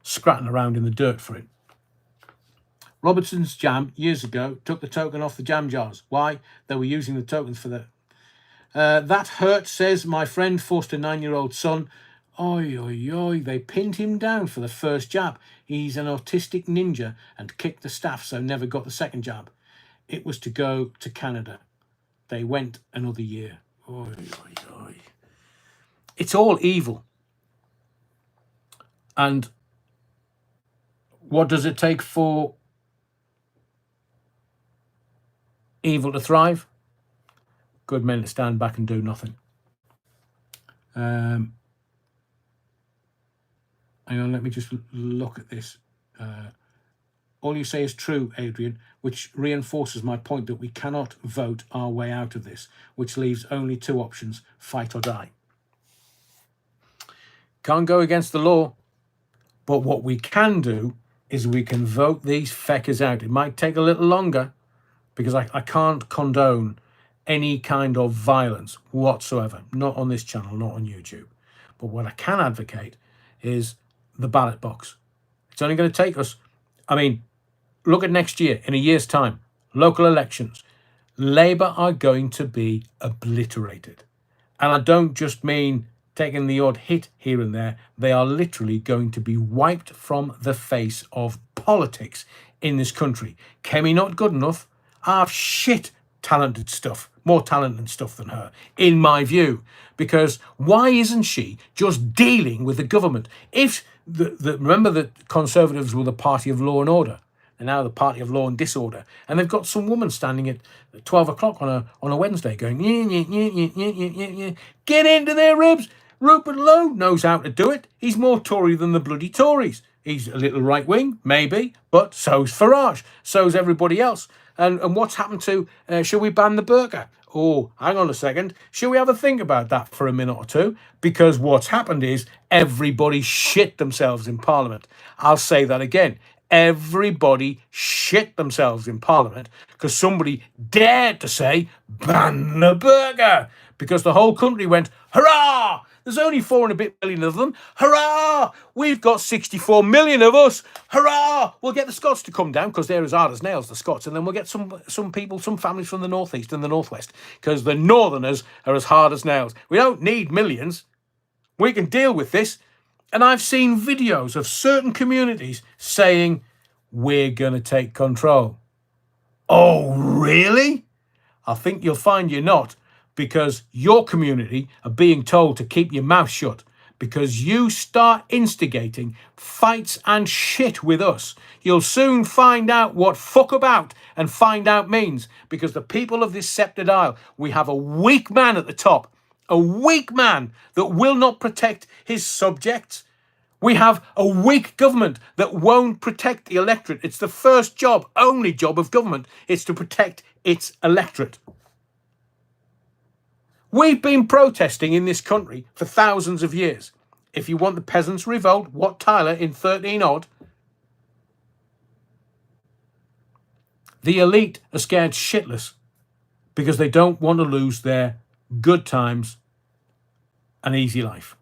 scratching around in the dirt for it. Robertson's Jam, years ago, took the token off the jam jars. Why? They were using the tokens for the... that hurt, says my friend forced a 9-year-old son. Oi, oi, oi, they pinned him down for the first jab. He's an autistic ninja and kicked the staff, so never got the second jab. It was to go to Canada. They went another year. Oi, oi, oi. It's all evil. And what does it take for evil to thrive? Good men to stand back and do nothing. Hang on, let me just look at this. All you say is true, Adrian, which reinforces my point that we cannot vote our way out of this, which leaves only two options, fight or die. Can't go against the law, but what we can do is we can vote these feckers out. It might take a little longer because I can't condone any kind of violence whatsoever, not on this channel, not on YouTube. But what I can advocate is the ballot box. It's only going to take us, I mean, look at next year, in a year's time, local elections. Labour are going to be obliterated. And I don't just mean taking the odd hit here and there. They are literally going to be wiped from the face of politics in this country. Kemi not good enough. I've shit talented stuff, more talented stuff than her, in my view. Because why isn't she just dealing with the government? If remember that Conservatives were the party of law and order, and now the party of law and disorder, and they've got some woman standing at 12 o'clock on a Wednesday going, get into their ribs. Rupert Lowe knows how to do it. He's more Tory than the bloody Tories. He's a little right wing, maybe, but so's Farage, so's everybody else. And what's happened to, shall we ban the burqa? Oh, hang on a second. Shall we have a think about that for a minute or two? Because what's happened is everybody shit themselves in Parliament. I'll say that again. Everybody shit themselves in Parliament because somebody dared to say, ban the burqa. Because the whole country went, hurrah! There's only 4 and a bit million of them. Hurrah! We've got 64 million of us. Hurrah! We'll get the Scots to come down because they're as hard as nails, the Scots. And then we'll get some people, some families from the northeast and the northwest because the northerners are as hard as nails. We don't need millions. We can deal with this. And I've seen videos of certain communities saying, we're going to take control. Oh, really? I think you'll find you're not. Because your community are being told to keep your mouth shut because you start instigating fights and shit with us. You'll soon find out what fuck about and find out means because the people of this sceptred isle, we have a weak man at the top, a weak man that will not protect his subjects. We have a weak government that won't protect the electorate. It's the first job, only job of government. It's to protect its electorate. We've been protesting in this country for thousands of years. If you want the peasants' revolt, Wat Tyler in 13 odd, the elite are scared shitless because they don't want to lose their good times and easy life.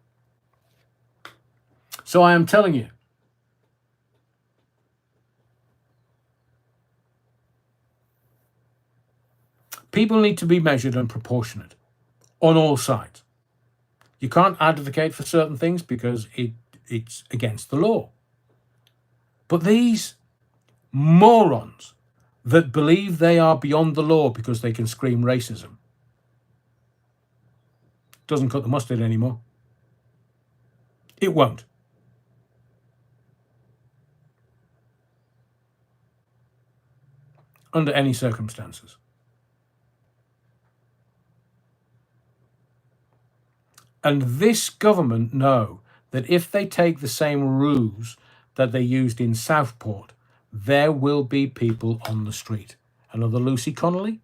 So I am telling you, people need to be measured and proportionate. On all sides. You can't advocate for certain things because it's against the law. But these morons that believe they are beyond the law because they can scream racism doesn't cut the mustard anymore. It won't. Under any circumstances. And this government know that if they take the same ruse that they used in Southport, there will be people on the street. Another Lucy Connolly?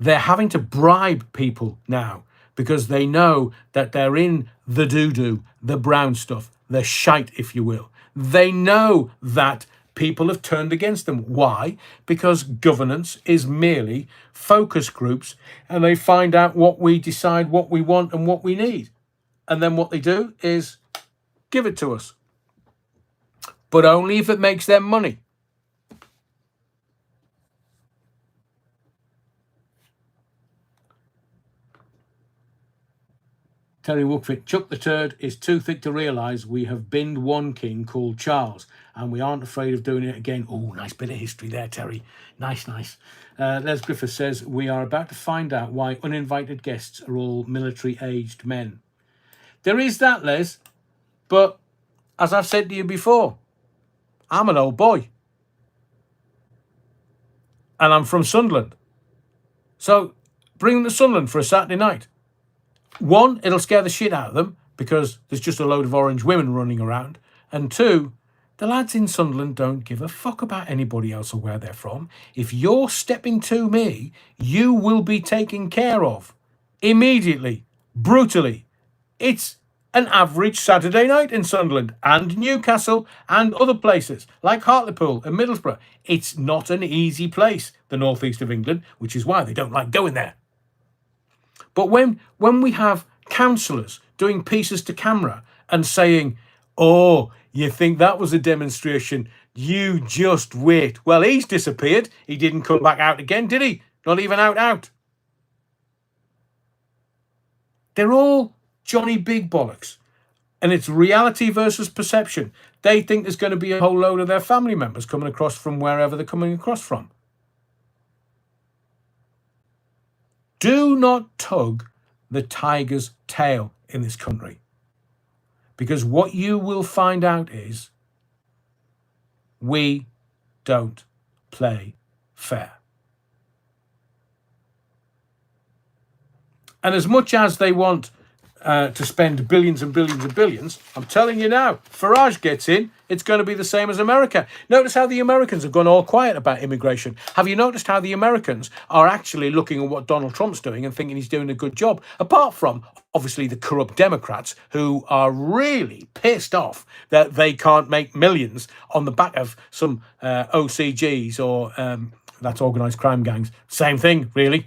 They're having to bribe people now because they know that they're in the doo-doo, the brown stuff, the shite, if you will. They know that people have turned against them. Why? Because governance is merely focus groups and they find out what we decide, what we want and what we need. And then what they do is give it to us. but only if it makes them money. Terry Wookfit, Chuck the Turd is too thick to realise we have binned one king called Charles, and we aren't afraid of doing it again. Oh, nice bit of history there, Terry. Nice. Les Griffith says, we are about to find out why uninvited guests are all military-aged men. There is that, Les, but as I've said to you before, I'm an old boy. And I'm from Sunderland. So bring them to Sunderland for a Saturday night. One, it'll scare the shit out of them because there's just a load of orange women running around. And two, the lads in Sunderland don't give a fuck about anybody else or where they're from. If you're stepping to me, you will be taken care of immediately, brutally. It's an average Saturday night in Sunderland and Newcastle and other places like Hartlepool and Middlesbrough. It's not an easy place, the northeast of England, which is why they don't like going there. But when we have councillors doing pieces to camera and saying, oh, you think that was a demonstration? You just wait. Well, he's disappeared. He didn't come back out again, did he? Not even out. They're all Johnny Big Bollocks. And it's reality versus perception. They think there's going to be a whole load of their family members coming across from wherever they're coming across from. Do not tug the tiger's tail in this country. Because what you will find out is we don't play fair. And as much as they want to spend billions and billions and billions, I'm telling you now, Farage gets in, it's going to be the same as America. Notice how the Americans have gone all quiet about immigration. Have you noticed how the Americans are actually looking at what Donald Trump's doing and thinking he's doing a good job? Apart from, obviously, the corrupt Democrats who are really pissed off that they can't make millions on the back of some OCGs or that's organised crime gangs. Same thing, really.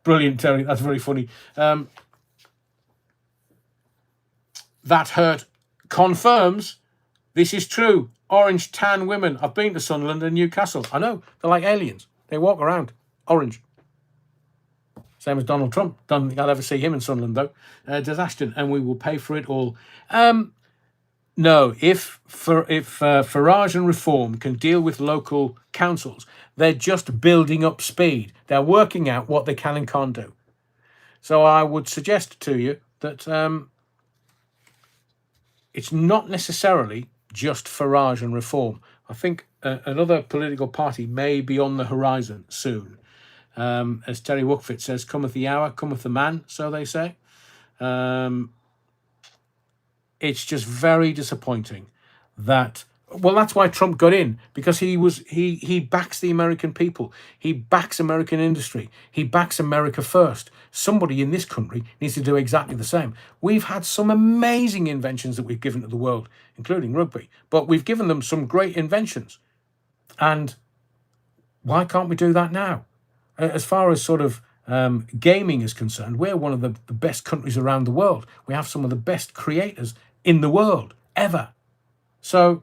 Brilliant, Terry. That's very funny. That hurt confirms this is true. Orange tan women. I've been to Sunderland and Newcastle. I know. They're like aliens. They walk around orange. Same as Donald Trump. Don't think I'll ever see him in Sunderland, though. Does Ashton, and we will pay for it all. No, if Farage and Reform can deal with local councils, they're just building up speed. They're working out what they can and can't do. So I would suggest to you that it's not necessarily just Farage and Reform. I think another political party may be on the horizon soon. As Terry Wookfit says, cometh the hour, cometh the man, so they say. It's just very disappointing that, well, that's why Trump got in, because he backs the American people. He backs American industry. He backs America first. Somebody in this country needs to do exactly the same. We've had some amazing inventions that we've given to the world, including rugby, but we've given them some great inventions. And why can't we do that now? As far as sort of gaming is concerned, we're one of the best countries around the world. We have some of the best creators in the world ever. So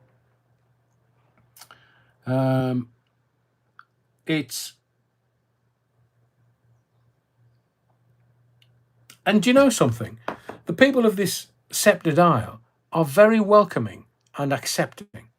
it's, and do you know something? The people of this sceptred isle are very welcoming and accepting.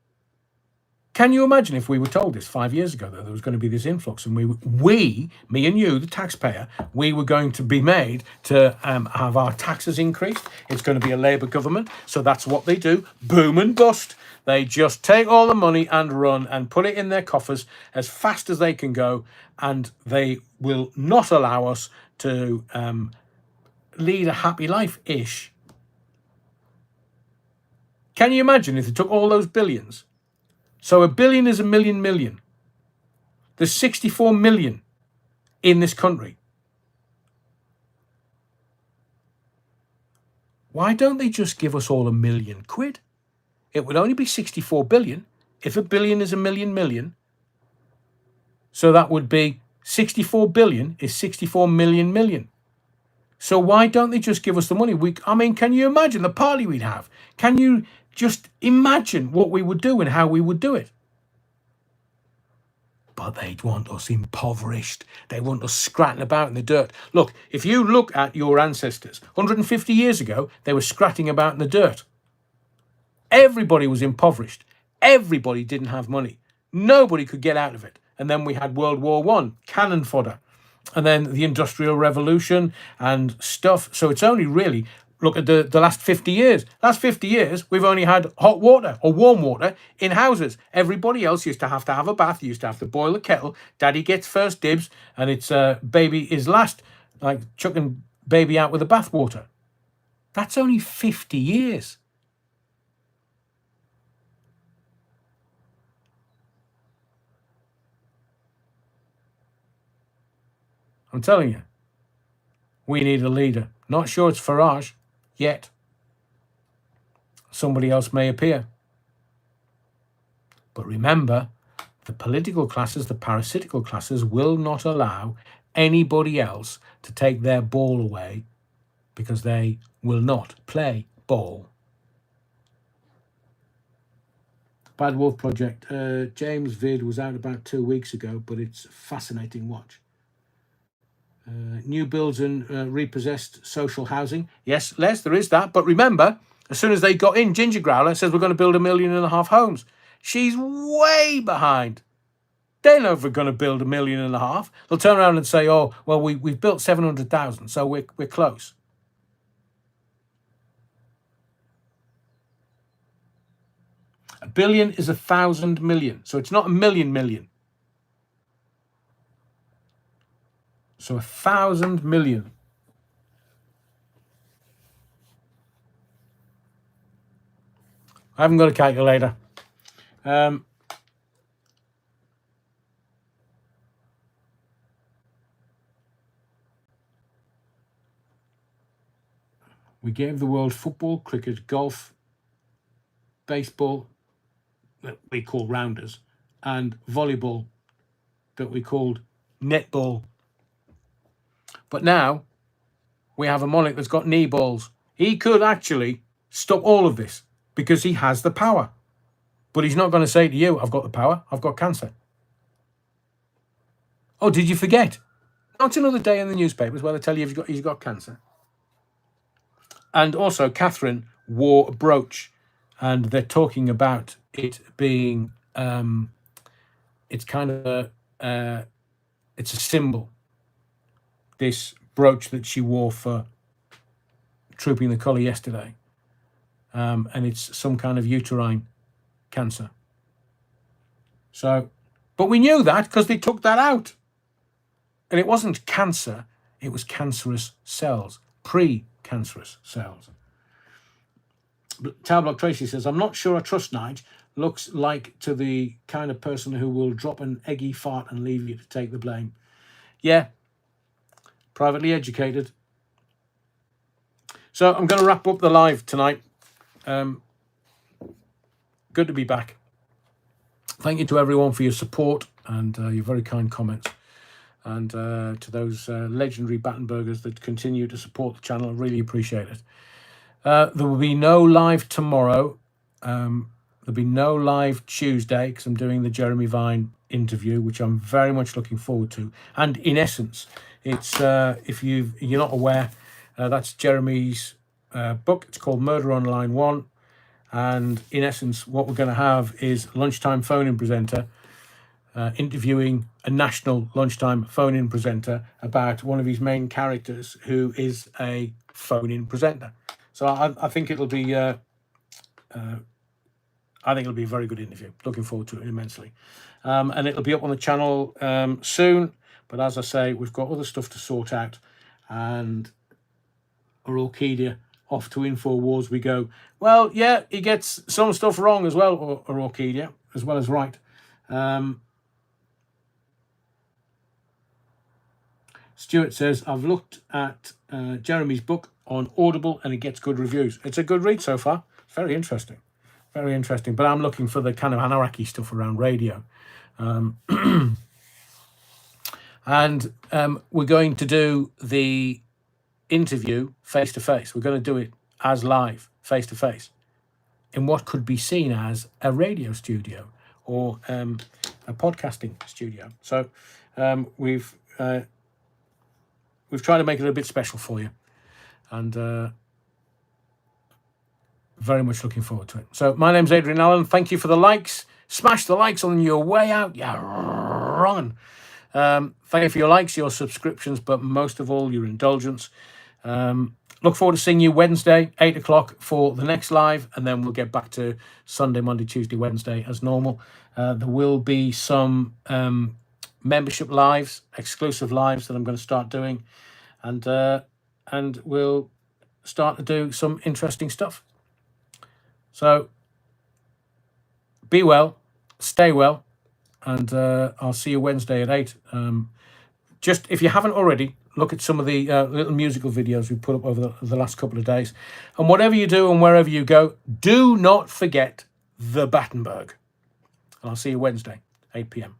Can you imagine if we were told this 5 years ago that there was going to be this influx, and we, me and you, the taxpayer, we were going to be made to have our taxes increased? It's going to be a Labour government, so that's what they do, boom and bust. They just take all the money and run and put it in their coffers as fast as they can go, and they will not allow us to lead a happy life-ish. Can you imagine if they took all those billions? So a billion is a million. There's 64 million in this country. Why don't they just give us all £1 million? It would only be 64 billion if a billion is a million. So that would be 64 billion is 64 million. So why don't they just give us the money? I mean, can you imagine the party we'd have? Can you just imagine what we would do and how we would do it? But they'd want us impoverished. They want us scratting about in the dirt. Look, if you look at your ancestors, 150 years ago, they were scratting about in the dirt. Everybody was impoverished. Everybody didn't have money. Nobody could get out of it. And then we had World War I, cannon fodder. And then the Industrial Revolution and stuff. So it's only really, look at the last 50 years. Last 50 years, we've only had hot water or warm water in houses. Everybody else used to have a bath, used to have to boil a kettle. Daddy gets first dibs, and it's baby is last, like chucking baby out with the bath water. That's only 50 years. I'm telling you, we need a leader. Not sure it's Farage yet. Somebody else may appear. But remember, the political classes, the parasitical classes, will not allow anybody else to take their ball away, because they will not play ball. Bad Wolf Project. James' vid was out about 2 weeks ago, but it's a fascinating watch. New builds and repossessed social housing. Yes, Les, there is that. But remember, as soon as they got in, Ginger Growler says we're going to build 1.5 million homes. She's way behind. They're never going to build 1.5 million. They'll turn around and say, oh, well, we've built 700,000, so we're close. A billion is 1,000 million. So it's not a million. So 1,000 million. I haven't got a calculator. We gave the world football, cricket, golf, baseball, that we call rounders, and volleyball, that we called netball. But now we have a monarch that's got knee balls. He could actually stop all of this because he has the power. But he's not going to say to you, I've got the power, I've got cancer. Oh, did you forget? Not another day in the newspapers where they tell you he's got cancer. And also, Catherine wore a brooch, and they're talking about it being, it's kind of it's a symbol. This brooch that she wore for trooping the colour yesterday, and it's some kind of uterine cancer. So, but we knew that because they took that out, and it wasn't cancer; it was cancerous cells, pre-cancerous cells. But Talblock Tracy says, I'm not sure I trust Nige. Looks like to the kind of person who will drop an eggy fart and leave you to take the blame. Yeah. Privately educated. So I'm going to wrap up the live tonight. Good to be back. Thank you to everyone for your support and your very kind comments. And to those legendary Battenbergers that continue to support the channel, I really appreciate it. There will be no live tomorrow. There'll be no live Tuesday because I'm doing the Jeremy Vine interview, which I'm very much looking forward to. And in essence, it's if you're not aware, that's Jeremy's book. It's called Murder on Line 1. And in essence, what we're going to have is lunchtime phone-in presenter interviewing a national lunchtime phone-in presenter about one of his main characters who is a phone-in presenter. So I think it'll be a very good interview. Looking forward to it immensely. And it'll be up on the channel soon. But as I say, we've got other stuff to sort out. And Orchidia, off to InfoWars we go. Well, yeah, he gets some stuff wrong as well, Orchidia, as well as right. Stuart says, I've looked at Jeremy's book on Audible and it gets good reviews. It's a good read so far. It's very interesting. Very interesting. But I'm looking for the kind of anarchy stuff around radio. And we're going to do the interview face to face. We're going to do it as live, face to face, in what could be seen as a radio studio or a podcasting studio. So we've tried to make it a bit special for you, and very much looking forward to it. So my name's Adrian Allen. Thank you for the likes. Smash the likes on your way out. Yeah, wrong. Thank you for your likes, your subscriptions, but most of all, your indulgence. Look forward to seeing you Wednesday, 8 o'clock for the next live, and then we'll get back to Sunday, Monday, Tuesday, Wednesday as normal. There will be some membership lives, exclusive lives that I'm going to start doing, and we'll start to do some interesting stuff. So be well, stay well, and I'll see you Wednesday at 8. Just if you haven't already, look at some of the little musical videos we put up over the last couple of days. And whatever you do and wherever you go, do not forget the Battenberg. And I'll see you Wednesday, 8 p.m.